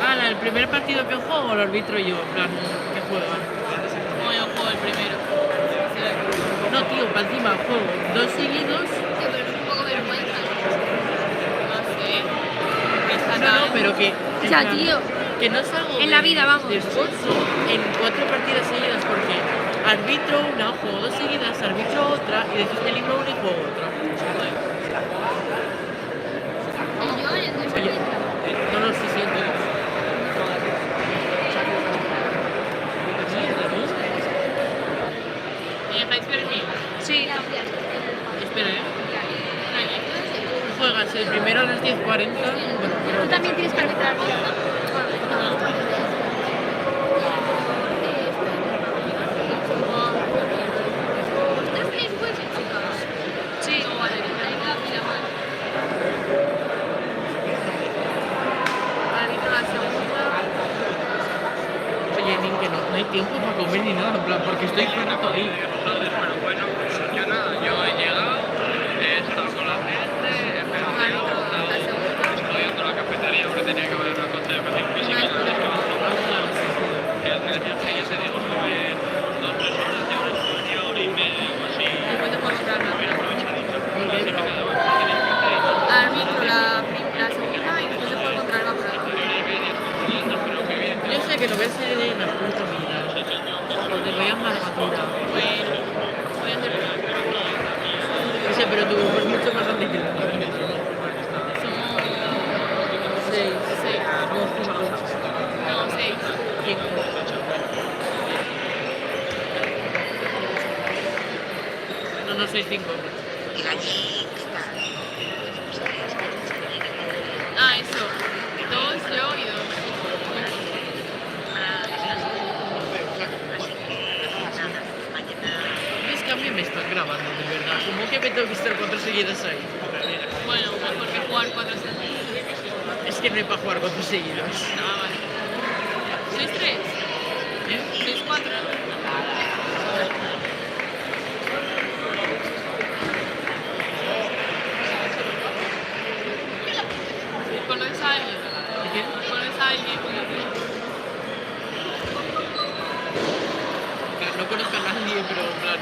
Ah, el primer partido que juego lo arbitro yo, en plan, que juegan. No, yo juego el primero. No, tío, para encima juego 2 seguidos. Sí, pero es un poco vergüenza. No sé. Que está No, no, pero que. en Ya, plan, tío. Que no salgo En la vida, vamos. de esfuerzo en 4 partidas seguidas porque arbitro una, juego 2 seguidas, arbitro otra y después me libro una y juego otra. Oye, no lo sé, siento. ¿Me dejáis ver mí? Sí. Espera, Juegas el primero a las 10:40. Bueno, Tú también tienes que arbitrar. ¿Vosotros tenéis jueces, chicas? Sí. No, vale, que tenéis la fila mal. Arbitro la segunda. oye, Nin, que no hay tiempo para comer ni nada, en plan, porque estoy todo el rato ahí. Bueno, pues yo nada, yo he llegado, he estado con la gente, he esperado, estoy yendo a la cafetería porque tenía que ver una cosa de educación física y antes que me el viaje ya se dijo sobre 2 o 3 horas, de hora y media o así. Después de mostrarla. Bien aprovechadito. Así que nada, bueno, tenéis que hacer Arbitro la segunda y después se puede contra el vaporado. pero que bien. Yo sé que lo ves en la puta vida. Porque voy a Margatura. Bueno, voy a hacer O sea, pero tu grupo es mucho más grande que el mío. Somos 6. 6. No, 5. No, 6. 5. No sois 5. Ah, eso. 2, yo y 2. Es que a mí me están grabando, de verdad. ¿Cómo que me tengo que estar 4 seguidas ahí? Bueno, mejor que jugar 4 seguidos. Es que no hay para jugar 4 seguidas. Ah, vale. ¿Sois 3? ¿Eh? ¿Sois 4? ¿Conoces a alguien? ¿Qué? ¿Conoces a alguien? No conozco a nadie, pero en plan.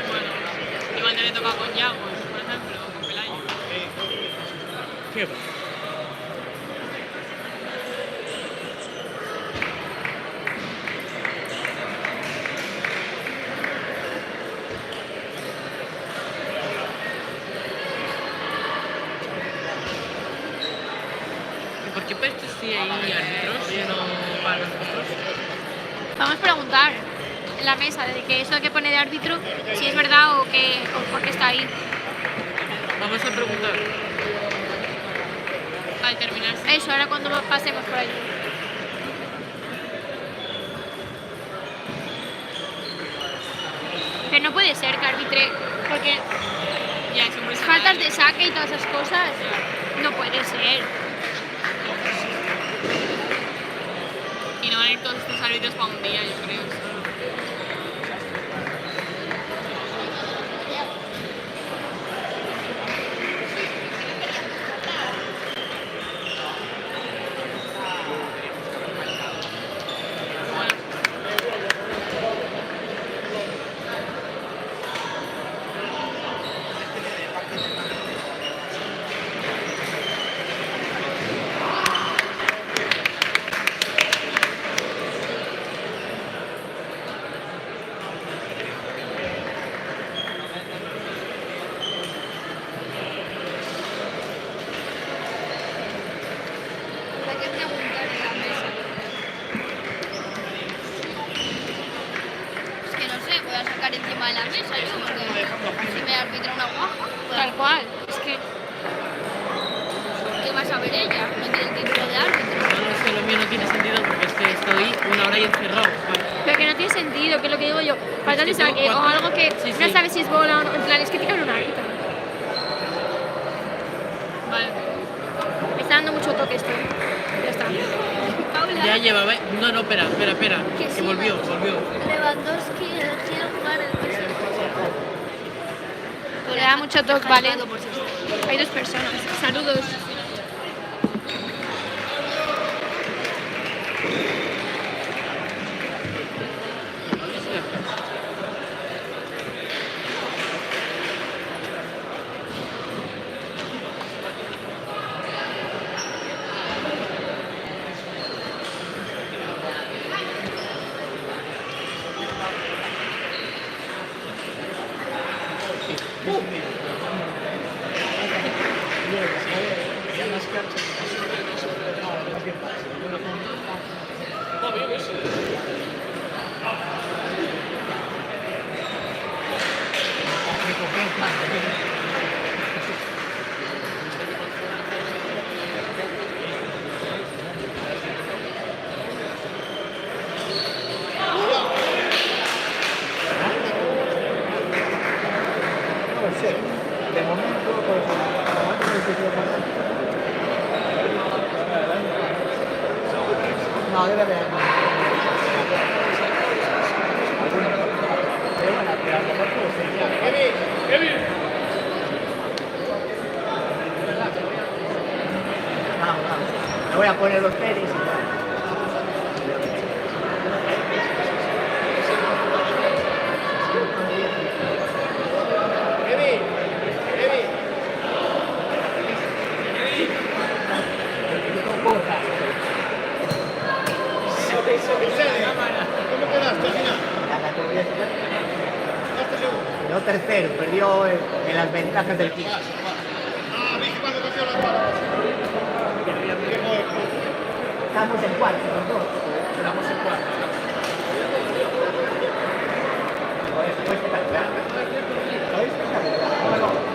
Bueno, igual te le toca con Yago, por ejemplo, o con Pelayo. ¿Qué va? qué puestos sí hay árbitros y no para nosotros? Vamos a preguntar en la mesa de que eso que pone de árbitro, si es verdad o por qué está ahí. Vamos a preguntar. Al terminar. Eso, ahora cuando pasemos por allí. Pero no puede ser que arbitre, porque Ya, es muy faltas de saque y todas esas cosas, no puede ser. Y no van a ir todos estos árbitros para un día, yo creo. Hay que preguntar en la mesa. Es que no sé, voy a sacar encima de la mesa yo, porque si me arbitra una guaja. Tal cual, es que... ¿Qué va a saber ella? No tiene el título de árbitro. No, es que lo mío no tiene sentido porque es que estoy una hora ahí encerrado. Pero que no tiene sentido, que es lo que digo yo. Falta de Es que saque o tengo algo que sí, no sí. sabes si es bola o no. En plan, es que te cae un árbitro. Vale. Me está dando mucho toque esto. Ya está. Paula. Ya llevaba. No, espera. Que Que sí, volvió. Lewandowski quiere jugar el PSG. Le da mucho toque, vale. Hay dos personas. Saludos. De momento, no, debe haber. Vamos. Me voy a poner los tenis y tal. ¿Cómo quedaste al final? Quedó tercero, perdió en las ventajas del equipo. Ah, ¿viste cuando cogió las balas? Estamos en cuarto, los dos. Estamos en cuarto. Fue espectacular. Fue espectacular.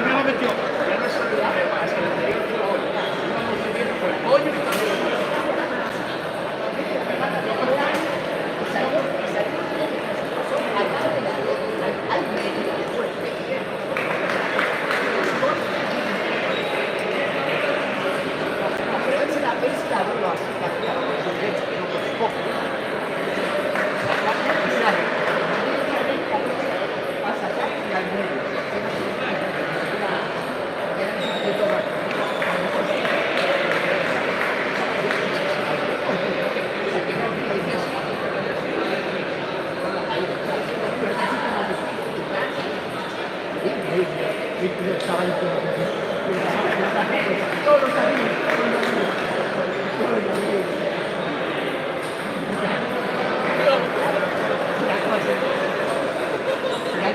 Me lo metió.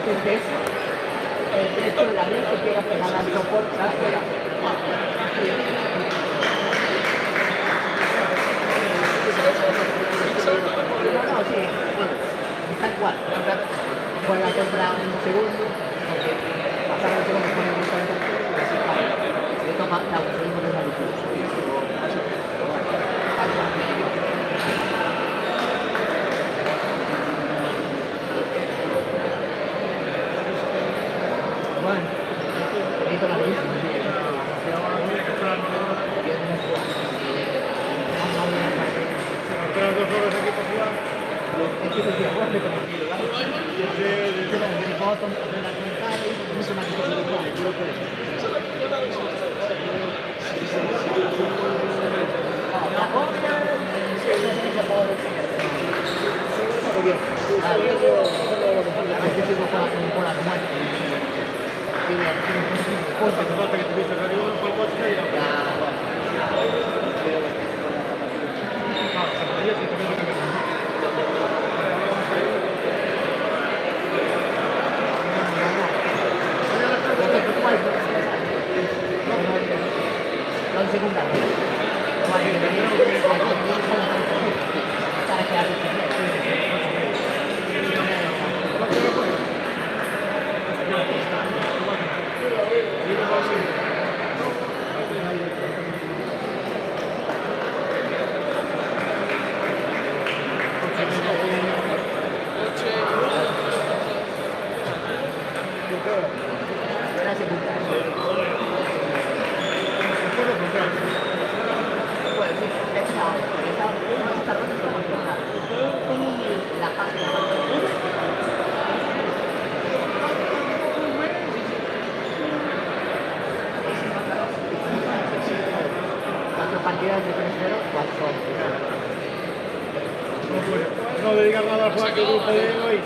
Entonces, el techo del avión se queda pegada al soporte. No, sí, está igual. Puede comprar un segundo, porque pasar el segundo pone un segundo y así para. Le toma la segundo de la luz. Bueno, necesito la luz. Otras 2 horas aquí para jugar. Falta que tuviste arriba un poco Non secondario. Partidas de 3-0, 4. No dedicar nada a jugar que el grupo de hoy.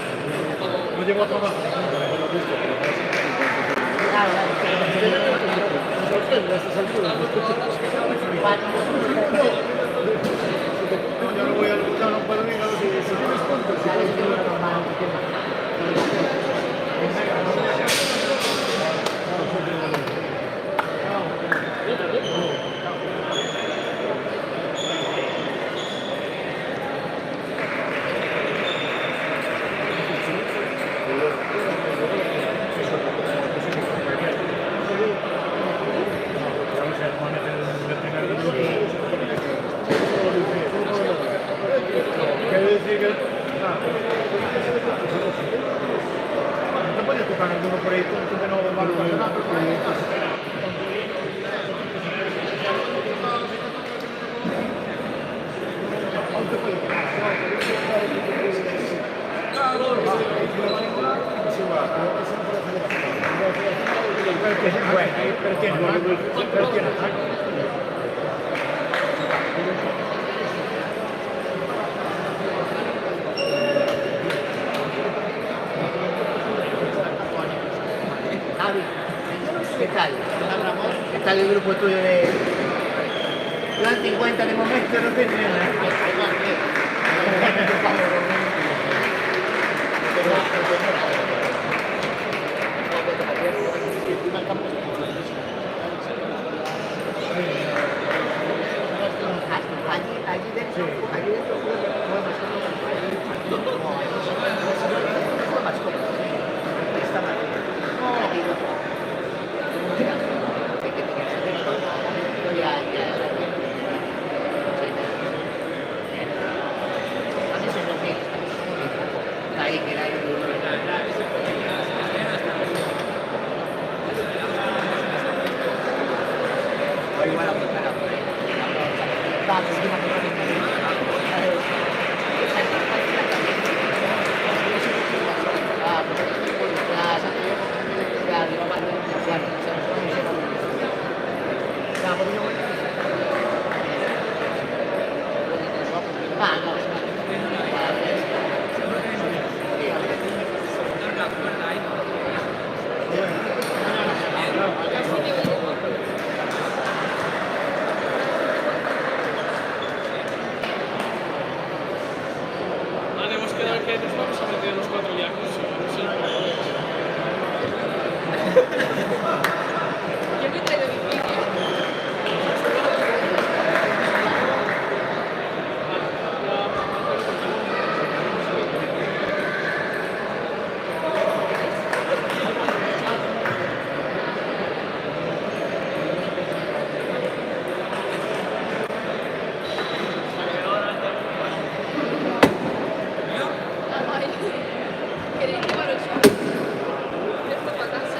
No llevo a trabajo. Yo no voy a luchar, no puedo ir a los 10 puntos. Quiere decir que no te puedes tocar alguno por ahí, tú que no vas a pasar nada. Pero tiene ataque. Javi, ¿qué tal? ¿Qué tal el grupo tuyo de plan 50 de momento? No tiene allí dentro, bueno, más cómodo. Está mal. Hemos quedado que nos vamos a meter los 4 viajes. Yo me he traído mi vídeo. Ay, quería llevaros. Esto para casa.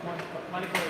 Vale, pues.